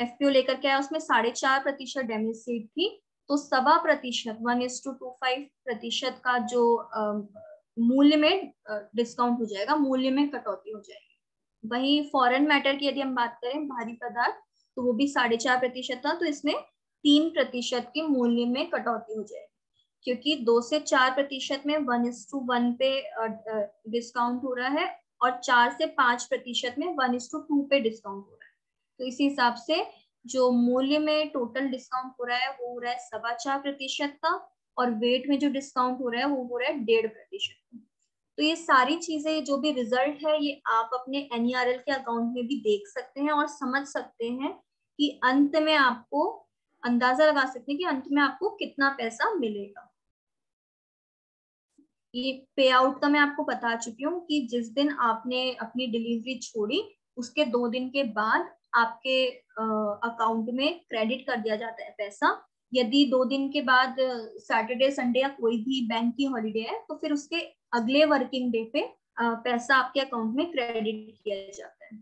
एफपीओ लेकर के आया उसमें 4.5% डैमेज सीड थी, तो 1.25% 1:25% का जो मूल्य में डिस्काउंट हो जाएगा, मूल्य में कटौती हो जाएगी। वहीं फॉरेन मैटर की यदि हम बात करें, भारी पदार्थ, तो वो भी 4.5% था, तो इसमें 3% के मूल्य में कटौती हो जाएगी, क्योंकि 2 से 4% में 1:1 पे डिस्काउंट हो रहा है और 4 से 5% में 1:2 पे डिस्काउंट हो रहा है। तो इसी हिसाब से जो मूल्य में टोटल डिस्काउंट हो रहा है वो हो रहा है 4.25% का, और वेट में जो डिस्काउंट हो रहा है वो हो रहा है 1.5%। तो ये सारी चीजें जो भी रिजल्ट है ये आप अपने एनईआरएल के अकाउंट में भी देख सकते हैं और समझ सकते हैं कि अंत में आपको अंदाजा लगा सकते हैं कि अंत में आपको कितना पैसा मिलेगा। ये पे आउट का मैं आपको बता चुकी हूँ कि जिस दिन आपने अपनी डिलीवरी छोड़ी उसके 2 दिन के बाद आपके अकाउंट में क्रेडिट कर दिया जाता है पैसा। यदि 2 दिन के बाद सैटरडे संडे या कोई भी बैंक की हॉलीडे है तो फिर उसके अगले वर्किंग डे पे पैसा आपके अकाउंट में क्रेडिट किया जाता है।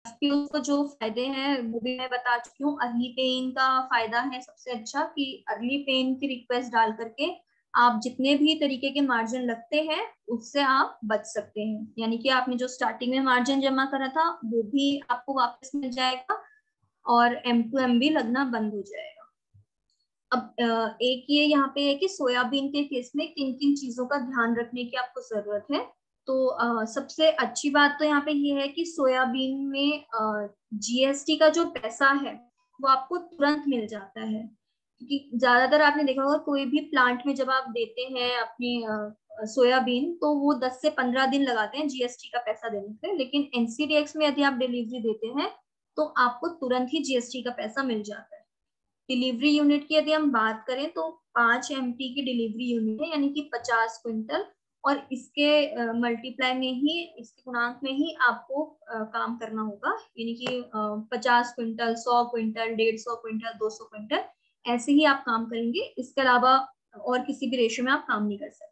उसको जो फायदे हैं वो भी मैं बता चुकी हूँ। अर्ली पेइंग का फायदा है सबसे अच्छा कि अर्ली पेइंग की रिक्वेस्ट डाल करके आप जितने भी तरीके के मार्जिन लगते हैं उससे आप बच सकते हैं। यानी कि आपने जो स्टार्टिंग में मार्जिन जमा करा था वो भी आपको वापस मिल जाएगा और M2M भी लगना बंद हो जाएगा। अब एक ये यहाँ पे है कि सोयाबीन के केस में किन किन चीजों का ध्यान रखने की आपको जरूरत है। तो सबसे अच्छी बात तो यहाँ पे ये है कि सोयाबीन में GST का जो पैसा है वो आपको तुरंत मिल जाता है। क्योंकि ज्यादातर आपने देखा होगा कोई भी प्लांट में जब आप देते हैं अपनी सोयाबीन तो वो 10 से 15 दिन लगाते हैं GST का पैसा देने पे, लेकिन NCDX में यदि आप डिलीवरी देते हैं तो आपको तुरंत ही GST का पैसा मिल जाता है। डिलीवरी यूनिट की यदि हम बात करें तो 5 MT की डिलीवरी यूनिट है, यानी कि 50 क्विंटल, और इसके मल्टीप्लाई में ही, इसके गुणांक में ही आपको काम करना होगा। यानी कि 50 क्विंटल, 100 क्विंटल, 150 क्विंटल, 200 क्विंटल, ऐसे ही आप काम करेंगे। इसके अलावा और किसी भी रेशियो में आप काम नहीं कर सकते।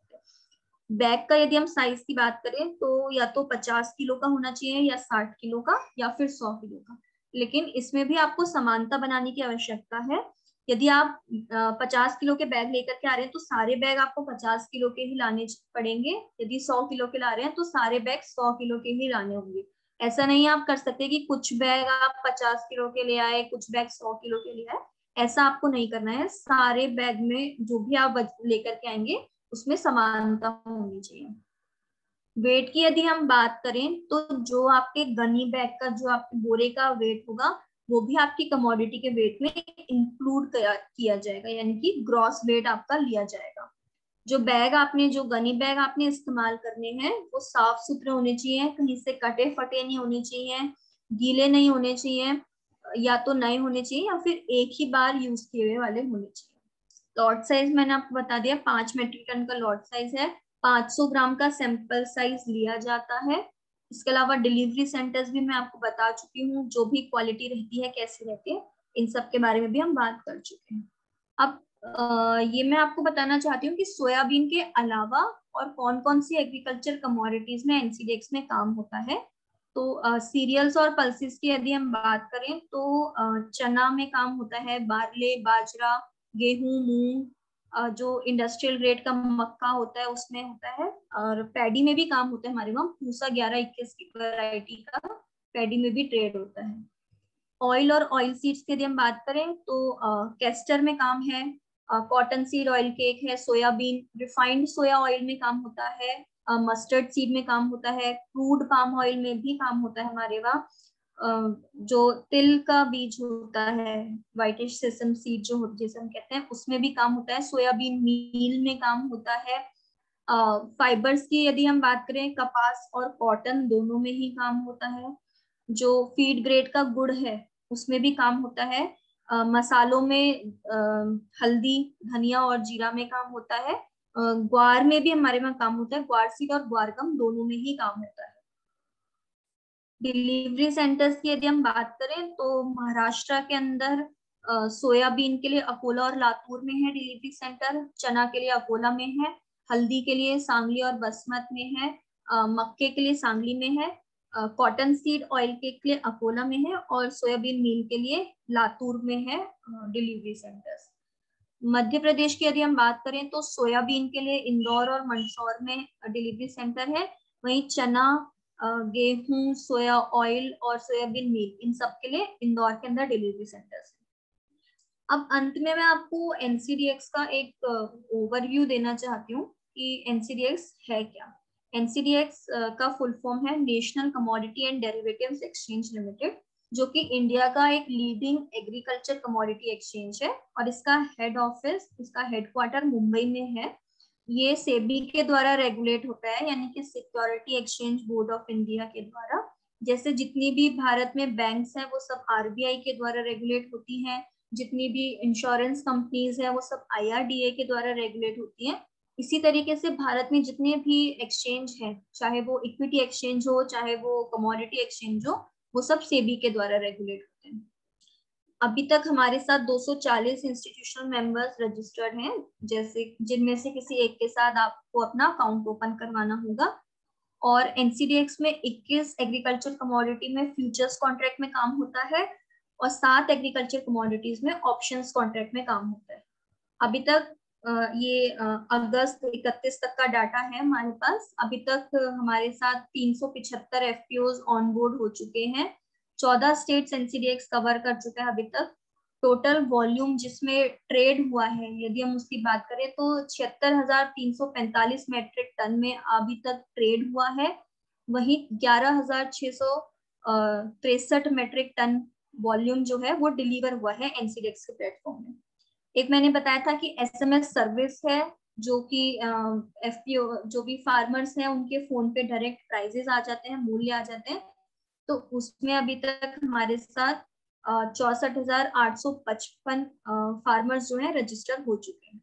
बैग का यदि हम साइज की बात करें तो या तो 50 किलो का होना चाहिए या 60 किलो का या फिर 100 किलो का, लेकिन इसमें भी आपको समानता बनाने की आवश्यकता है। यदि आप 50 किलो के बैग लेकर के आ रहे हैं तो सारे बैग आपको 50 किलो के ही लाने पड़ेंगे। यदि 100 किलो के ला रहे हैं तो सारे बैग 100 किलो के ही लाने होंगे। ऐसा नहीं आप कर सकते कि कुछ बैग आप 50 किलो के ले आए, कुछ बैग 100 किलो के ले आए। ऐसा आपको नहीं करना है। सारे बैग में जो भी आप लेकर के आएंगे उसमें समानता होनी चाहिए। वेट की यदि हम बात करें तो जो आपके गनी बैग का, जो आपके बोरे का वेट होगा वो भी आपकी कमोडिटी के वेट में इंक्लूड किया जाएगा, यानी कि ग्रॉस वेट आपका लिया जाएगा। जो बैग आपने, जो गनी बैग आपने इस्तेमाल करने हैं वो साफ सुथरे होने चाहिए, कहीं से कटे फटे नहीं होने चाहिए, गीले नहीं होने चाहिए, या तो नए होने चाहिए या फिर एक ही बार यूज किए हुए वाले होने चाहिए। लॉट साइज मैंने आपको बता दिया, 5 मेट्रिक टन का लॉट साइज है। 500 ग्राम का सैंपल साइज लिया जाता है। इसके अलावा डिलीवरी सेंटर्स भी मैं आपको बता चुकी हूँ, जो भी क्वालिटी रहती है, कैसी रहती है, इन सब के बारे में भी हम बात कर चुके हैं। अब ये मैं आपको बताना चाहती हूँ कि सोयाबीन के अलावा और कौन कौन सी एग्रीकल्चर कमोडिटीज में NCDX में काम होता है। तो सीरियल्स और पल्सेस की यदि हम बात करें तो चना में काम होता है, बार्ले, बाजरा, गेहूं, मूंग, जो इंडस्ट्रियल ग्रेड का मक्का होता है उसमें होता है, और पैडी में भी काम होता है। हमारे वहाँ पूसा 11-21 की वैरायटी का पैडी में भी ट्रेड होता है। ऑयल और ऑयल सीड्स की यदि हम बात करें तो कैस्टर में काम है, कॉटन सीड ऑयल केक है, सोयाबीन रिफाइंड सोया ऑयल में काम होता है, मस्टर्ड सीड में काम होता है, क्रूड पाम ऑयल में भी काम होता है हमारे वहाँ। जो तिल का बीज होता है, व्हाइटिश सेसम सीड जो जिसे हम कहते हैं, उसमें भी काम होता है। सोयाबीन मील में काम होता है। फाइबर्स की यदि हम बात करें, कपास और कॉटन दोनों में ही काम होता है। जो फीड ग्रेड का गुड़ है उसमें भी काम होता है। मसालों में हल्दी, धनिया और जीरा में काम होता है। ग्वार में भी हमारे वहाँ काम होता है। ग्वार सीड और ग्वारकम दोनों में ही काम होता है। डिलीवरी सेंटर्स की यदि हम बात करें तो महाराष्ट्र के अंदर सोयाबीन के लिए अकोला और लातूर में है डिलीवरी सेंटर, चना के लिए अकोला में है, हल्दी के लिए सांगली और बसमत में है, मक्के के लिए सांगली में है, कॉटन सीड ऑयल के लिए अकोला में है, और सोयाबीन मील के लिए लातूर में है डिलीवरी सेंटर्स। मध्य प्रदेश की यदि हम बात करें तो सोयाबीन के लिए इंदौर और मंदसौर में डिलीवरी सेंटर है। वहीं चना, गेहूं, सोया ऑयल और सोयाबीन मील, इन सब के लिए इंदौर के अंदर डिलीवरी सेंटर्स है। अब अंत में मैं आपको NCDX का एक ओवरव्यू देना चाहती हूँ कि NCDX है क्या। NCDX का फुल फॉर्म है national commodity and derivatives exchange limited, जो कि इंडिया का एक लीडिंग एग्रीकल्चर कमोडिटी एक्सचेंज है, और इसका हेड ऑफिस, इसका हेडक्वार्टर मुंबई में है। ये सेबी के द्वारा रेगुलेट होता है, यानी कि security exchange board of India के द्वारा। जैसे जितनी भी भारत में बैंक्स हैं वो सब RBI के द्वारा रेगुलेट होती हैं, जितनी भी इंश्योरेंस कंपनीज है वो सब IRDA के द्वारा रेगुलेट होती हैं। इसी तरीके से भारत में जितने भी एक्सचेंज हैं, चाहे वो इक्विटी एक्सचेंज हो, चाहे वो कमोडिटी एक्सचेंज हो, वो सब सेबी के द्वारा रेगुलेट होते हैं। अभी तक हमारे साथ 240 इंस्टीट्यूशनल मेंबर्स रजिस्टर्ड हैं, जैसे जिनमें से किसी एक के साथ आपको अपना अकाउंट ओपन करवाना होगा। और एनसीडीएक्स में 21 एग्रीकल्चर कमोडिटी में फ्यूचर्स कॉन्ट्रैक्ट में काम होता है और 7 एग्रीकल्चर कमोडिटीज में ऑप्शंस कॉन्ट्रैक्ट में काम होता है। अभी तक ये अगस्त 31 तक का डाटा है हमारे पास। अभी तक हमारे साथ 375 एफपीओज ऑन बोर्ड हो चुके हैं। 14 स्टेट्स एनसीडीएक्स कवर कर चुका है अभी तक। टोटल वॉल्यूम जिसमें ट्रेड हुआ है, यदि हम उसकी बात करें तो 76,345 मेट्रिक टन में अभी तक ट्रेड हुआ है। वहीं 11,663 मेट्रिक टन वॉल्यूम जो है वो डिलीवर हुआ है एनसीडीएक्स के प्लेटफॉर्म में। एक मैंने बताया था कि एसएमएस सर्विस है, जो कि एफपीओ जो भी फार्मर्स हैं उनके फोन पे डायरेक्ट प्राइजेस आ जाते हैं, मूल्य आ जाते हैं। तो उसमें अभी तक हमारे साथ 64,855 फार्मर्स जो है रजिस्टर हो चुके हैं।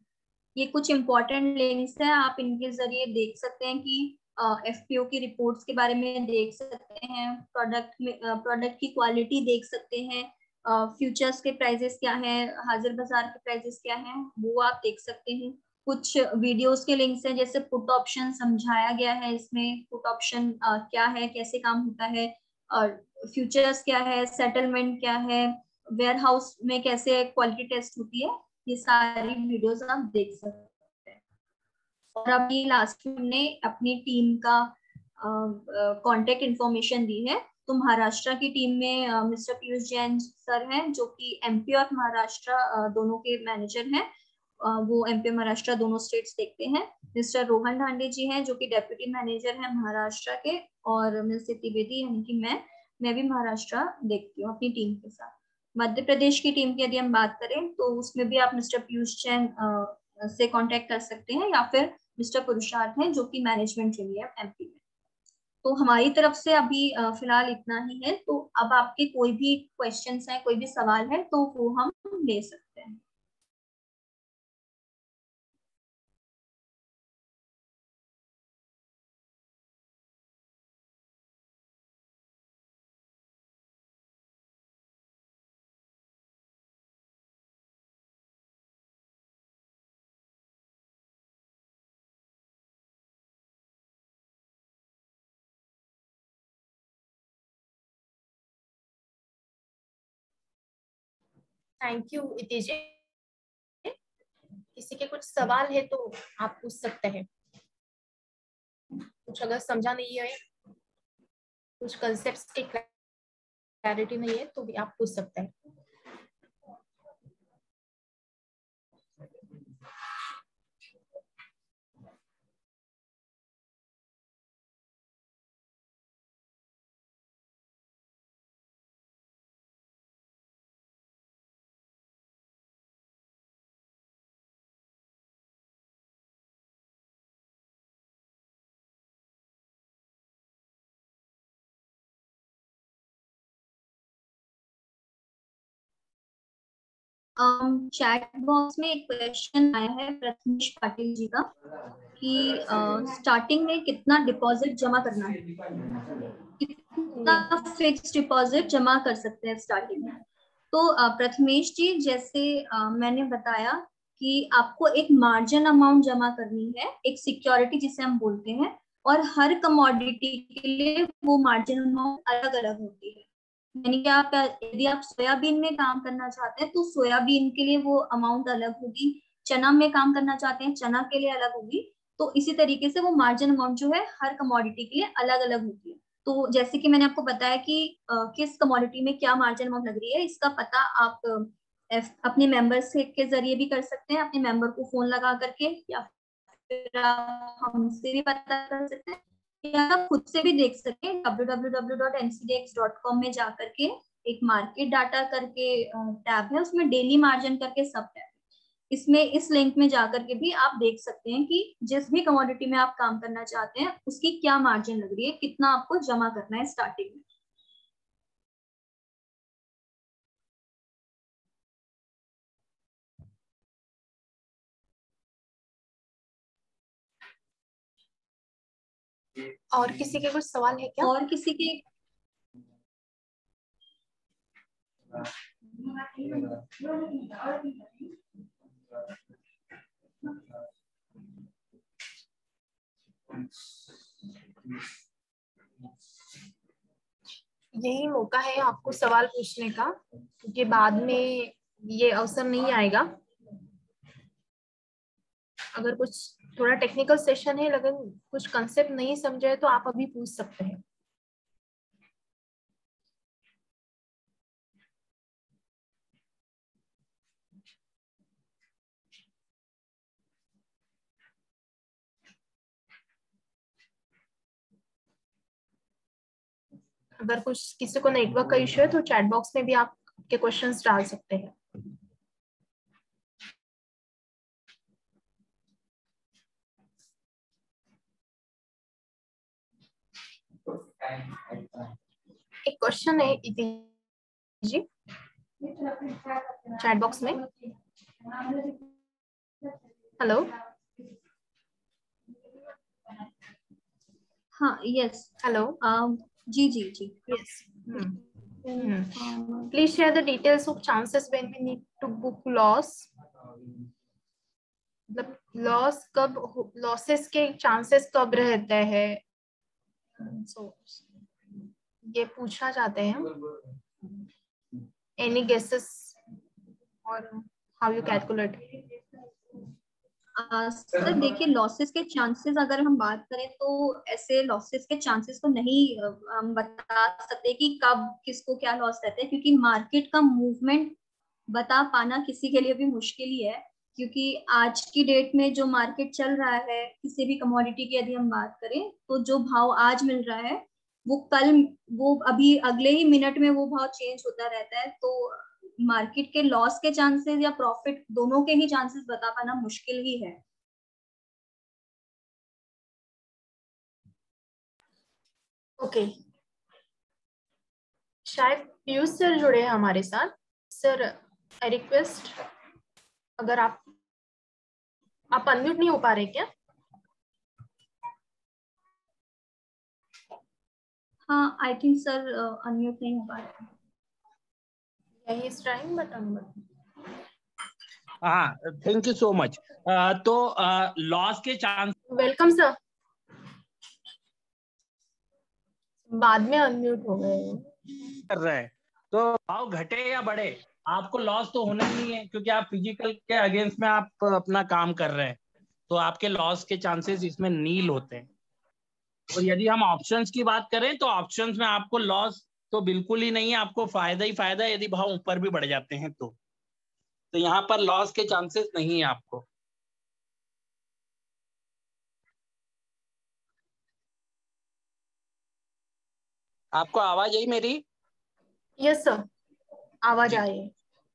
ये कुछ इंपॉर्टेंट लिंक्स हैं, आप इनके जरिए देख सकते हैं कि एफपीओ की रिपोर्ट्स के बारे में देख सकते हैं, प्रोडक्ट की क्वालिटी देख सकते हैं, फ्यूचर्स के प्राइजेस क्या हैं, हाजिर बाजार के प्राइजेस क्या हैं, वो आप देख सकते हैं। कुछ वीडियोस के लिंक्स हैं, जैसे पुट ऑप्शन समझाया गया है इसमें, पुट ऑप्शन क्या है, कैसे काम होता है, और फ्यूचर्स क्या है, सेटलमेंट क्या है, वेयर हाउस में कैसे क्वालिटी टेस्ट होती है, ये सारी वीडियोस आप देख सकते हैं। और अभी लास्ट में हमने अपनी टीम का कांटेक्ट इंफॉर्मेशन दी है। तो महाराष्ट्र की टीम में मिस्टर पीयूष जैन सर हैं, जो कि एमपी और महाराष्ट्र दोनों के मैनेजर हैं। वो एमपी महाराष्ट्र दोनों स्टेट्स देखते हैं। मिस्टर रोहन ढांडे जी हैं, जो कि डेप्यूटी मैनेजर हैं महाराष्ट्र के, और मिस त्रिवेदी यानी कि मैं भी महाराष्ट्र देखती हूँ अपनी टीम के साथ। मध्य प्रदेश की टीम की यदि हम बात करें तो उसमें भी आप मिस्टर पीयूष जैन से कांटेक्ट कर सकते हैं, या फिर मिस्टर पुरुषार्थ हैं, जो कि मैनेजमेंट ट्रेनी है एमपी में। तो हमारी तरफ से अभी फिलहाल इतना ही है। तो अब आपके कोई भी क्वेश्चंस हैं, कोई भी सवाल है, तो वो हम ले सकते हैं। थैंक यू इति जी। किसी के कुछ सवाल है तो आप पूछ सकते हैं। कुछ अगर समझा नहीं है, कुछ कंसेप्ट्स की क्लैरिटी नहीं है, तो भी आप पूछ सकते हैं। चैट बॉक्स में एक क्वेश्चन आया है प्रथमेश पाटिल जी का, कि स्टार्टिंग में कितना डिपॉजिट जमा करना है, कितना फिक्स डिपॉजिट जमा कर सकते हैं स्टार्टिंग में। तो प्रथमेश जी, जैसे मैंने बताया कि आपको एक मार्जिन अमाउंट जमा करनी है, एक सिक्योरिटी जिसे हम बोलते हैं, और हर कमोडिटी के लिए वो मार्जिन अमाउंट अलग अलग होती है। यानी कि आप यदि आप सोयाबीन में काम करना चाहते हैं तो सोयाबीन के लिए वो अमाउंट अलग होगी, चना में काम करना चाहते हैं चना के लिए अलग होगी। तो इसी तरीके से वो मार्जिन अमाउंट जो है हर कमोडिटी के लिए अलग अलग होती है। तो जैसे कि मैंने आपको बताया कि किस कमोडिटी में क्या मार्जिन अमाउंट लग रही है, इसका पता आप अपने मेंबर्स के जरिए भी कर सकते हैं, अपने मेंबर को फोन लगा करके, या फिर आप हमसे भी पता कर सकते हैं, या आप खुद से भी देख सकते हैं। www.ncdx.com में जाकर के एक मार्केट डाटा करके टैब है, उसमें डेली मार्जिन करके सब टैब है। इसमें इस लिंक में जाकर के भी आप देख सकते हैं कि जिस भी कमोडिटी में आप काम करना चाहते हैं उसकी क्या मार्जिन लग रही है, कितना आपको जमा करना है स्टार्टिंग में। और किसी के कुछ सवाल है क्या? और किसी के? यही मौका है आपको सवाल पूछने का, क्योंकि बाद में ये अवसर नहीं आएगा। अगर कुछ थोड़ा टेक्निकल सेशन है लेकिन कुछ कंसेप्ट नहीं समझे तो आप अभी पूछ सकते हैं। अगर कुछ किसी को नेटवर्क का इश्यू है तो चैट बॉक्स में भी आप के क्वेश्चंस डाल सकते हैं। एक क्वेश्चन है इति जी चैट बॉक्स में। हेलो। हाँ, यस। हेलो। जी जी जी। Yes. Please share the details of chances when we need to book loss. मतलब लॉस कब, लॉसेस के चांसेस कब रहते हैं, ये पूछना चाहते हैं। एनी गेसेस और हाउ यू कैलकुलेट? सर देखिए, लॉसेस के चांसेस अगर हम बात करें तो ऐसे लॉसेस के चांसेस को नहीं हम बता सकते कि कब किसको क्या लॉस रहता है, क्योंकि मार्केट का मूवमेंट बता पाना किसी के लिए भी मुश्किल ही है। क्योंकि आज की डेट में जो मार्केट चल रहा है, किसी भी कमोडिटी की यदि हम बात करें तो जो भाव आज मिल रहा है वो कल, वो अभी अगले ही मिनट में वो भाव चेंज होता रहता है। तो मार्केट के लॉस के चांसेस या प्रॉफिट दोनों के ही चांसेस बता पाना मुश्किल ही है। ओके, शायद पीयूष सर जुड़े हैं हमारे साथ। सर आई रिक्वेस्ट, अगर आप अनम्यूट नहीं हो पा रहे क्या? हाँ, आई थिंक सर अनम्यूट नहीं हो पा रहा है। He is trying but unmute. हाँ, थैंक यू सो मच। तो लॉस के चांस, वेलकम सर। बाद में अनम्यूट हो गए कर रहे हैं तो भाव घटे या बढ़े आपको लॉस तो होना ही नहीं है, क्योंकि आप फिजिकल के अगेंस्ट में आप अपना काम कर रहे हैं, तो आपके लॉस के चांसेस इसमें नील होते हैं। और यदि हम ऑप्शंस की बात करें तो ऑप्शंस में आपको लॉस तो बिल्कुल ही नहीं है, आपको फायदा ही फायदा है यदि भाव ऊपर भी बढ़ जाते हैं तो यहाँ पर लॉस के चांसेस नहीं है आपको। आपको आवाज आई मेरी? यस सर, आवाज आ रही है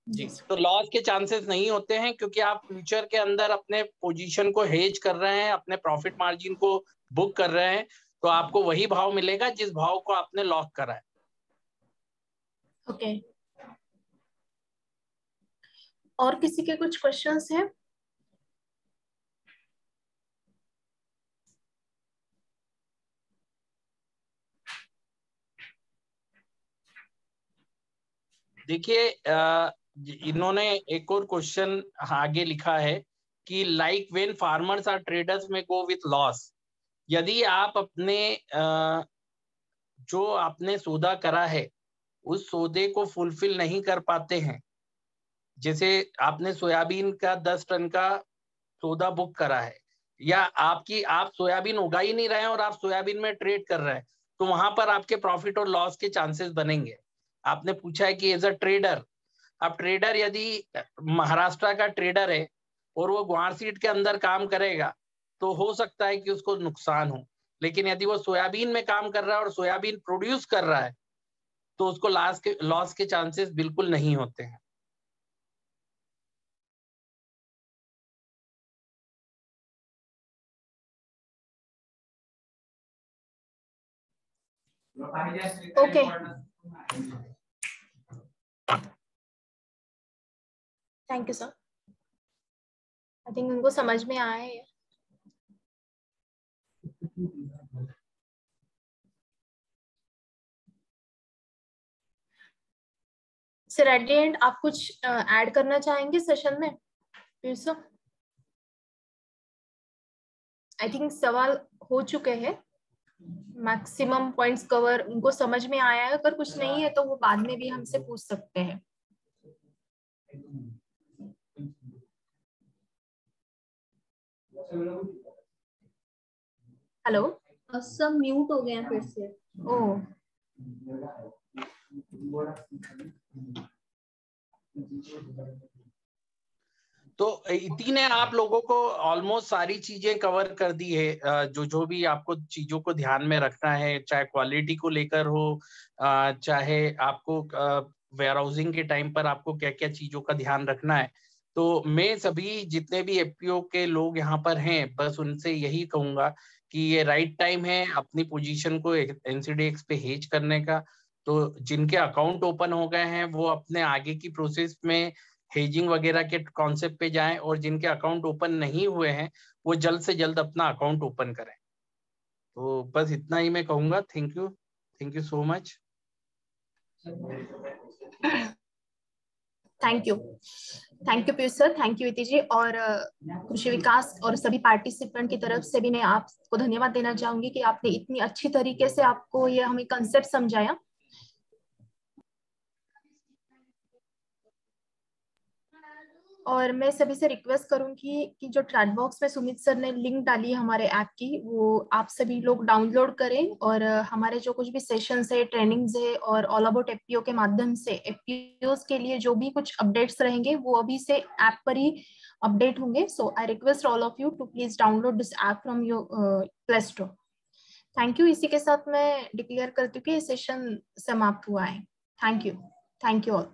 जी। तो लॉस के चांसेस नहीं होते हैं, क्योंकि आप फ्यूचर के अंदर अपने पोजीशन को हेज कर रहे हैं, अपने प्रॉफिट मार्जिन को बुक कर रहे हैं, तो आपको वही भाव मिलेगा जिस भाव को आपने लॉक करा है। ओके, और किसी के कुछ क्वेश्चंस हैं? देखिए, इन्होंने एक और क्वेश्चन आगे लिखा है कि like when farmers or traders में गो विथ लॉस, यदि आप अपने जो आपने सौदा करा है उस सौदे को फुलफिल नहीं कर पाते हैं, जैसे आपने सोयाबीन का 10 टन का सौदा बुक करा है, या आप सोयाबीन उगा ही नहीं रहे हैं और आप सोयाबीन में ट्रेड कर रहे हैं, तो वहां पर आपके प्रॉफिट और लॉस के चांसेस बनेंगे। आपने पूछा है कि एज अ ट्रेडर, अब ट्रेडर यदि महाराष्ट्र का ट्रेडर है और वो ग्वार सीड के अंदर काम करेगा तो हो सकता है कि उसको नुकसान हो, लेकिन यदि वो सोयाबीन में काम कर रहा है और सोयाबीन प्रोड्यूस कर रहा है तो उसको लॉस के चांसेस बिल्कुल नहीं होते हैं। Okay, thank you sir. I think उनको समझ में आया है। सर एट द एंड आप कुछ ऐड करना चाहेंगे सेशन में? आई थिंक सवाल हो चुके हैं, मैक्सिमम पॉइंट्स कवर उनको समझ में आया है। अगर कुछ नहीं है तो वो बाद में भी हमसे पूछ सकते हैं। हेलो, सब म्यूट हो गए हैं फिर से। ओह, तो इतनी ने आप लोगों को ऑलमोस्ट सारी चीजें कवर कर दी है, जो भी आपको चीजों को ध्यान में रखना है, चाहे क्वालिटी को लेकर हो, चाहे आपको वेयर हाउसिंग के टाइम पर आपको क्या क्या चीजों का ध्यान रखना है। तो मैं सभी जितने भी एफपीओ के लोग यहाँ पर हैं, बस उनसे यही कहूंगा कि ये राइट टाइम है अपनी पोजीशन को एनसीडीएक्स पे हेज करने का। तो जिनके अकाउंट ओपन हो गए हैं वो अपने आगे की प्रोसेस में हेजिंग वगैरह के कॉन्सेप्ट पे जाएं, और जिनके अकाउंट ओपन नहीं हुए हैं वो जल्द से जल्द अपना अकाउंट ओपन करें। तो बस इतना ही मैं कहूंगा। Thank you so much. Thank you Piyush sir, thank you इति जी, और कृषि विकास और सभी पार्टिसिपेंट की तरफ से भी मैं आपको धन्यवाद देना चाहूंगी कि आपने इतनी अच्छी तरीके से आपको ये हमें कंसेप्ट समझाया। और मैं सभी से रिक्वेस्ट करूंगी कि जो चैट बॉक्स में सुमित सर ने लिंक डाली है हमारे ऐप की, वो आप सभी लोग डाउनलोड करें, और हमारे जो कुछ भी सेशंस है, ट्रेनिंग्स है, और ऑल अबाउट एफपीओ के माध्यम से एफपीओस के लिए जो भी कुछ अपडेट्स रहेंगे वो अभी से ऐप पर ही अपडेट होंगे। So I request all of you to please download this app from your Play Store. Thank you. इसी के साथ मैं डिक्लेयर करती हूँ कि सेशन समाप्त हुआ है। Thank you all.